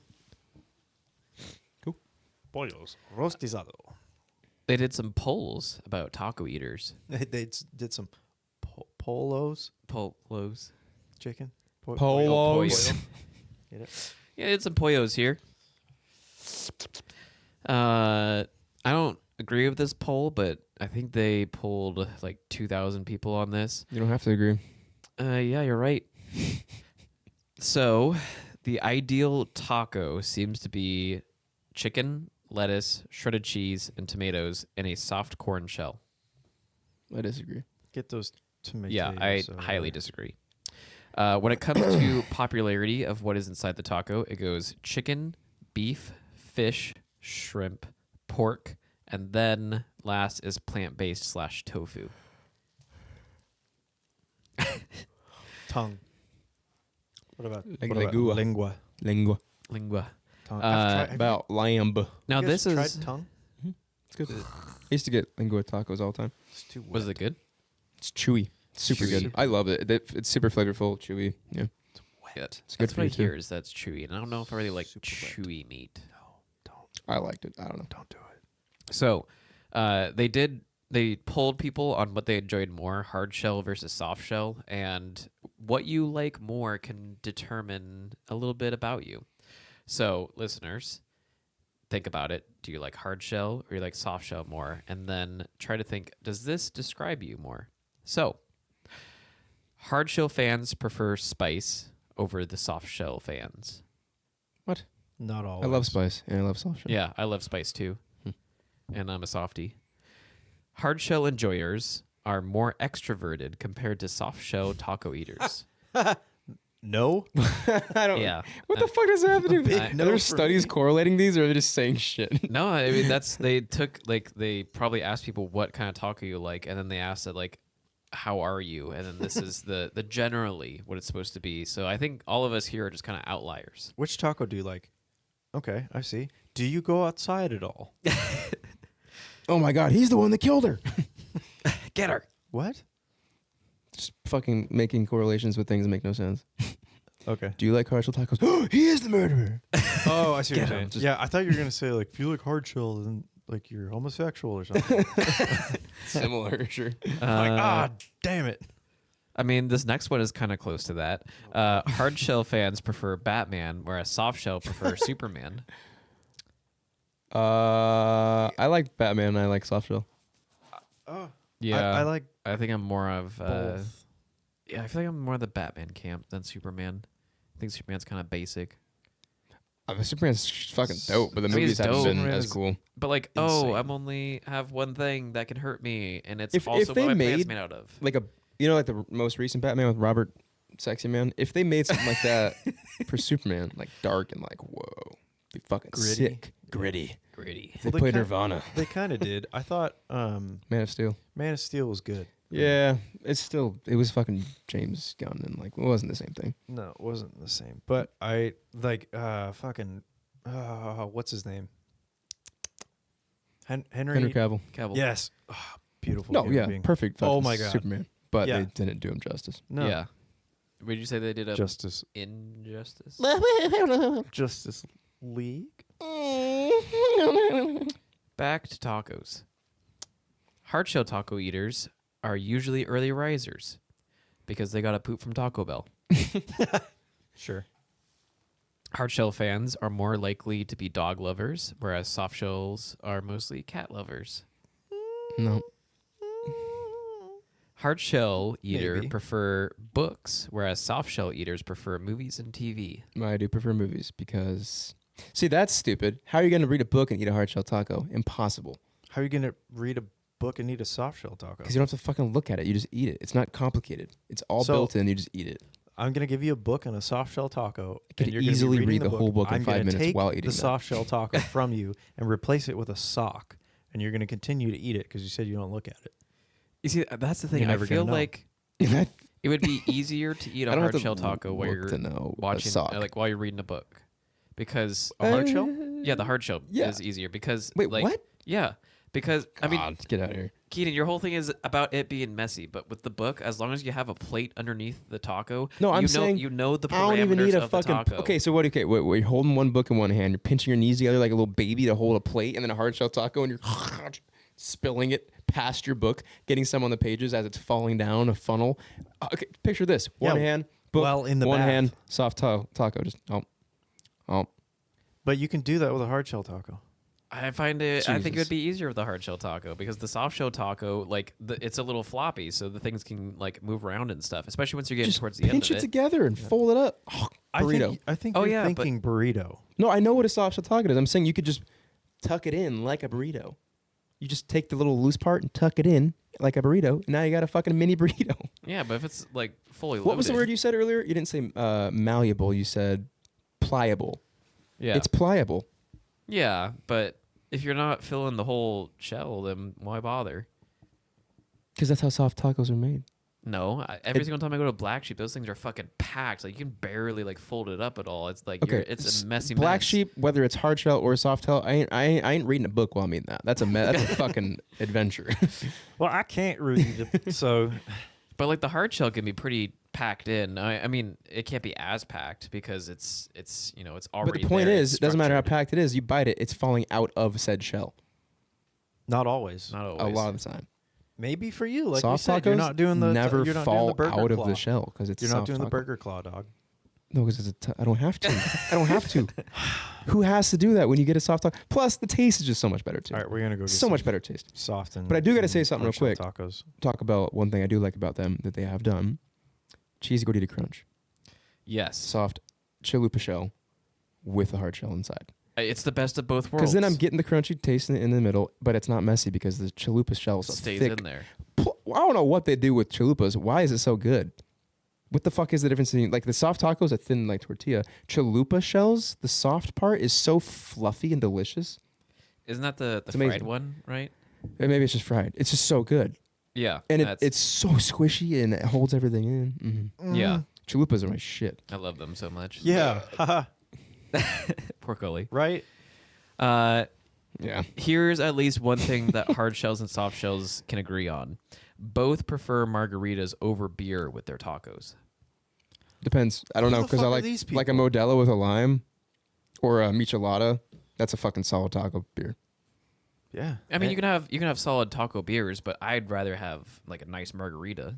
Speaker 2: Pollos rostizado.
Speaker 3: They did some polls about taco eaters.
Speaker 2: They did some polos
Speaker 3: Polos.
Speaker 2: chicken.
Speaker 1: Polos.
Speaker 2: Get it?
Speaker 3: Yeah, they did some pollos here. I don't agree with this poll, but I think they polled like 2,000 people on this.
Speaker 1: You don't have to agree.
Speaker 3: Yeah, you're right. So, the ideal taco seems to be chicken, lettuce, shredded cheese, and tomatoes in a soft corn shell.
Speaker 1: I disagree.
Speaker 2: Get those tomatoes.
Speaker 3: Yeah, I highly disagree. When it comes to popularity of what is inside the taco, it goes chicken, beef, fish, shrimp, pork, and then last is plant-based / tofu.
Speaker 2: Tongue. What about
Speaker 1: Lingua.
Speaker 2: lingua?
Speaker 1: Lingua.
Speaker 3: Lingua.
Speaker 2: Tongue.
Speaker 1: About lamb.
Speaker 3: Now this
Speaker 2: tried
Speaker 3: is
Speaker 2: tongue.
Speaker 1: It's good. I used to get lingua tacos all the time.
Speaker 2: It's too
Speaker 3: was it good?
Speaker 1: It's chewy. Super
Speaker 3: Chewy.
Speaker 1: good. I love it. It's super flavorful, chewy. Yeah.
Speaker 3: Yeah,
Speaker 1: It's good
Speaker 3: that's
Speaker 1: for
Speaker 3: what I
Speaker 1: you, too.
Speaker 3: hear is that's chewy, and I don't know if I really like
Speaker 2: Super wet.
Speaker 3: chewy meat.
Speaker 1: I liked it. I don't know.
Speaker 2: Don't do it.
Speaker 3: So, they polled people on what they enjoyed more, hard shell versus soft shell, and what you like more can determine a little bit about you. So, listeners, think about it. Do you like hard shell or you like soft shell more? And then try to think, does this describe you more? So, hard shell fans prefer spice over the soft shell fans.
Speaker 1: What?
Speaker 2: Not all.
Speaker 1: I love spice and I love soft shell.
Speaker 3: Yeah, I love spice too. And I'm a softie. Hard shell enjoyers are more extroverted compared to soft shell taco eaters.
Speaker 2: No.
Speaker 1: I don't.
Speaker 3: Yeah.
Speaker 1: What the fuck does that have to do?
Speaker 3: Big
Speaker 1: Are
Speaker 2: no
Speaker 1: there
Speaker 2: for
Speaker 1: studies
Speaker 2: me.
Speaker 1: correlating these, or are they just saying shit?
Speaker 3: No, I mean they took they probably asked people what kind of taco you like, and then they asked it like, how are you? And then this is the generally what it's supposed to be. So I think all of us here are just kind of outliers.
Speaker 2: Which taco do you like? Okay, I see. Do you go outside at all?
Speaker 1: Oh my god, he's the one that killed her.
Speaker 3: Get her.
Speaker 2: What?
Speaker 1: Just fucking making correlations with things that make no sense.
Speaker 2: Okay.
Speaker 1: Do you like hard shell tacos? He is the murderer.
Speaker 2: Oh, I see what you're
Speaker 1: Get
Speaker 2: saying.
Speaker 1: him. Just-
Speaker 2: Yeah, I thought you were gonna say like, if you like hard shell, then like you're homosexual or something.
Speaker 1: Similar, sure.
Speaker 2: Damn it.
Speaker 3: I mean, this next one is kind of close to that. Hard shell fans prefer Batman, whereas soft shell prefer Superman.
Speaker 1: I like Batman. I like soft shell.
Speaker 2: Oh.
Speaker 3: Yeah,
Speaker 2: I like
Speaker 3: I think I'm more of
Speaker 2: both.
Speaker 3: yeah. I feel like I'm more of the Batman camp than Superman. I think Superman's kind of basic.
Speaker 1: Superman's fucking dope, but the
Speaker 3: I mean,
Speaker 1: movies
Speaker 3: it's
Speaker 1: haven't
Speaker 3: dope.
Speaker 1: been
Speaker 2: Superman
Speaker 1: as
Speaker 2: is-
Speaker 1: cool.
Speaker 3: But like,
Speaker 2: Insane.
Speaker 3: I'm only have one thing that can hurt me, and it's
Speaker 1: If
Speaker 3: also
Speaker 1: they
Speaker 3: what my pants
Speaker 1: made-
Speaker 3: made out of.
Speaker 1: Like like the most recent Batman with Robert Sexy Man. If they made something like that for Superman, like dark and like whoa, be fucking
Speaker 2: Gritty.
Speaker 1: sick, gritty.
Speaker 3: Gritty.
Speaker 1: If they
Speaker 2: Well, they
Speaker 1: played
Speaker 2: kinda-
Speaker 1: Nirvana,
Speaker 2: They kind of did. I thought
Speaker 1: Man of Steel.
Speaker 2: Man of Steel was good.
Speaker 1: Yeah, it was fucking James Gunn and like it wasn't the same thing.
Speaker 2: No, it wasn't the same. But I like fucking what's his name? Henry.
Speaker 1: Henry Cavill.
Speaker 3: Cavill.
Speaker 2: Yes. Oh, beautiful.
Speaker 1: No,
Speaker 2: human
Speaker 1: yeah,
Speaker 2: being.
Speaker 1: perfect.
Speaker 2: Oh
Speaker 1: fucking
Speaker 2: my God.
Speaker 1: Superman. But
Speaker 2: Yeah.
Speaker 1: they didn't do him justice.
Speaker 2: No.
Speaker 3: Yeah. Would you say they did a
Speaker 2: Justice.
Speaker 3: injustice?
Speaker 2: Justice League.
Speaker 3: Back to tacos. Hard shell taco eaters are usually early risers because they got to poop from Taco Bell.
Speaker 2: Sure.
Speaker 3: Hard shell fans are more likely to be dog lovers, whereas soft shells are mostly cat lovers.
Speaker 1: No.
Speaker 3: Hard shell eater
Speaker 2: Maybe.
Speaker 3: prefer books, whereas soft shell eaters prefer movies and TV.
Speaker 1: I do prefer movies because see that's stupid. How are you gonna read a book and eat a hard shell taco? Impossible.
Speaker 2: How are you gonna read a book and eat a soft shell taco?
Speaker 1: Because you don't have to fucking look at it. You just eat it. It's not complicated. It's all
Speaker 2: So-
Speaker 1: built in. You just eat it.
Speaker 2: I'm gonna give you a book and a soft shell taco.
Speaker 1: I could
Speaker 2: and you're gonna be
Speaker 1: easily
Speaker 2: reading
Speaker 1: read the whole book in
Speaker 2: I'm
Speaker 1: 5
Speaker 2: gonna
Speaker 1: minutes
Speaker 2: take
Speaker 1: while eating
Speaker 2: the
Speaker 1: that.
Speaker 2: soft shell taco from you and replace it with a sock, and you're gonna continue to eat it because you said you don't look at it.
Speaker 3: You see, that's the thing.
Speaker 2: You're
Speaker 3: I
Speaker 2: never
Speaker 3: feel
Speaker 2: gonna know.
Speaker 3: like
Speaker 1: I
Speaker 3: it would be easier to eat a
Speaker 1: don't have
Speaker 3: hard
Speaker 1: to
Speaker 3: shell taco while
Speaker 1: look
Speaker 3: you're
Speaker 1: to know a
Speaker 3: watching,
Speaker 1: sock.
Speaker 3: like while you're reading a book, because
Speaker 2: A hard shell?
Speaker 3: yeah, the hard shell
Speaker 1: Yeah.
Speaker 3: is easier because
Speaker 1: Wait,
Speaker 3: like,
Speaker 1: what?
Speaker 3: Yeah, because I mean,
Speaker 1: God, get out of here.
Speaker 3: Keaton, your whole thing is about it being messy, but with the book, as long as you have a plate underneath the taco,
Speaker 1: No, I'm
Speaker 3: you know,
Speaker 1: saying
Speaker 3: you know the
Speaker 1: I don't
Speaker 3: parameters
Speaker 1: even need a
Speaker 3: of the
Speaker 1: fucking.
Speaker 3: taco.
Speaker 1: Okay, so what? Okay, wait, you're holding one book in one hand. You're pinching your knees together like a little baby to hold a plate, and then a hard shell taco, and you're spilling it past your book, getting some on the pages as it's falling down a funnel. Okay, picture this: one
Speaker 2: Yeah,
Speaker 1: hand book,
Speaker 2: while in the
Speaker 1: one
Speaker 2: bath.
Speaker 1: hand soft taco. Just
Speaker 2: But you can do that with a hard shell taco.
Speaker 3: I find it. I think it
Speaker 1: Jesus.
Speaker 3: would be easier with the hard shell taco because the soft shell taco, like it's a little floppy, so the things can like move around and stuff. Especially once you're getting
Speaker 1: just
Speaker 3: towards the end
Speaker 1: pinch
Speaker 3: of
Speaker 1: it
Speaker 3: it.
Speaker 1: together and fold it up. Burrito.
Speaker 2: I think
Speaker 3: Oh,
Speaker 2: you're
Speaker 3: yeah, but-
Speaker 2: thinking burrito.
Speaker 1: No, I know what a soft shell taco is. I'm saying you could just tuck it in like a burrito. You just take the little loose part and tuck it in like a burrito. And now you got a fucking mini burrito.
Speaker 3: Yeah, but if it's like fully
Speaker 1: What was the
Speaker 3: loaded-
Speaker 1: word you said earlier? You didn't say malleable. You said pliable.
Speaker 3: Yeah,
Speaker 1: It's pliable.
Speaker 3: yeah, but if you're not filling the whole shell, then why bother?
Speaker 1: Because that's how soft tacos are made.
Speaker 3: No, every
Speaker 1: It-
Speaker 3: single time I go to Black Sheep, those things are fucking packed. Like you can barely like fold it up at all. It's like
Speaker 1: Okay,
Speaker 3: it's a messy
Speaker 1: Black
Speaker 3: mess.
Speaker 1: sheep, whether it's hard shell or soft shell, I ain't reading a book while I'm eating that. That's that's a fucking adventure.
Speaker 2: Well, I can't read it, so
Speaker 3: But like the hard shell can be pretty packed in. I mean, it can't be as packed because it's it's already.
Speaker 1: But the point
Speaker 3: there,
Speaker 1: is,
Speaker 3: it's
Speaker 1: it doesn't matter how
Speaker 3: structured.
Speaker 1: packed it is. You bite it, it's falling out of said shell
Speaker 2: not always.
Speaker 3: Not
Speaker 1: a
Speaker 3: always.
Speaker 1: lot of the time.
Speaker 2: Maybe for you, like
Speaker 1: soft
Speaker 2: we said,
Speaker 1: tacos
Speaker 2: you're not doing the
Speaker 1: never
Speaker 2: you're not
Speaker 1: fall
Speaker 2: doing the burger
Speaker 1: out
Speaker 2: claw.
Speaker 1: of the shell because it's
Speaker 2: You're not
Speaker 1: soft
Speaker 2: doing the
Speaker 1: taco.
Speaker 2: burger claw, dog.
Speaker 1: No, because I don't have to. I don't have to. Who has to do that when you get a soft taco? Plus, the taste is just so much better too.
Speaker 2: All right, we're gonna go get
Speaker 1: So much better taste.
Speaker 2: soft and.
Speaker 1: But I do gotta
Speaker 2: and
Speaker 1: say something real
Speaker 2: hard
Speaker 1: quick.
Speaker 2: shell Tacos.
Speaker 1: Talk about one thing I do like about them that they have done: cheesy gordita crunch,
Speaker 3: Yes.
Speaker 1: soft chalupa shell with a hard shell inside.
Speaker 3: It's the best of both worlds.
Speaker 1: Because then I'm getting the crunchy taste in the middle, but it's not messy because the chalupa shell is
Speaker 3: stays
Speaker 1: thick.
Speaker 3: in there.
Speaker 1: I don't know what they do with chalupas. Why is it so good? What the fuck is the difference in like the soft taco is a thin like tortilla? Chalupa shells, the soft part is so fluffy and delicious.
Speaker 3: Isn't that the
Speaker 1: It's
Speaker 3: fried
Speaker 1: amazing.
Speaker 3: one, right?
Speaker 1: And maybe it's just fried. It's just so good,
Speaker 3: Yeah.
Speaker 1: and
Speaker 3: that's-
Speaker 1: it's so squishy and it holds everything in.
Speaker 3: yeah.
Speaker 1: Chalupas are my shit.
Speaker 3: I love them so much.
Speaker 2: Yeah. Haha.
Speaker 3: Poor Gully.
Speaker 2: Right.
Speaker 1: Yeah,
Speaker 3: Here's at least one thing that hard shells and soft shells can agree on. Both prefer margaritas over beer with their tacos.
Speaker 1: depends. I don't
Speaker 2: Who
Speaker 1: know
Speaker 2: the
Speaker 1: because I
Speaker 2: fuck are
Speaker 1: like
Speaker 2: these
Speaker 1: like a
Speaker 2: people?
Speaker 1: Modelo with a lime or a michelada. That's a fucking solid taco beer.
Speaker 2: Yeah.
Speaker 3: I mean, you can have solid taco beers, but I'd rather have like a nice margarita.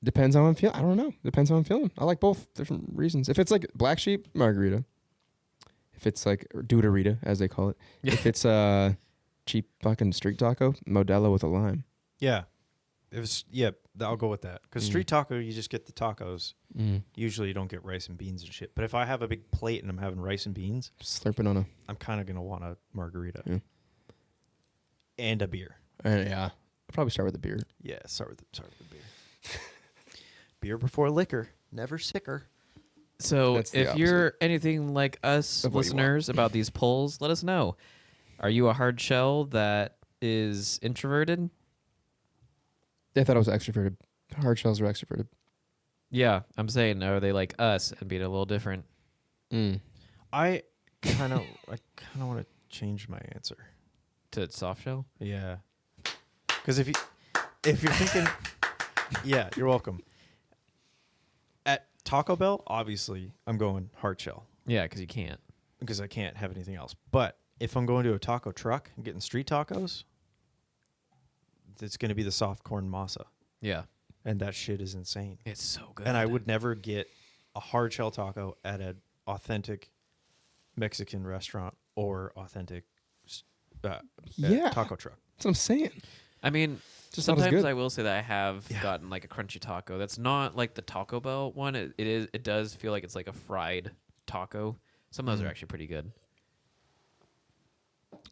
Speaker 1: Depends how I'm feeling. I don't know. Depends how I'm feeling. I like both different reasons. If it's like black sheep, margarita. If it's like Duderita, as they call it. If it's cheap fucking street taco, Modelo with a lime.
Speaker 2: Yeah. It was. Yeah. I'll go with that. Because street taco, you just get the tacos. Usually, you don't get rice and beans and shit. But if I have a big plate and I'm having rice and beans,
Speaker 1: Slurping on a.
Speaker 2: I'm kind of gonna want a margarita
Speaker 1: Yeah.
Speaker 2: and a beer.
Speaker 1: Yeah. I'll probably start with the beer.
Speaker 2: Yeah. Start with the beer. Beer before liquor, never sicker.
Speaker 3: So
Speaker 1: That's the
Speaker 3: if you're anything like us
Speaker 1: Of what you want.
Speaker 3: listeners about these polls, let us know. Are you a hard shell that is introverted?
Speaker 1: I thought it was extroverted. Hard shells are extroverted.
Speaker 3: Yeah, I'm saying, are they like us and being a little different?
Speaker 2: I kind of want to change my answer.
Speaker 3: To soft shell?
Speaker 2: Yeah. Because if you're thinking, yeah, you're welcome. At Taco Bell, obviously, I'm going hard shell
Speaker 3: Yeah, because you can't.
Speaker 2: because I can't have anything else. But if I'm going to a taco truck and getting street tacos, it's going to be the soft corn masa,
Speaker 3: Yeah.
Speaker 2: and that shit is insane.
Speaker 3: It's so good.
Speaker 2: And I would never get a hard shell taco at an authentic Mexican restaurant or authentic taco truck.
Speaker 1: That's what I'm saying.
Speaker 3: I mean,
Speaker 1: Just not as
Speaker 3: sometimes
Speaker 1: good.
Speaker 3: I will say that I have gotten like a crunchy taco. That's not like the Taco Bell one. It does feel like it's like a fried taco. Some of those are actually pretty good.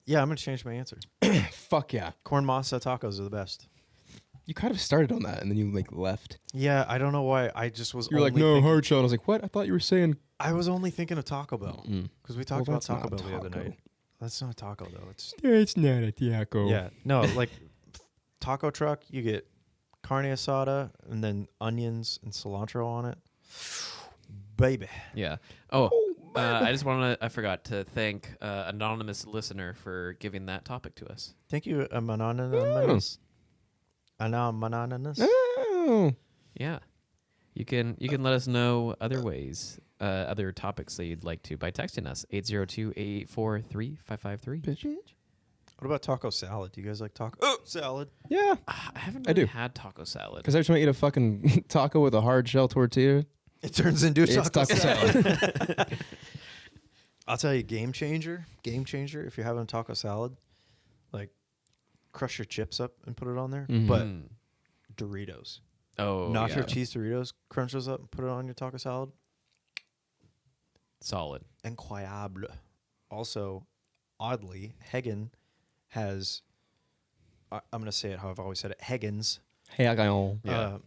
Speaker 2: Yeah, I'm going to change my answer.
Speaker 1: Fuck yeah.
Speaker 2: Corn masa tacos are the best.
Speaker 1: You kind of started on that and then you like left.
Speaker 2: Yeah, I don't know why. I just was.
Speaker 1: You were like,
Speaker 2: only
Speaker 1: no,
Speaker 2: thinking-
Speaker 1: hard shell. And I was like, what? I thought you were saying.
Speaker 2: I was only thinking of Taco Bell because we talked
Speaker 1: Well,
Speaker 2: about
Speaker 1: that's
Speaker 2: Taco
Speaker 1: not
Speaker 2: Bell the other
Speaker 1: taco.
Speaker 2: night. That's not a taco though. It's
Speaker 1: It's not a taco.
Speaker 2: yeah, no, like taco truck. You get carne asada and then onions and cilantro on it, baby.
Speaker 3: Yeah. Oh, I just want to. I forgot to thank anonymous listener for giving that topic to us.
Speaker 2: Thank you, anonymous. Anonymous.
Speaker 1: Oh.
Speaker 3: Yeah. You can let us know other ways, other topics that you'd like to by texting us 802-884-3553.
Speaker 1: Bitch.
Speaker 2: What about taco salad? Do you guys like taco salad?
Speaker 1: Yeah.
Speaker 3: I haven't
Speaker 1: I
Speaker 3: really
Speaker 1: do.
Speaker 3: had taco salad.
Speaker 1: Because every time I eat a fucking taco with a hard shell tortilla,
Speaker 2: It turns into a
Speaker 1: it's
Speaker 2: taco
Speaker 1: taco
Speaker 2: salad.
Speaker 1: salad.
Speaker 2: I'll tell you, game changer. If you're having a taco salad, like crush your chips up and put it on there. But Doritos,
Speaker 3: Oh,
Speaker 2: nacho
Speaker 3: yeah.
Speaker 2: cheese Doritos, crunch those up and put it on your taco salad.
Speaker 3: Solid.
Speaker 2: Incroyable. Also, oddly, Hagen has. I'm gonna say it how I've always said it. Hagen's.
Speaker 1: Hey, I got
Speaker 3: Yeah.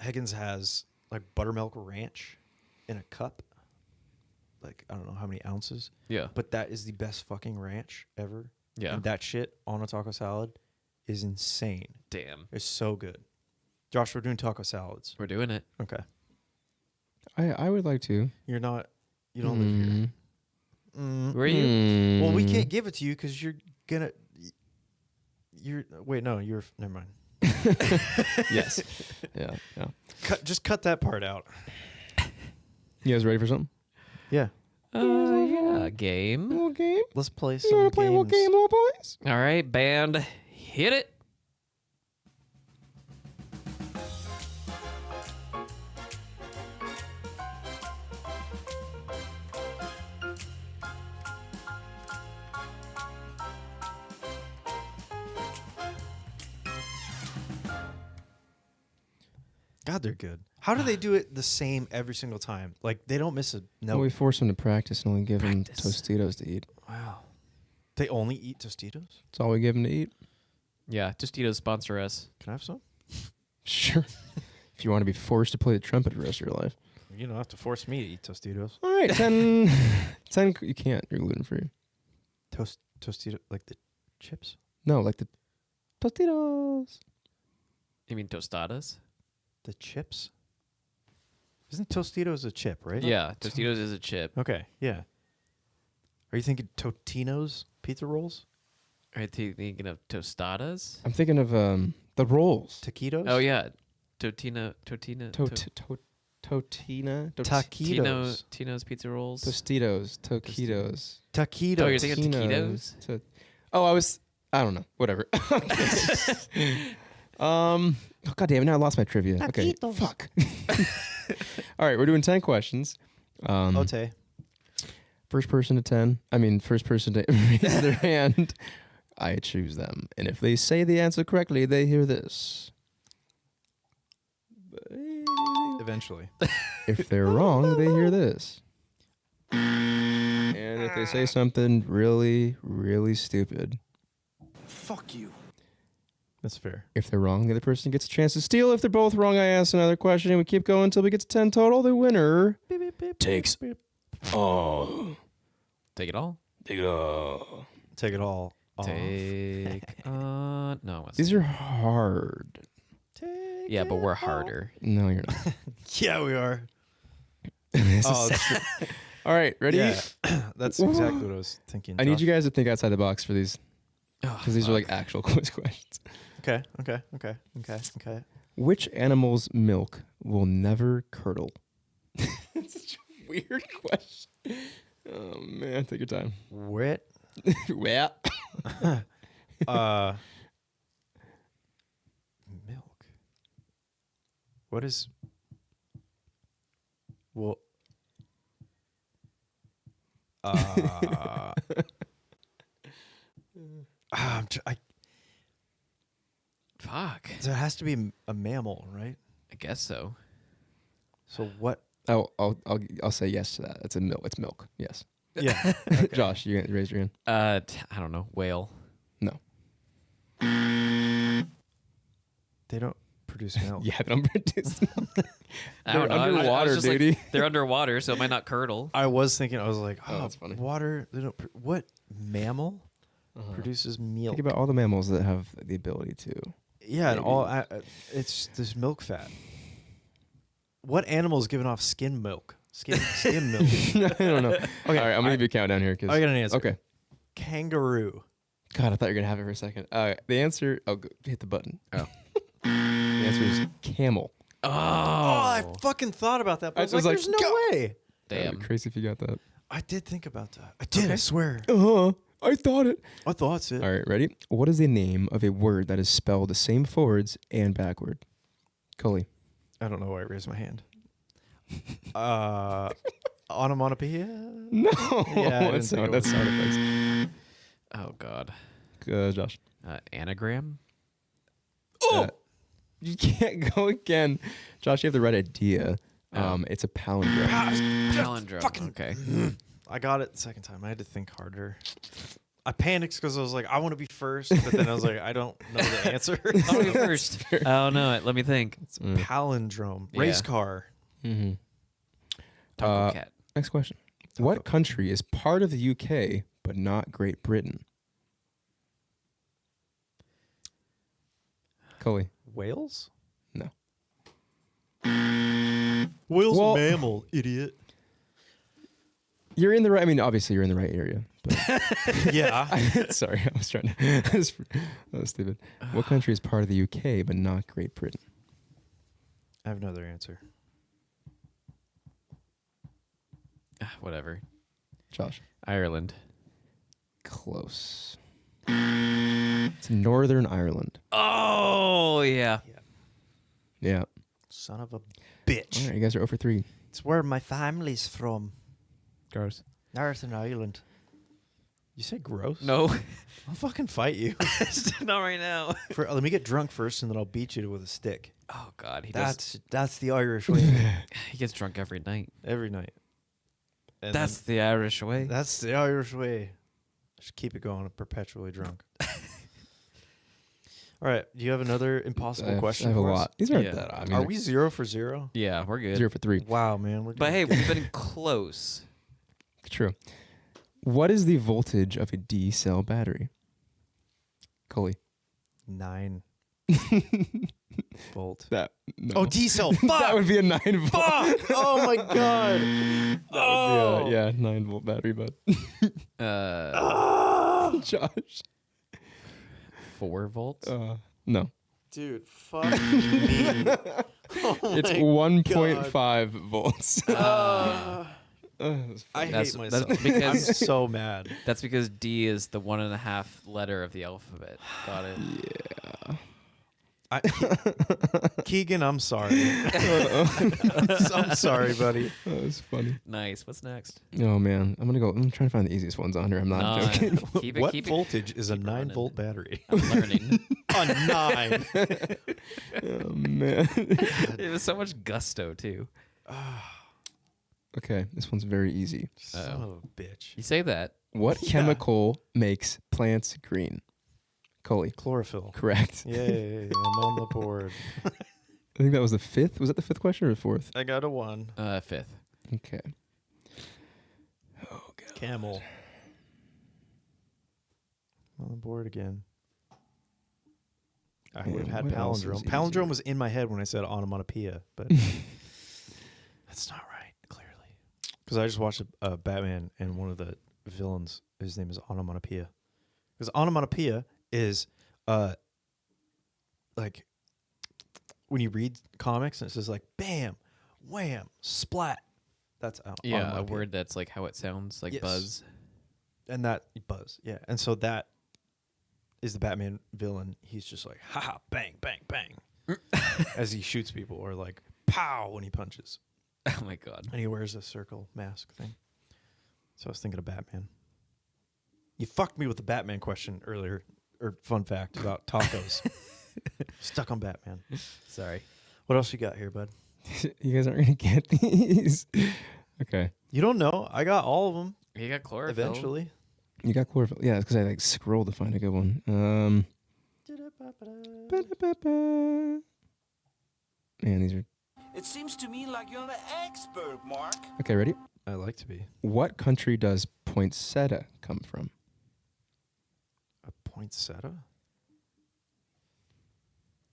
Speaker 2: Hagen's has like buttermilk ranch in a cup. Like I don't know how many ounces.
Speaker 3: Yeah.
Speaker 2: But that is the best fucking ranch ever.
Speaker 3: Yeah.
Speaker 2: And that shit on a taco salad is insane.
Speaker 3: Damn.
Speaker 2: It's so good. Josh, we're doing taco salads.
Speaker 3: We're doing it.
Speaker 2: Okay.
Speaker 1: I would like to.
Speaker 2: You don't live here.
Speaker 3: Where are you?
Speaker 2: Well, we can't give it to you because you're gonna. Never mind.
Speaker 1: Yes. Yeah.
Speaker 2: Just cut that part out.
Speaker 1: You guys ready for something?
Speaker 2: Yeah.
Speaker 3: Yeah. Game.
Speaker 1: Little game.
Speaker 2: Let's play
Speaker 1: You
Speaker 2: some
Speaker 1: want to play a little
Speaker 2: games.
Speaker 1: game, little boys?
Speaker 3: All right, band. Hit it.
Speaker 2: God, they're good. How do they do it the same every single time? Like, they don't miss a
Speaker 1: Well,
Speaker 2: note.
Speaker 1: we force them to practice and only give them
Speaker 3: Practice.
Speaker 1: Tostitos to eat.
Speaker 2: Wow. They only eat Tostitos?
Speaker 1: That's all we give them to eat.
Speaker 3: Yeah, Tostitos sponsor us.
Speaker 2: Can I have some?
Speaker 1: Sure. If you want to be forced to play the trumpet the rest of your life.
Speaker 2: You don't have to force me to eat Tostitos.
Speaker 1: All right, 10. 10. You can't. You're gluten free.
Speaker 2: Tostito, like the chips?
Speaker 1: No, like the Tostitos.
Speaker 3: You mean tostadas?
Speaker 2: The chips? Isn't Tostitos a chip, right?
Speaker 3: Yeah, Tostitos is a chip.
Speaker 2: Okay, yeah. Are you thinking Totino's pizza rolls?
Speaker 3: Are you thinking of tostadas?
Speaker 1: I'm thinking of the rolls.
Speaker 2: Taquitos?
Speaker 3: Oh yeah, Totina.
Speaker 1: Totina.
Speaker 2: Taquitos.
Speaker 3: Tino's pizza rolls.
Speaker 1: Tostitos. Toquitos.
Speaker 2: Taquitos.
Speaker 3: Oh, you're thinking
Speaker 1: Tostinos,
Speaker 3: taquitos?
Speaker 1: I don't know. Whatever. Oh, God damn it. Now I lost my trivia. Okay.
Speaker 2: Taquitos.
Speaker 1: Fuck. All right. We're doing 10 questions.
Speaker 2: Ote.
Speaker 1: First person to 10. First person to raise their hand. I choose them. And if they say the answer correctly, they hear this.
Speaker 2: Eventually.
Speaker 1: If they're wrong, they hear this. And if they say something really, really stupid,
Speaker 2: Fuck you. That's fair.
Speaker 1: if they're wrong, the other person gets a chance to steal. If they're both wrong, I ask another question, and we keep going until we get to 10 total. The winner takes all.
Speaker 3: Take it all.
Speaker 1: Take it all.
Speaker 2: Take it all off.
Speaker 3: Take. No. What's
Speaker 1: These are hard.
Speaker 3: yeah, but we're harder.
Speaker 1: No, you're not.
Speaker 2: Yeah, we are.
Speaker 1: This
Speaker 2: Oh,
Speaker 1: is
Speaker 2: that's
Speaker 1: sad. All right, ready?
Speaker 2: Yeah. That's exactly what I was thinking.
Speaker 1: I need
Speaker 2: Josh.
Speaker 1: you guys to think outside the box for these,
Speaker 3: Oh,
Speaker 1: because these are like actual quiz questions.
Speaker 2: Okay.
Speaker 1: Which animal's milk will never curdle? That's such a weird question. Oh man, take your time.
Speaker 2: Wet.
Speaker 1: Well,
Speaker 2: Milk. What is? Well.
Speaker 3: Fuck.
Speaker 2: There has to be a mammal, right?
Speaker 3: I guess so.
Speaker 2: So what?
Speaker 1: I'll say yes to that. It's milk. It's milk. Yes.
Speaker 2: Yeah.
Speaker 1: Josh, you raise your hand.
Speaker 3: I don't know. Whale.
Speaker 1: No.
Speaker 2: They don't produce milk.
Speaker 1: Yeah, they don't produce milk.
Speaker 3: I don't
Speaker 1: They're
Speaker 3: know. I was
Speaker 1: underwater,
Speaker 3: just like,
Speaker 1: dude.
Speaker 3: they're underwater, so it might not curdle.
Speaker 2: I was thinking. I was like,
Speaker 1: Oh, that's funny.
Speaker 2: Water. They don't. What mammal produces milk?
Speaker 1: Think about all the mammals that have the ability to.
Speaker 2: Yeah, and
Speaker 1: Maybe.
Speaker 2: all it's this milk fat. What animal is giving off skin milk? Skim milk.
Speaker 1: I don't know. Okay, all right, I'm gonna give you a countdown here. Cause,
Speaker 2: I got an answer.
Speaker 1: Okay.
Speaker 2: Kangaroo.
Speaker 1: God, I thought you were gonna have it for a second. The answer. Oh, hit the button.
Speaker 3: Oh.
Speaker 1: The answer is camel.
Speaker 3: Oh,
Speaker 2: I fucking thought about that, but I was like, there's no way.
Speaker 1: That'd
Speaker 3: damn.
Speaker 1: be crazy if you got that.
Speaker 2: I did think about that. I did, I swear.
Speaker 1: I thought it.
Speaker 2: I thought it.
Speaker 1: All right, ready? What is the name of a word that is spelled the same forwards and backward? Cully.
Speaker 2: I don't know why I raised my hand. Onomatopoeia?
Speaker 1: No.
Speaker 2: Yeah, I didn't
Speaker 1: that's
Speaker 2: think
Speaker 1: sound effects.
Speaker 3: Oh God.
Speaker 1: Josh.
Speaker 3: Anagram.
Speaker 1: Oh! You can't go again. Josh, you have the right idea. It's a palindrome.
Speaker 3: Palindrome. Okay.
Speaker 2: I got it the second time. I had to think harder. I panicked because I was like, I want to be first, but then I was like, I don't know the answer.
Speaker 3: I'll be first. I don't know it. Let me think.
Speaker 2: It's palindrome.
Speaker 3: Yeah.
Speaker 2: Race car.
Speaker 1: Mm-hmm.
Speaker 3: Taco cat.
Speaker 1: Next question. What country is part of the UK but not Great Britain? Cully.
Speaker 2: Wales?
Speaker 1: No.
Speaker 2: Whale's
Speaker 1: Well-
Speaker 2: a mammal, idiot.
Speaker 1: You're in the right. Obviously, you're in the right area. But
Speaker 2: Yeah.
Speaker 1: sorry, I was trying to. that was stupid. What country is part of the UK but not Great Britain?
Speaker 2: I have another answer.
Speaker 3: Whatever.
Speaker 1: Josh.
Speaker 3: Ireland.
Speaker 1: Close. It's Northern Ireland.
Speaker 3: Oh yeah.
Speaker 1: Yeah.
Speaker 2: Son of a
Speaker 1: All
Speaker 2: bitch.
Speaker 1: right, you guys are over 3.
Speaker 2: It's where my family's from.
Speaker 3: Gross.
Speaker 2: Northern Ireland. You say gross?
Speaker 3: No,
Speaker 2: I'll fucking fight you.
Speaker 3: not right now.
Speaker 2: Let me get drunk first, and then I'll beat you with a stick.
Speaker 3: Oh God, he does.
Speaker 2: That's the Irish way.
Speaker 3: He gets drunk every night.
Speaker 2: Every night. And
Speaker 3: That's the Irish way.
Speaker 2: that's the Irish way. Just keep it going, perpetually drunk. All right, do you have another impossible question?
Speaker 1: I have a
Speaker 2: for us?
Speaker 1: lot. These aren't
Speaker 3: Yeah.
Speaker 1: that. I mean,
Speaker 2: Are we 0 for 0?
Speaker 3: Yeah, we're good.
Speaker 1: 0 for 3?
Speaker 2: Wow, man. We're
Speaker 3: But hey,
Speaker 2: doing
Speaker 3: we've been close.
Speaker 1: True. What is the voltage of a D cell battery? Coley.
Speaker 2: 9 volt.
Speaker 1: That. No.
Speaker 2: Oh, D cell. Fuck.
Speaker 1: That would be a 9 volt.
Speaker 2: Fuck. Oh my god.
Speaker 1: That would be a 9 volt battery, but Josh.
Speaker 3: 4 volts.
Speaker 1: No.
Speaker 2: Dude, fuck me. Oh
Speaker 1: It's
Speaker 2: my
Speaker 1: 1.5 volts.
Speaker 2: I
Speaker 3: That's-
Speaker 2: hate myself.
Speaker 3: that's because-
Speaker 2: I'm so mad.
Speaker 3: That's because D is the 1.5 letter of the alphabet. Got it.
Speaker 2: Keegan, I'm sorry. I'm sorry, buddy.
Speaker 1: That was funny.
Speaker 3: Nice. What's next?
Speaker 1: Oh man, I'm trying to find the easiest ones on here. I'm not joking.
Speaker 3: Keep it.
Speaker 2: What
Speaker 3: Keep it.
Speaker 2: voltage is a
Speaker 3: keep it
Speaker 2: 9
Speaker 3: running.
Speaker 2: volt battery?
Speaker 3: I'm learning.
Speaker 2: A 9.
Speaker 1: Oh man.
Speaker 3: It was so much gusto too.
Speaker 1: Okay, this one's very easy.
Speaker 2: Son of a bitch.
Speaker 3: You say that.
Speaker 1: What
Speaker 2: Yeah.
Speaker 1: chemical makes plants green? Coley.
Speaker 2: Chlorophyll.
Speaker 1: Correct.
Speaker 2: Yay, I'm on the board.
Speaker 1: I think that was the 5th. Was that the 5th question or the 4th?
Speaker 2: I got a 1.
Speaker 3: 5th.
Speaker 1: Okay. Oh god.
Speaker 2: Camel. On the board again. I
Speaker 1: Man,
Speaker 2: would have had
Speaker 1: what else is
Speaker 2: palindrome.
Speaker 1: easy?
Speaker 2: Palindrome was in my head when I said onomatopoeia, but that's not right, clearly. Because I just watched a Batman, and one of the villains, his name is Onomatopoeia. Because onomatopoeia is, like, when you read comics and it says like, bam, wham, splat. That's
Speaker 3: Yeah, a
Speaker 2: onomatopoeia.
Speaker 3: word that's like how it sounds, like
Speaker 2: Yes.
Speaker 3: buzz.
Speaker 2: And that buzz, yeah. And so that is the Batman villain. He's just like, ha, bang, bang, bang, as he shoots people, or like, pow, when he punches.
Speaker 3: Oh my God.
Speaker 2: And he wears a circle mask thing. So I was thinking of Batman. You fucked me with the Batman question earlier, or fun fact about tacos. Stuck on Batman.
Speaker 3: Sorry.
Speaker 2: What else you got here, bud?
Speaker 1: You guys aren't gonna get these. Okay.
Speaker 2: You don't know. I got all of them
Speaker 3: You got chlorophyll.
Speaker 2: eventually.
Speaker 1: You got chlorophyll. Yeah, it's because I like scrolled to find a good one. Man, these are
Speaker 4: It seems to me like you're the expert, Mark.
Speaker 1: okay. Ready?
Speaker 2: I like to be.
Speaker 1: What country does poinsettia come from?
Speaker 2: A poinsettia?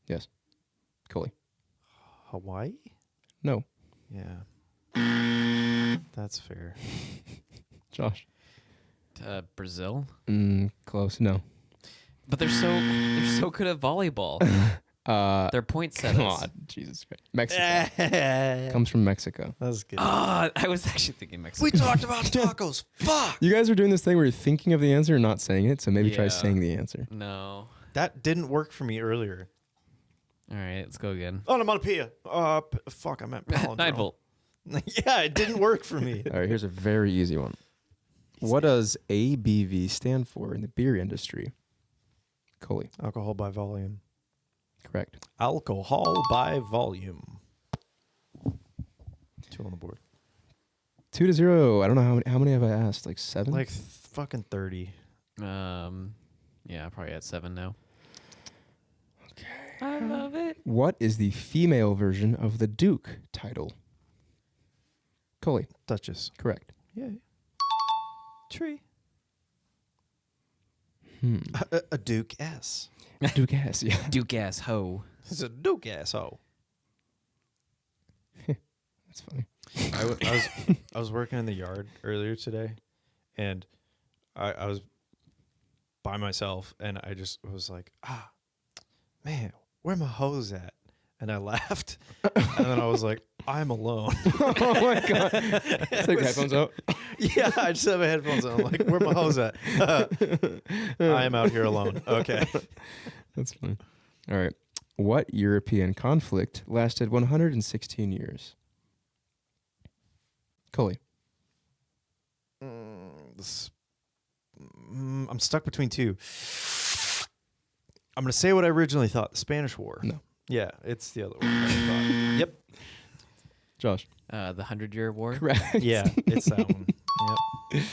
Speaker 1: Yes. Coley.
Speaker 2: Hawaii?
Speaker 1: No.
Speaker 2: Yeah. That's fair.
Speaker 1: Josh.
Speaker 3: Brazil.
Speaker 1: Close. No.
Speaker 3: But they're so good at volleyball. They're poinsettias.
Speaker 1: Come on. Jesus Christ. Mexico. Comes from Mexico.
Speaker 2: That's good.
Speaker 3: Ah, I was actually thinking Mexico.
Speaker 2: We talked about tacos. Fuck.
Speaker 1: You guys are doing this thing where you're thinking of the answer and not saying it, so maybe try
Speaker 3: Yeah.
Speaker 1: saying the answer.
Speaker 3: No.
Speaker 2: That didn't work for me earlier.
Speaker 3: All right, let's go again.
Speaker 2: Onomatopoeia. Fuck, I meant palindrome.
Speaker 3: 9 volt.
Speaker 2: Yeah, it didn't work for me.
Speaker 1: All right, here's a very easy one. What does ABV stand for in the beer industry? Coley.
Speaker 2: Alcohol by volume.
Speaker 1: Correct.
Speaker 2: Alcohol by volume. 2 on the board.
Speaker 1: 2-0. I don't know how many have I asked? Like 7?
Speaker 2: Like fucking 30.
Speaker 3: Yeah, probably at 7 now. Okay. I love it.
Speaker 1: What is the female version of the Duke title? Coley.
Speaker 2: Duchess.
Speaker 1: Correct.
Speaker 2: Yeah. Tree.
Speaker 1: Hmm.
Speaker 2: A Duke S.
Speaker 1: Duke S. Yeah.
Speaker 3: Duke ass ho.
Speaker 2: It's a Duke asshole.
Speaker 1: That's funny.
Speaker 2: I was working in the yard earlier today, and I was by myself, and I just was like, man, where my hose at? And I laughed, and then I was like, I'm alone.
Speaker 1: Oh my god! Take your headphones out.
Speaker 2: Yeah, I just have my headphones on. I'm like, where my hose at? I am out here alone. Okay.
Speaker 1: That's funny. All right. What European conflict lasted 116 years? Cully.
Speaker 2: I'm stuck between two. I'm going to say what I originally thought, the Spanish War.
Speaker 1: No.
Speaker 2: Yeah, it's the other one. I thought. Yep.
Speaker 1: Josh.
Speaker 3: The 100-Year War.
Speaker 1: Correct.
Speaker 2: Yeah, it's that one. Yep.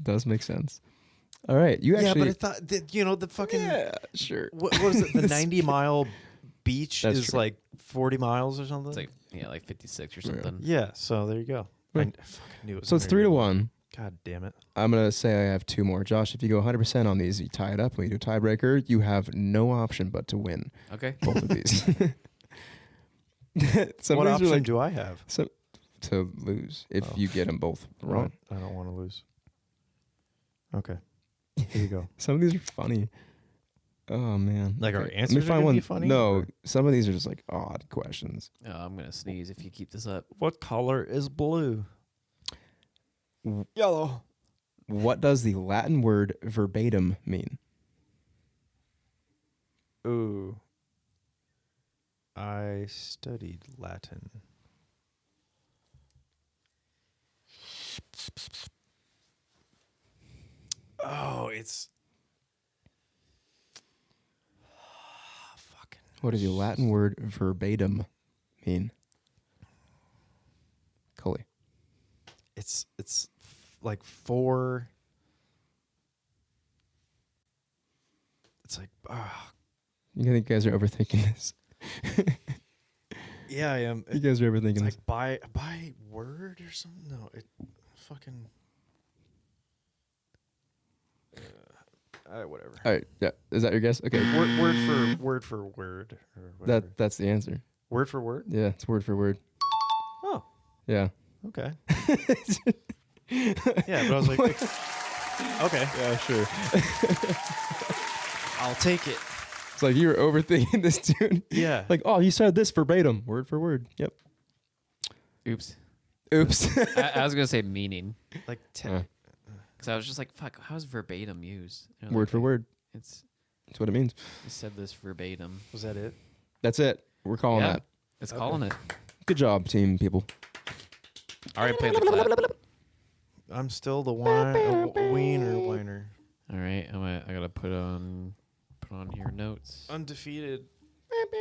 Speaker 1: Does make sense. All right. You actually.
Speaker 2: Yeah, but I thought that, the fucking.
Speaker 1: Yeah, sure.
Speaker 2: What was it? The 90-mile beach
Speaker 1: That's
Speaker 2: is
Speaker 1: true.
Speaker 2: like 40 miles or something?
Speaker 3: It's like 56 or something.
Speaker 2: Yeah, so there you go. I
Speaker 1: Right.
Speaker 2: fucking knew it was
Speaker 1: So it's 3-1.
Speaker 2: God damn it.
Speaker 1: I'm going to say I have 2 more. Josh, if you go 100% on these, you tie it up. When you do a tiebreaker, you have no option but to win
Speaker 3: Okay.
Speaker 1: both of these. Some
Speaker 2: What
Speaker 1: of these
Speaker 2: option
Speaker 1: are like
Speaker 2: do I have?
Speaker 1: to lose if
Speaker 2: Oh.
Speaker 1: you get them both wrong.
Speaker 2: I don't want to lose. Okay. Here you go.
Speaker 1: Some of these are funny. Oh man!
Speaker 2: Like our
Speaker 1: Okay,
Speaker 2: answers
Speaker 1: Let me
Speaker 2: are
Speaker 1: find
Speaker 2: gonna
Speaker 1: one.
Speaker 2: be funny,
Speaker 1: No,
Speaker 2: or-
Speaker 1: some of these are just like odd questions.
Speaker 3: Oh, I'm gonna sneeze if you keep this up.
Speaker 2: What color is blue?
Speaker 1: Yellow. What does the Latin word verbatim mean?
Speaker 2: Ooh. I studied Latin. Oh, it's fucking.
Speaker 1: What does the Latin word verbatim mean? Cully.
Speaker 2: It's like 4. It's like
Speaker 1: You think you guys are overthinking this?
Speaker 2: yeah, I am.
Speaker 1: You guys are overthinking
Speaker 2: It's
Speaker 1: this.
Speaker 2: like by word or something. No, it fucking. Whatever.
Speaker 1: All right. Yeah. Is that your guess? Okay.
Speaker 2: Word for word or whatever.
Speaker 1: That's the answer.
Speaker 2: Word for word.
Speaker 1: Yeah. It's word for word.
Speaker 2: Oh,
Speaker 1: Yeah.
Speaker 2: okay. Yeah, but I was like, okay,
Speaker 1: Yeah. Sure.
Speaker 2: I'll take it.
Speaker 1: It's like you were overthinking this, dude.
Speaker 2: Yeah.
Speaker 1: Like, oh, you said this verbatim, word for word. Yep.
Speaker 3: Oops.
Speaker 1: Oops.
Speaker 3: I was gonna say meaning
Speaker 2: Like
Speaker 3: because I was just like, fuck. How's verbatim used? You know,
Speaker 1: Word
Speaker 3: like,
Speaker 1: for word.
Speaker 3: It's
Speaker 1: That's what it means.
Speaker 3: you said this verbatim.
Speaker 2: was that it?
Speaker 1: That's it. We're calling
Speaker 3: Yeah.
Speaker 1: that.
Speaker 3: It's calling it.
Speaker 1: Good job, team people.
Speaker 3: All right, play the clap.
Speaker 2: I'm still the wiener.
Speaker 3: All right, I gotta put on here notes.
Speaker 2: Undefeated.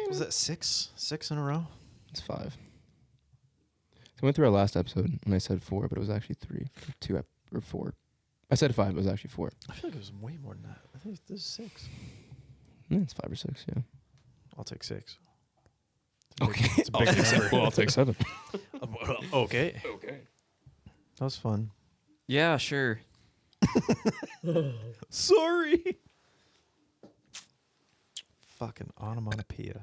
Speaker 2: Was that 6? 6 in a row?
Speaker 1: It's 5. So I went through our last episode and I said 4, but it was actually 3, 2, or 4. I said 5, it was actually 4.
Speaker 2: I feel like it was way more than that. I think this is 6.
Speaker 1: Yeah, it's 5 or 6, yeah.
Speaker 2: I'll take 6.
Speaker 1: Okay.
Speaker 2: It's a big number.
Speaker 1: Well, I'll take 7.
Speaker 2: Okay.
Speaker 1: Okay.
Speaker 2: That was fun.
Speaker 3: Yeah, sure.
Speaker 2: Sorry. Fucking onomatopoeia.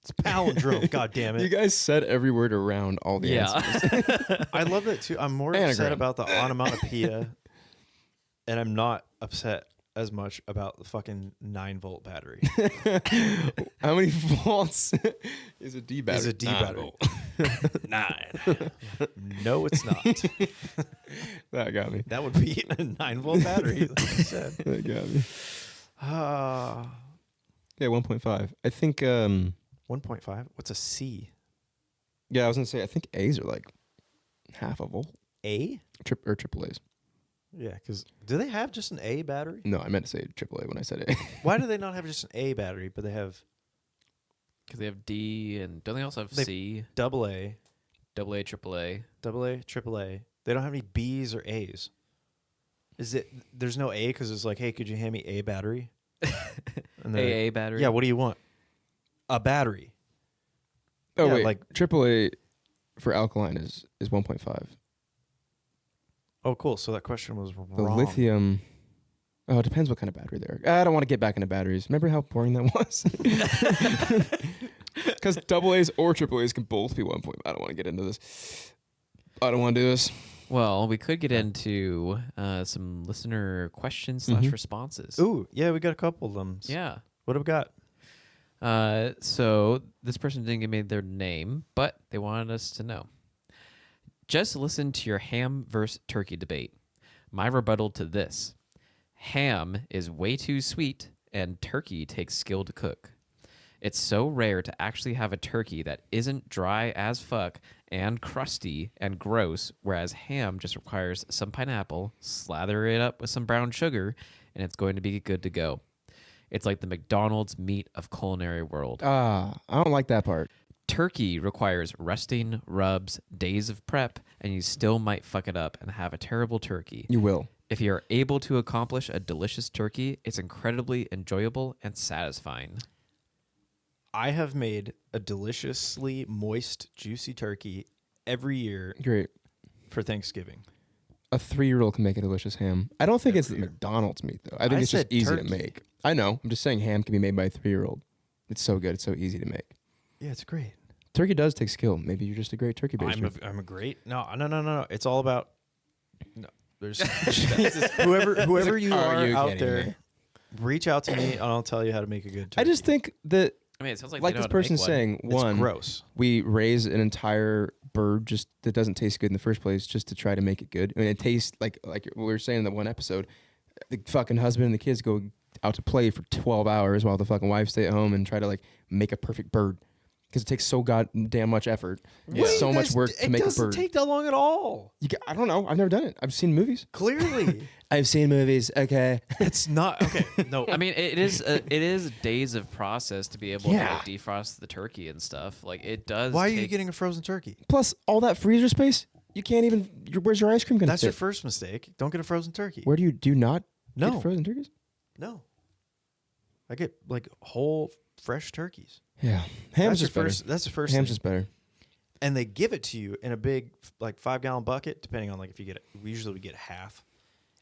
Speaker 2: It's palindrome. God damn
Speaker 1: You
Speaker 2: it.
Speaker 1: guys said every word around all the answers.
Speaker 3: Yeah.
Speaker 2: I love that too. I'm more upset
Speaker 1: Anagram.
Speaker 2: about the onomatopoeia, and I'm not upset as much about the fucking 9-volt battery.
Speaker 1: How many volts is a D battery?
Speaker 2: Is a D
Speaker 1: 9
Speaker 2: battery.
Speaker 1: volt.
Speaker 2: 9. No, it's not.
Speaker 1: That got me.
Speaker 2: That would be a 9-volt battery, like I said.
Speaker 1: That got me. Yeah, 1.5. I think,
Speaker 2: 1.5. What's a C?
Speaker 1: yeah, I was going to say, I think A's are like half a volt.
Speaker 2: A?
Speaker 1: Triple A's.
Speaker 2: Yeah, because do they have just an A battery?
Speaker 1: No, I meant to say triple A when I said A.
Speaker 2: Why do they not have just an A battery, but they have
Speaker 3: Because they have D and don't they also have
Speaker 2: They-
Speaker 3: C,
Speaker 2: double A,
Speaker 3: AA, AAA?
Speaker 2: double A, triple A? They don't have any B's or A's. Is it? There's no A because it's like, hey, could you hand me a battery? And they're
Speaker 3: AA battery?
Speaker 2: yeah, what do you want? A battery.
Speaker 1: Oh,
Speaker 2: Yeah,
Speaker 1: wait.
Speaker 2: like-
Speaker 1: Triple A for alkaline is 1.5.
Speaker 2: Oh, cool. So that question was
Speaker 1: The
Speaker 2: wrong.
Speaker 1: lithium. Oh, it depends what kind of battery they are. I don't want to get back into batteries. Remember how boring that was? Because double A's or triple A's can both be 1.5. I don't want to get into this. I don't want to do this.
Speaker 3: Well, we could get into some listener questions / responses.
Speaker 2: Ooh, yeah, we got a couple of them.
Speaker 3: Yeah.
Speaker 2: What have we got?
Speaker 3: So this person didn't give me their name, but they wanted us to know. Just listen to your ham versus turkey debate. My rebuttal to this: ham is way too sweet, and turkey takes skill to cook. It's so rare to actually have a turkey that isn't dry as fuck and crusty and gross, whereas ham just requires some pineapple, slather it up with some brown sugar, and it's going to be good to go. It's like the McDonald's meat of culinary world.
Speaker 1: I don't like that part.
Speaker 3: Turkey requires resting, rubs, days of prep, and you still might fuck it up and have a terrible turkey.
Speaker 1: You will.
Speaker 3: If you're able to accomplish a delicious turkey, it's incredibly enjoyable and satisfying.
Speaker 2: I have made a deliciously moist, juicy turkey every year
Speaker 1: Great.
Speaker 2: for Thanksgiving.
Speaker 1: A 3-year-old can make a delicious ham. I don't think it's McDonald's meat, though. I think
Speaker 2: I
Speaker 1: it's just
Speaker 2: said
Speaker 1: easy
Speaker 2: turkey.
Speaker 1: to make. I know. I'm just saying ham can be made by a 3-year-old. It's so good. It's so easy to make.
Speaker 2: Yeah, it's great.
Speaker 1: Turkey does take skill. Maybe you're just a great turkey baster.
Speaker 2: I'm a great. No. It's all about. No, there's whoever you
Speaker 1: Are
Speaker 2: are
Speaker 1: you
Speaker 2: out
Speaker 1: kidding
Speaker 2: there.
Speaker 1: me?
Speaker 2: Reach out to me and I'll tell you how to make a good turkey.
Speaker 1: I just think that,
Speaker 3: I mean, it sounds like,
Speaker 1: like
Speaker 3: they know
Speaker 1: this
Speaker 3: how to make
Speaker 1: person's
Speaker 3: one.
Speaker 1: saying,
Speaker 2: it's
Speaker 1: one,
Speaker 2: gross.
Speaker 1: we raise an entire bird just that doesn't taste good in the first place just to try to make it good. I mean, it tastes like we were saying in that one episode, the fucking husband and the kids go out to play for 12 hours while the fucking wife stay at home and try to like make a perfect bird because it takes so goddamn much effort.
Speaker 2: What
Speaker 1: It's
Speaker 2: do
Speaker 1: so
Speaker 2: you
Speaker 1: much
Speaker 2: guys
Speaker 1: work
Speaker 2: d-
Speaker 1: to make a
Speaker 2: It doesn't
Speaker 1: bird.
Speaker 2: take that long at all.
Speaker 1: I don't know. I've never done it. I've seen movies.
Speaker 2: Clearly,
Speaker 1: I've seen movies. Okay.
Speaker 2: it's not okay. No,
Speaker 3: I mean, it is days of process to be able
Speaker 1: Yeah.
Speaker 3: to like, defrost the turkey and stuff. Like it does.
Speaker 2: why are you
Speaker 3: take-
Speaker 2: getting a frozen turkey?
Speaker 1: Plus, all that freezer space, you can't even. Where's your ice cream gonna
Speaker 2: That's
Speaker 1: fit?
Speaker 2: your first mistake. Don't get a frozen turkey.
Speaker 1: Where do you not
Speaker 2: No.
Speaker 1: get frozen turkeys?
Speaker 2: No, I get like whole fresh turkeys.
Speaker 1: Yeah,
Speaker 2: That's
Speaker 1: ham's
Speaker 2: your
Speaker 1: just better.
Speaker 2: first. That's the first.
Speaker 1: Ham's
Speaker 2: thing.
Speaker 1: just better.
Speaker 2: And they give it to you in a big like 5-gallon bucket, depending on like if you get it. Usually we get half,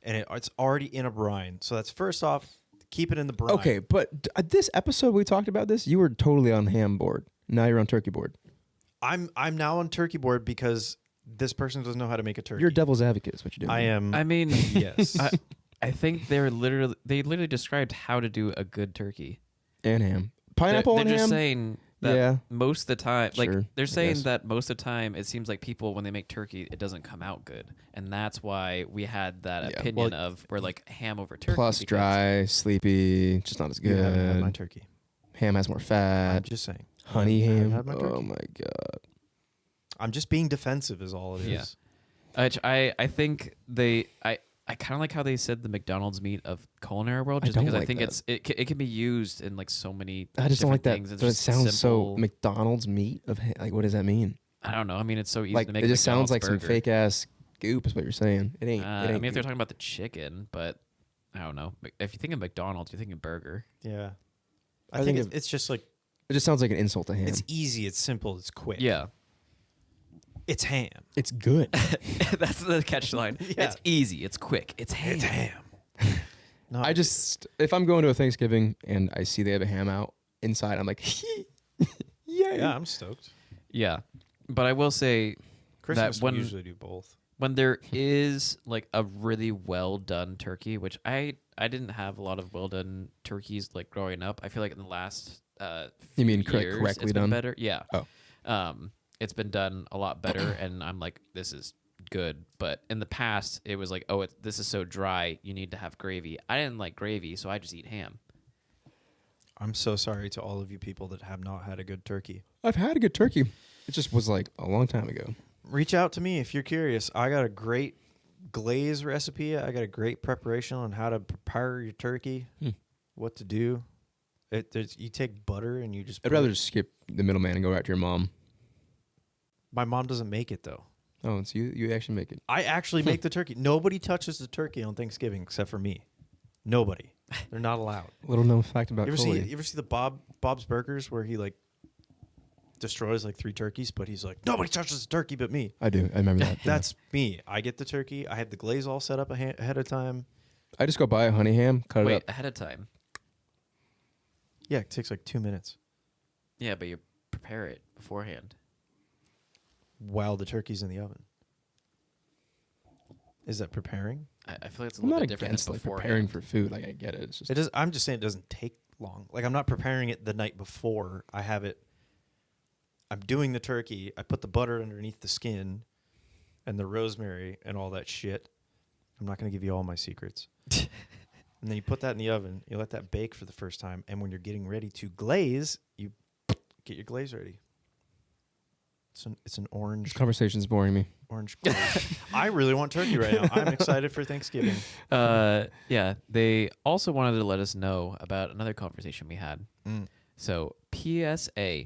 Speaker 2: and it's already in a brine. So that's first off, keep it in the brine.
Speaker 1: Okay, but this episode we talked about this. You were totally on ham board. Now you're on turkey board.
Speaker 2: I'm now on turkey board because this person doesn't know how to make a turkey.
Speaker 1: You're devil's advocate. Is what you're doing.
Speaker 2: I am.
Speaker 3: I mean,
Speaker 2: yes.
Speaker 3: I think they literally described how to do a good turkey.
Speaker 1: And ham. Pineapple
Speaker 3: they're
Speaker 1: and
Speaker 3: just
Speaker 1: ham.
Speaker 3: saying that
Speaker 1: Yeah.
Speaker 3: most of the time, like
Speaker 1: Sure,
Speaker 3: they're
Speaker 1: I
Speaker 3: saying
Speaker 1: guess.
Speaker 3: that most of the time, it seems like people when they make turkey, it doesn't come out good, and that's why we had that
Speaker 1: Yeah,
Speaker 3: opinion
Speaker 2: well,
Speaker 3: of we're like ham over turkey.
Speaker 1: Plus
Speaker 3: because-
Speaker 1: dry, sleepy, just not as
Speaker 2: You haven't had my
Speaker 1: good.
Speaker 2: turkey.
Speaker 1: Ham has more
Speaker 2: I'm
Speaker 1: fat.
Speaker 2: just saying.
Speaker 1: Honey
Speaker 2: I haven't
Speaker 1: ham.
Speaker 2: had my
Speaker 1: Oh
Speaker 2: turkey.
Speaker 1: my god.
Speaker 2: I'm just being defensive, is all it is.
Speaker 3: Yeah. Which I think I kind of like how they said the McDonald's meat of culinary world,
Speaker 1: I
Speaker 3: just
Speaker 1: don't
Speaker 3: because I
Speaker 1: like
Speaker 3: think
Speaker 1: that.
Speaker 3: it can be used in like so many.
Speaker 1: I just don't like
Speaker 3: different
Speaker 1: that.
Speaker 3: things. It's
Speaker 1: But it
Speaker 3: just
Speaker 1: sounds so
Speaker 3: simple.
Speaker 1: McDonald's meat of like. What does that mean?
Speaker 3: I don't know. I mean, it's so easy
Speaker 1: Like
Speaker 3: to make.
Speaker 1: it
Speaker 3: a
Speaker 1: just sounds
Speaker 3: McDonald's
Speaker 1: like some
Speaker 3: burger.
Speaker 1: fake ass goop. Is what you're saying. It ain't. It
Speaker 3: I
Speaker 1: ain't
Speaker 3: mean, if they're
Speaker 1: goop.
Speaker 3: talking about the chicken, but I don't know. If you think of McDonald's, you're thinking burger.
Speaker 2: Yeah.
Speaker 1: I
Speaker 2: I think
Speaker 1: think
Speaker 2: it's just like
Speaker 1: It just sounds like an insult to ham.
Speaker 2: it's easy, it's simple, it's quick.
Speaker 3: Yeah,
Speaker 2: It's ham.
Speaker 1: It's good.
Speaker 3: that's the catch line.
Speaker 2: Yeah.
Speaker 3: It's easy. It's quick. It's ham.
Speaker 2: It's ham. No,
Speaker 1: I just if I'm going to a Thanksgiving and I see they have a ham out inside, I'm like, yay.
Speaker 2: yeah, I'm stoked.
Speaker 3: Yeah, but I will say
Speaker 2: Christmas
Speaker 3: when-
Speaker 2: we usually do both.
Speaker 3: when there is like a really well done turkey, which I didn't have a lot of well done turkeys like growing up. I feel like in the last
Speaker 1: You mean
Speaker 3: few years,
Speaker 1: correctly
Speaker 3: it's been
Speaker 1: done?
Speaker 3: better. Yeah.
Speaker 1: Oh.
Speaker 3: It's been done a lot better, and I'm like, this is good. But in the past, it was like, oh, this is so dry. You need to have gravy. I didn't like gravy, so I just eat ham.
Speaker 2: I'm so sorry to all of you people that have not had a good turkey.
Speaker 1: I've had a good turkey. It just was like a long time ago.
Speaker 2: Reach out to me if you're curious. I got a great glaze recipe. I got a great preparation on how to prepare your turkey, what to do. You take butter and you just
Speaker 1: I'd rather just skip the middleman and go right to your mom.
Speaker 2: My mom doesn't make it though.
Speaker 1: Oh, it's you actually make it.
Speaker 2: I actually make the turkey. Nobody touches the turkey on Thanksgiving except for me. Nobody. They're not allowed.
Speaker 1: Little known fact about
Speaker 2: You
Speaker 1: Coley.
Speaker 2: ever see the Bob's Burgers where he like destroys like 3 turkeys, but he's like, nobody touches the turkey but me.
Speaker 1: I do. I remember that.
Speaker 2: That's me. I get the turkey. I have the glaze all set up ahead of time.
Speaker 1: I just go buy a honey ham, cut it
Speaker 3: Wait,
Speaker 1: up.
Speaker 3: ahead of time.
Speaker 2: Yeah, it takes like 2 minutes
Speaker 3: Yeah, but you prepare it beforehand.
Speaker 2: while the turkey's in the oven. Is that preparing?
Speaker 3: I feel like it's a
Speaker 1: I'm
Speaker 3: little
Speaker 1: not
Speaker 3: bit different
Speaker 1: against
Speaker 3: than
Speaker 1: like
Speaker 3: beforehand.
Speaker 1: preparing for food. Like I get it. It's just
Speaker 2: It is. I'm just saying it doesn't take long. Like I'm not preparing it the night before. I have it. I'm doing the turkey. I put the butter underneath the skin, and the rosemary and all that shit. I'm not going to give you all my secrets. And then you put that in the oven. You let that bake for the first time. And when you're getting ready to glaze, you get your glaze ready. It's an orange.
Speaker 1: This conversation's boring me.
Speaker 2: Orange glaze. I really want turkey right now. I'm excited for Thanksgiving.
Speaker 3: Yeah, they also wanted to let us know about another conversation we had. So, PSA,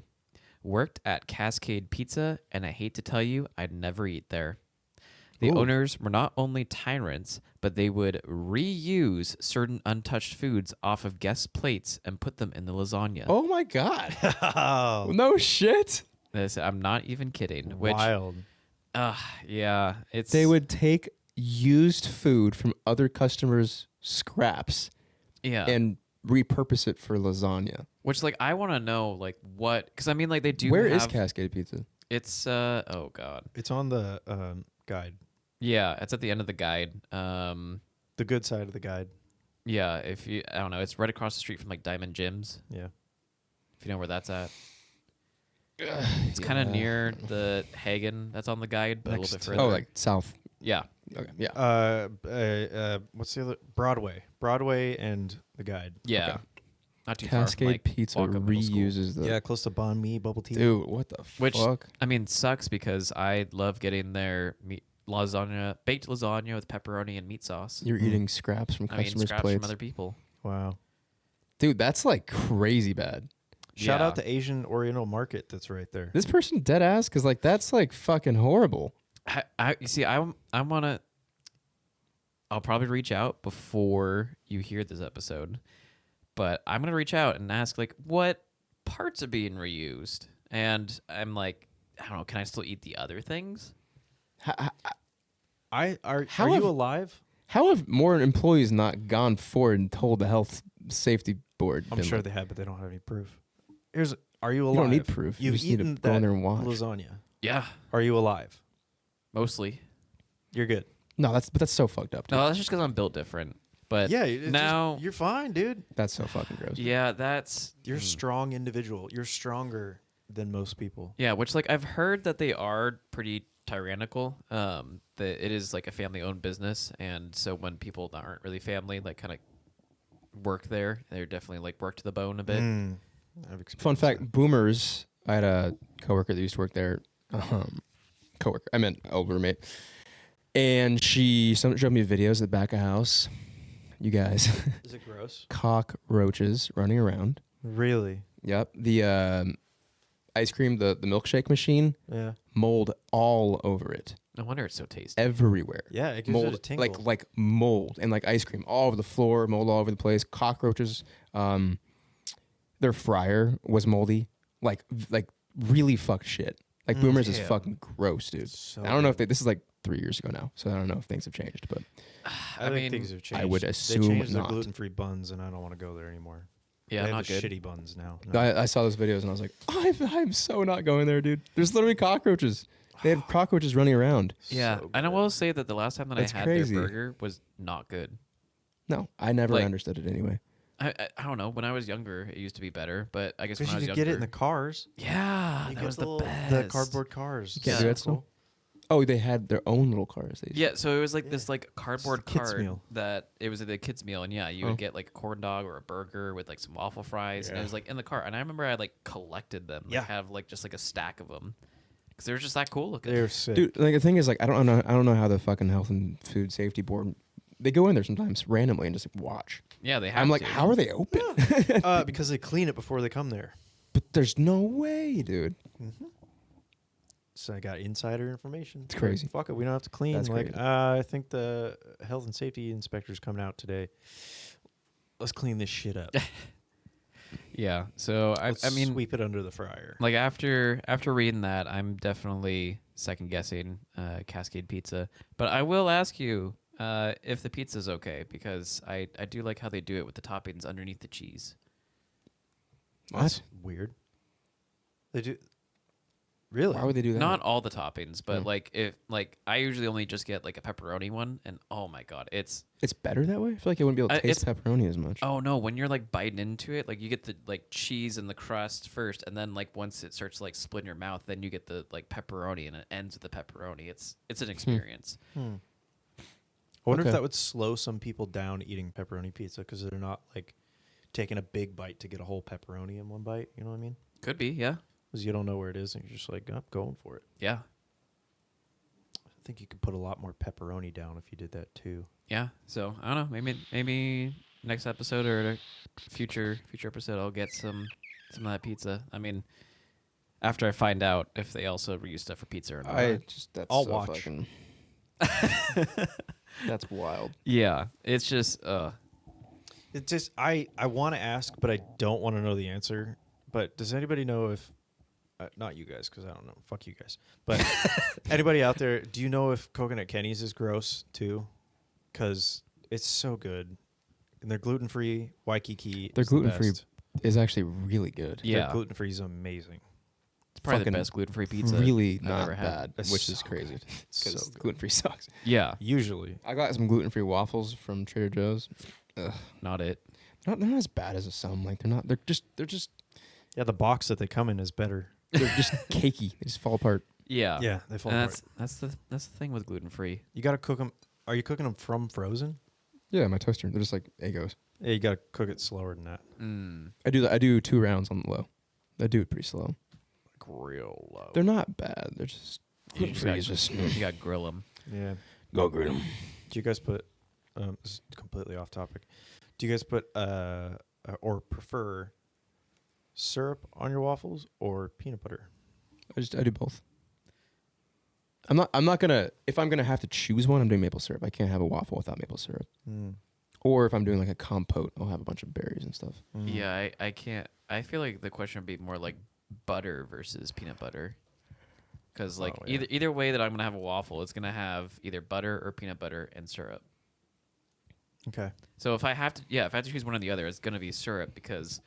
Speaker 3: worked at Cascade Pizza, and I hate to tell you, I'd never eat there. The owners were not only tyrants, but they would reuse certain untouched foods off of guest plates and put them in the lasagna.
Speaker 1: Oh my god!
Speaker 2: Oh,
Speaker 1: No shit.
Speaker 3: I'm not even kidding. Which,
Speaker 2: wild.
Speaker 3: yeah, it's
Speaker 1: They would take used food from other customers' scraps
Speaker 3: yeah,
Speaker 1: and repurpose it for lasagna.
Speaker 3: which like I want to know like what because I mean like they do.
Speaker 1: Where
Speaker 3: have,
Speaker 1: is Cascade Pizza?
Speaker 3: It's oh god,
Speaker 2: It's on the guide.
Speaker 3: yeah, it's at the end of the guide.
Speaker 2: The good side of the guide.
Speaker 3: Yeah, if you I don't know, it's right across the street from like Diamond Gyms.
Speaker 2: Yeah.
Speaker 3: If you know where that's at. It's kind of near the Hagen that's on the guide, but a little bit further.
Speaker 1: Oh, like south.
Speaker 3: yeah.
Speaker 1: Okay, yeah.
Speaker 2: What's the other? Broadway and the guide.
Speaker 3: Yeah.
Speaker 2: Okay.
Speaker 3: Not too far from,
Speaker 1: Cascade
Speaker 3: like,
Speaker 1: Pizza
Speaker 3: Walker Middle School.
Speaker 1: reuses the.
Speaker 2: Yeah, close to Banh Mi bubble tea.
Speaker 1: Dude, what the
Speaker 3: Which
Speaker 1: fuck?
Speaker 3: I mean sucks because I love getting their meat lasagna, baked lasagna with pepperoni and meat sauce.
Speaker 1: You're eating scraps from
Speaker 3: I mean
Speaker 1: customers'
Speaker 3: scraps
Speaker 1: plates.
Speaker 3: from other people.
Speaker 2: Wow.
Speaker 1: Dude, that's like crazy bad.
Speaker 2: Shout
Speaker 3: Yeah.
Speaker 2: out to Asian Oriental Market that's right there.
Speaker 1: This person dead ass because like that's like fucking horrible.
Speaker 3: You see, I wanna. I'll probably reach out before you hear this episode, but I'm gonna reach out and ask like what parts are being reused, and I'm like, I don't know, can I still eat the other things?
Speaker 2: Are
Speaker 1: How
Speaker 2: you
Speaker 1: have-
Speaker 2: alive?
Speaker 1: How have more employees not gone forward and told the health safety board?
Speaker 2: I'm
Speaker 1: been
Speaker 2: sure
Speaker 1: like,
Speaker 2: they have, but they don't have any proof. Are you alive?
Speaker 1: You don't need proof. You
Speaker 2: You've
Speaker 1: just need to
Speaker 2: eaten
Speaker 1: go in
Speaker 2: that
Speaker 1: there and watch.
Speaker 2: lasagna.
Speaker 3: Yeah,
Speaker 2: Are you alive?
Speaker 3: mostly.
Speaker 2: You're good.
Speaker 1: No, that's so fucked up. Dude.
Speaker 3: No, that's just because I'm built different. But
Speaker 2: Yeah.
Speaker 3: now,
Speaker 2: You're fine, dude.
Speaker 1: That's so fucking gross.
Speaker 3: yeah, that's
Speaker 2: You're a strong individual. You're stronger than most people.
Speaker 3: yeah. Which like I've heard that they are pretty tyrannical. That it is like a family-owned business, and so when people that aren't really family like kind of work there, they're definitely like work to the bone a bit.
Speaker 2: I've experienced
Speaker 1: Fun fact: Boomers. I had a coworker that used to work there. Coworker. I meant old roommate. And she showed me videos at the back of house. You guys,
Speaker 2: that. Is it gross?
Speaker 1: cockroaches running around.
Speaker 2: Really?
Speaker 1: Yep. The ice cream, the milkshake machine,
Speaker 2: Yeah.
Speaker 1: mold all over it,
Speaker 3: No wonder it's so tasty.
Speaker 1: everywhere.
Speaker 2: Yeah, it gives it a
Speaker 1: Mold,
Speaker 2: tingle.
Speaker 1: like mold and like ice cream all over the floor, mold all over the place. Cockroaches. Their fryer was moldy, like really fucked shit. Like Boomers is
Speaker 2: damn.
Speaker 1: fucking gross, dude.
Speaker 2: So
Speaker 1: I don't know if this is like 3 years ago now, so I don't know if things have changed, but
Speaker 2: I
Speaker 3: mean,
Speaker 2: think things have changed.
Speaker 1: I would
Speaker 2: they
Speaker 1: assume
Speaker 2: changed
Speaker 1: not.
Speaker 2: their gluten-free buns, and I don't want to go there anymore.
Speaker 3: Yeah,
Speaker 2: they have
Speaker 3: not
Speaker 2: the
Speaker 3: good.
Speaker 2: shitty buns now. No.
Speaker 1: I saw those videos and I was like, I'm so not going there, dude. There's literally cockroaches. They have cockroaches running around.
Speaker 3: Yeah,
Speaker 2: So
Speaker 3: and I
Speaker 2: good.
Speaker 3: will say that the last time that
Speaker 1: That's
Speaker 3: I had
Speaker 1: crazy.
Speaker 3: their burger was not good.
Speaker 1: No, I never
Speaker 3: Like-
Speaker 1: understood it anyway.
Speaker 3: I don't know. When I was younger, it used to be better, but I guess when
Speaker 2: Because
Speaker 3: I
Speaker 2: you
Speaker 3: was
Speaker 2: could
Speaker 3: younger,
Speaker 2: get it in the cars.
Speaker 3: yeah,
Speaker 2: You
Speaker 3: that
Speaker 2: get
Speaker 3: was
Speaker 2: the
Speaker 3: the
Speaker 2: little-
Speaker 3: best.
Speaker 2: The cardboard cars.
Speaker 1: You can't
Speaker 3: Yeah.
Speaker 1: do that still? Oh, they had their own little cars. They used
Speaker 3: Yeah, so it was like
Speaker 2: Yeah.
Speaker 3: this like cardboard
Speaker 2: It's the kids'
Speaker 3: card
Speaker 2: meal.
Speaker 3: that it was the kids meal, and yeah, you
Speaker 1: Oh.
Speaker 3: would get like a corn dog or a burger with like some waffle fries, and it
Speaker 2: Yeah.
Speaker 3: was like in the car. And I remember I like collected them, like,
Speaker 2: Yeah.
Speaker 3: have like just like a stack of them, because they were just that cool looking.
Speaker 2: They're sick.
Speaker 1: Dude, like the thing is, like I don't know how the fucking health and food safety board. They go in there sometimes randomly and just like, watch.
Speaker 3: Yeah, they have.
Speaker 1: I'm like,
Speaker 3: to.
Speaker 1: how are they open?
Speaker 2: Because they clean it before they come there.
Speaker 1: But there's no way, dude.
Speaker 2: So I got insider information.
Speaker 1: It's crazy.
Speaker 2: Fuck it, we don't have to clean.
Speaker 1: That's
Speaker 2: like,
Speaker 1: crazy.
Speaker 2: I think the health and safety inspector's coming out today. Let's clean this shit up.
Speaker 3: Yeah, so I mean,
Speaker 2: sweep it under the fryer.
Speaker 3: like after reading that, I'm definitely second guessing Cascade Pizza. But I will ask you if the pizza's okay, because I do like how they do it with the toppings underneath the cheese.
Speaker 1: What?
Speaker 2: That's weird. They do. Really?
Speaker 1: Why would they do that?
Speaker 3: Not all the toppings, but
Speaker 1: Mm.
Speaker 3: like if like I usually only just get like a pepperoni one, and oh my god, it's
Speaker 1: It's better that way. I feel like I wouldn't be able to taste
Speaker 3: it's-
Speaker 1: pepperoni as much.
Speaker 3: oh no, when you're like biting into it, like you get the like cheese and the crust first, and then like once it starts to like split in your mouth, then you get the like pepperoni, and it ends with the pepperoni. It's an experience.
Speaker 2: I wonder
Speaker 1: Okay.
Speaker 2: if that would slow some people down eating pepperoni pizza because they're not like taking a big bite to get a whole pepperoni in one bite. You know what I mean?
Speaker 3: Could be, yeah,
Speaker 2: Because you don't know where it is and you're just like, I'm going for it.
Speaker 3: yeah,
Speaker 2: I think you could put a lot more pepperoni down if you did that too.
Speaker 3: yeah. So I don't know, maybe next episode or a future episode, I'll get some of that pizza. I mean, after I find out if they also reuse stuff for pizza or not.
Speaker 1: That's
Speaker 2: I'll
Speaker 1: so
Speaker 2: watch.
Speaker 1: fucking- That's wild.
Speaker 3: Yeah, it's just
Speaker 2: It's just I want to ask, but I don't want to know the answer. But does anybody know if not you guys, because I don't know. Fuck you guys. But anybody out there, do you know if Coconut Kenny's is gross too? Because it's so good, and they're gluten free. Waikiki.
Speaker 1: They're
Speaker 2: is the
Speaker 1: gluten-free.
Speaker 2: best.
Speaker 1: Is actually really good.
Speaker 3: yeah,
Speaker 2: Gluten free is amazing.
Speaker 3: it's probably
Speaker 1: fucking
Speaker 3: the best gluten free pizza
Speaker 1: really
Speaker 3: I've
Speaker 1: not
Speaker 3: ever had.
Speaker 1: bad,
Speaker 2: It's
Speaker 1: which is
Speaker 2: so
Speaker 1: crazy
Speaker 2: good. It's
Speaker 1: because
Speaker 2: so good.
Speaker 1: gluten-free sucks.
Speaker 3: Yeah,
Speaker 2: Usually,
Speaker 1: I got some gluten-free waffles from Trader Joe's. Ugh.
Speaker 3: not it.
Speaker 1: They're not as bad as some. Like they're not. They're just
Speaker 2: yeah, the box that they come in is better.
Speaker 1: they're just cakey. They just fall apart.
Speaker 3: Yeah,
Speaker 2: Yeah, they fall
Speaker 3: and
Speaker 2: apart.
Speaker 3: that's the thing with gluten free.
Speaker 2: You got to cook them. Are you cooking them from frozen?
Speaker 1: Yeah, my toaster. They're just like Eggos.
Speaker 2: Yeah, you got to cook it slower than that.
Speaker 1: I do that. I do 2 rounds on the low. I do it pretty slow.
Speaker 2: Like real low.
Speaker 1: They're not bad. They're just
Speaker 3: You just
Speaker 1: gluten-free.
Speaker 3: got-
Speaker 1: Is just
Speaker 3: You got to grill them.
Speaker 2: Yeah.
Speaker 1: go grill 'em.
Speaker 2: Do you guys put? This is completely off topic. Do you guys put or prefer syrup on your waffles or peanut butter?
Speaker 1: I do both. I'm not gonna if I'm gonna have to choose one, I'm doing maple syrup. I can't have a waffle without maple syrup. Or if I'm doing like a compote, I'll have a bunch of berries and stuff.
Speaker 3: Yeah, I can't. I feel like the question would be more like butter versus peanut butter. Because like
Speaker 2: Oh, yeah.
Speaker 3: either way that I'm gonna have a waffle, it's gonna have either butter or peanut butter and syrup.
Speaker 2: Okay.
Speaker 3: So if I have to choose one or the other, it's gonna be syrup because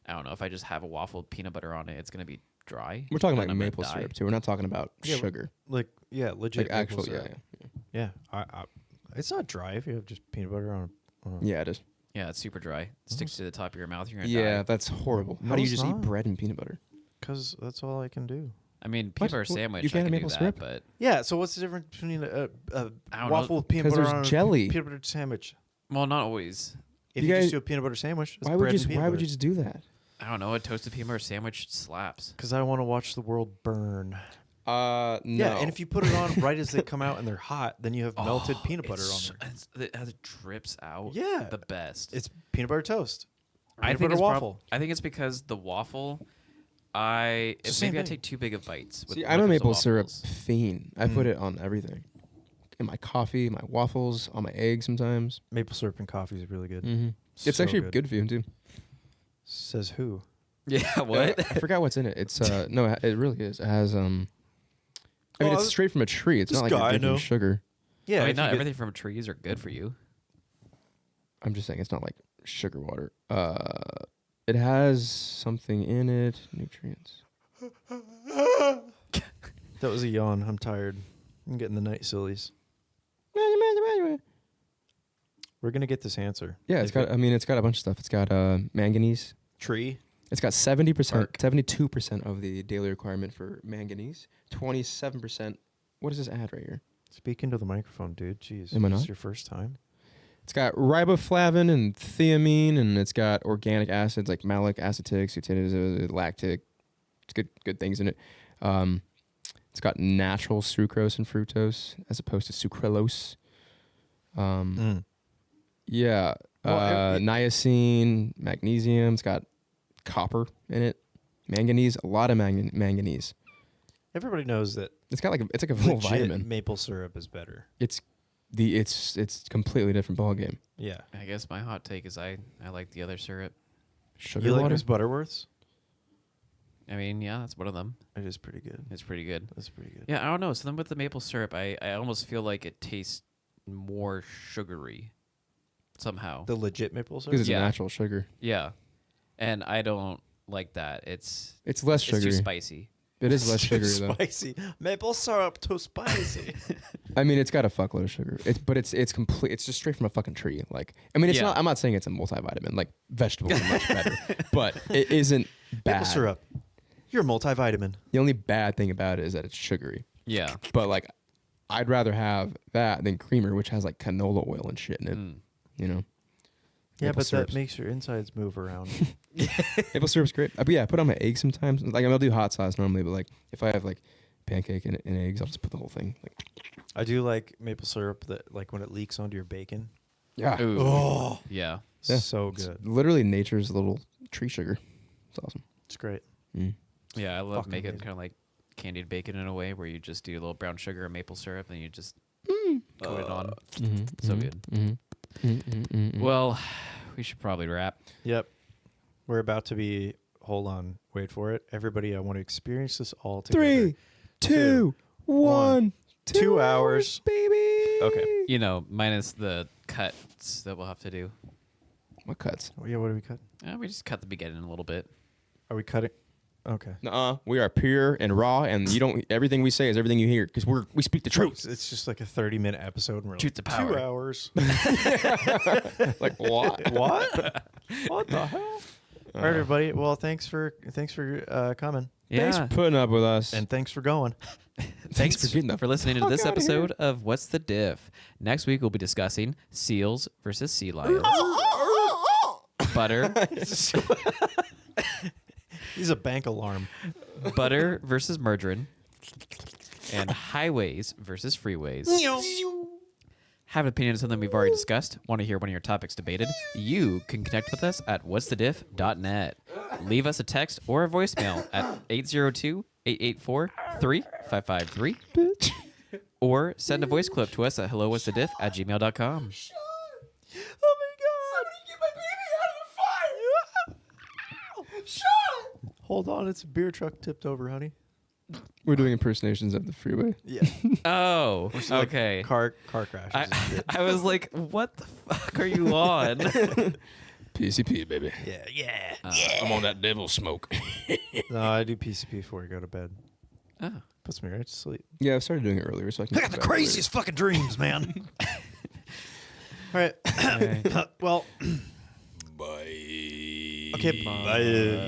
Speaker 3: I don't know if I just have a waffle with peanut butter on it, it's gonna be dry.
Speaker 1: We're talking
Speaker 3: and
Speaker 1: like
Speaker 3: I'm gonna
Speaker 1: maple
Speaker 3: die.
Speaker 1: syrup too. We're not talking about
Speaker 2: Yeah,
Speaker 1: sugar.
Speaker 2: Like legit.
Speaker 1: Like actual,
Speaker 2: maple
Speaker 1: yeah,
Speaker 2: syrup.
Speaker 1: yeah,
Speaker 2: Yeah. I it's not dry if you have just peanut butter on.
Speaker 1: yeah, it is.
Speaker 3: Yeah, it's super dry. It sticks to the top of your mouth. You're gonna
Speaker 1: Yeah,
Speaker 3: die.
Speaker 1: that's horrible.
Speaker 2: No,
Speaker 1: How do you
Speaker 2: it's
Speaker 1: just
Speaker 2: not.
Speaker 1: eat bread and peanut butter?
Speaker 2: Because that's all I can do.
Speaker 3: I mean,
Speaker 1: What?
Speaker 3: peanut butter
Speaker 1: What?
Speaker 3: sandwich.
Speaker 1: You
Speaker 3: I
Speaker 1: can't
Speaker 3: can
Speaker 1: have
Speaker 3: do
Speaker 1: maple
Speaker 3: that,
Speaker 1: syrup?
Speaker 3: but
Speaker 2: Yeah. So what's the difference between a
Speaker 3: I don't
Speaker 2: waffle
Speaker 3: know.
Speaker 2: with peanut
Speaker 1: 'Cause
Speaker 2: butter
Speaker 1: there's
Speaker 2: on
Speaker 1: jelly.
Speaker 2: a peanut butter sandwich?
Speaker 3: Well, not always.
Speaker 2: If
Speaker 1: You
Speaker 2: you,
Speaker 1: guys-
Speaker 2: just do a peanut butter sandwich, it's
Speaker 1: Why would
Speaker 2: bread
Speaker 1: you?
Speaker 2: and peanut
Speaker 1: Why would
Speaker 2: butter.
Speaker 1: you just do that?
Speaker 3: I don't know. A toasted peanut butter sandwich slaps.
Speaker 2: Because I want to watch the world burn.
Speaker 1: No.
Speaker 2: Yeah, and if you put it on right as they come out and they're hot, then you have melted peanut butter
Speaker 3: It's
Speaker 2: on there.
Speaker 3: as it drips out.
Speaker 2: Yeah.
Speaker 3: the best.
Speaker 2: It's peanut butter toast.
Speaker 3: I
Speaker 2: Peanut
Speaker 3: think
Speaker 2: butter
Speaker 3: it's
Speaker 2: waffle.
Speaker 3: I think it's because the waffle.
Speaker 2: It's the same
Speaker 3: Maybe I
Speaker 2: thing.
Speaker 3: take too big of bites.
Speaker 1: See,
Speaker 3: when
Speaker 1: I'm
Speaker 3: it
Speaker 1: a
Speaker 3: comes to
Speaker 1: maple syrup
Speaker 3: waffles.
Speaker 1: fiend. I put it on everything. In my coffee, my waffles, on my eggs sometimes.
Speaker 2: Maple syrup and coffee is really good.
Speaker 1: Mm-hmm. It's
Speaker 2: So
Speaker 1: actually good for you too.
Speaker 2: Says who?
Speaker 3: Yeah, what?
Speaker 1: I forgot what's in it. It's no, it really is. It has I mean,
Speaker 2: Oh,
Speaker 1: it's straight from a tree. It's
Speaker 2: this
Speaker 1: not like
Speaker 2: guy
Speaker 1: you're
Speaker 2: I
Speaker 1: drinking
Speaker 2: know.
Speaker 1: sugar.
Speaker 2: Yeah,
Speaker 3: I mean,
Speaker 2: if you
Speaker 3: not
Speaker 2: get-
Speaker 3: everything from trees are good for you.
Speaker 1: I'm just saying it's not like sugar water. It has something in it, nutrients.
Speaker 2: That was a yawn. I'm tired. I'm getting the night sillies. We're gonna get this answer.
Speaker 1: Yeah, it's got. I mean, it's got a bunch of stuff. It's got manganese.
Speaker 2: tree.
Speaker 1: It's got 70%,
Speaker 2: Bark.
Speaker 1: 72% of the daily requirement for manganese. 27%. What does this add right here?
Speaker 2: Speaking to the microphone, dude. Jeez,
Speaker 1: Am I
Speaker 2: This
Speaker 1: not?
Speaker 2: your first time?
Speaker 1: It's got riboflavin and thiamine, and it's got organic acids like malic, acetic, succinate, lactic. It's good things in it. It's got natural sucrose and fructose as opposed to sucralose. Yeah.
Speaker 2: Well,
Speaker 1: Niacin, magnesium. It's got copper in it. Manganese, a lot of manganese.
Speaker 2: Everybody knows that
Speaker 1: It's got it's like a little
Speaker 2: legit
Speaker 1: vitamin.
Speaker 2: maple syrup is better.
Speaker 1: It's completely different ball game.
Speaker 2: Yeah.
Speaker 3: I guess my hot take is I like the other syrup.
Speaker 1: Sugar
Speaker 2: You like
Speaker 1: water.
Speaker 2: Miss Butterworth's?
Speaker 3: I mean, yeah, that's one of them.
Speaker 2: It is pretty good.
Speaker 3: It's pretty good.
Speaker 2: That's pretty good.
Speaker 3: Yeah, I don't know. Something with the maple syrup, I almost feel like it tastes more sugary somehow.
Speaker 2: The legit maple syrup?
Speaker 1: Because it's
Speaker 3: Yeah.
Speaker 1: natural sugar.
Speaker 3: Yeah, and I don't like that. It's
Speaker 1: It's less
Speaker 3: it's too
Speaker 1: sugary.
Speaker 3: spicy.
Speaker 1: It is less sugary though.
Speaker 2: Spicy. Maple syrup too spicy.
Speaker 1: I mean, it's got a fuckload of sugar. It's complete. It's just straight from a fucking tree. Like, I mean, it's
Speaker 3: Yeah.
Speaker 1: not. I'm not saying it's a multivitamin. Like, vegetables are much better, but it isn't bad.
Speaker 2: Maple syrup. You're a multivitamin.
Speaker 1: The only bad thing about it is that it's sugary.
Speaker 3: Yeah.
Speaker 1: But like, I'd rather have that than creamer, which has like canola oil and shit in it. You know.
Speaker 2: Yeah,
Speaker 1: Maple
Speaker 2: but
Speaker 1: syrup's-
Speaker 2: that makes your insides move around.
Speaker 1: Maple syrup's great. But yeah, I put on my eggs sometimes. Like, I'll do hot sauce normally, but like if I have like pancake and eggs, I'll just put the whole thing. Like,
Speaker 2: I do like maple syrup that like when it leaks onto your bacon.
Speaker 1: yeah,
Speaker 3: Ooh.
Speaker 2: Oh,
Speaker 3: Yeah.
Speaker 1: Yeah.
Speaker 2: so
Speaker 1: it's
Speaker 2: good.
Speaker 1: literally nature's little tree sugar. It's awesome.
Speaker 2: It's great.
Speaker 1: Mm.
Speaker 3: Yeah, I love
Speaker 2: Fucking
Speaker 3: making
Speaker 2: amazing.
Speaker 3: kind of like candied bacon in a way where you just do a little brown sugar and maple syrup and you just coat it on. So good. Well, we should probably wrap.
Speaker 2: Yep. We're about to be. Hold on. Wait for it. Everybody, I want to experience this all together.
Speaker 1: 3, 2, 1.
Speaker 2: 2 hours.
Speaker 1: baby.
Speaker 2: Okay.
Speaker 3: You know, minus the cuts that we'll have to do.
Speaker 1: What cuts?
Speaker 2: Oh, yeah, what do we cut?
Speaker 3: We just cut the beginning a little bit.
Speaker 2: Are we cutting? Okay.
Speaker 1: Nuh-uh. We are pure and raw, and you don't. Everything we say is everything you hear because we speak the truth.
Speaker 2: It's just like a 30-minute episode. And we're
Speaker 3: Truth
Speaker 2: like,
Speaker 3: to power.
Speaker 2: 2 hours.
Speaker 1: Like what?
Speaker 2: What? What the hell? All right, everybody. Well, thanks for coming,
Speaker 1: Thanks for putting up with us.
Speaker 2: and thanks for going.
Speaker 1: Thanks for getting the
Speaker 3: for listening to
Speaker 1: fuck
Speaker 3: this
Speaker 1: outta here.
Speaker 3: episode of What's the Diff. Next week we'll be discussing seals versus sea lions, butter
Speaker 2: He's a bank alarm.
Speaker 3: butter versus margarine, and highways versus freeways. Have an opinion on something we've already discussed? Want to hear one of your topics debated? You can connect with us at what'sthediff.net. Leave us a text or a voicemail at 802-884-3553.
Speaker 1: bitch.
Speaker 3: Or send a voice clip to us at hellowhat'sthediff@gmail.com.
Speaker 2: Oh my god! Get my baby out of the fire! Sean! Hold on, it's a beer truck tipped over, honey.
Speaker 1: We're doing impersonations of the freeway.
Speaker 2: Yeah.
Speaker 3: Oh, okay.
Speaker 2: Car crashes. and shit.
Speaker 3: I was like, what the fuck are you on?
Speaker 1: PCP, baby.
Speaker 2: Yeah.
Speaker 1: I'm on that devil smoke.
Speaker 2: No, I do PCP before I go to bed.
Speaker 3: Oh.
Speaker 2: Puts me right to sleep.
Speaker 1: Yeah, I started doing it earlier, so I can.
Speaker 2: I got the craziest fucking dreams, man. All right. Well.
Speaker 1: Bye.
Speaker 2: Okay. Bye.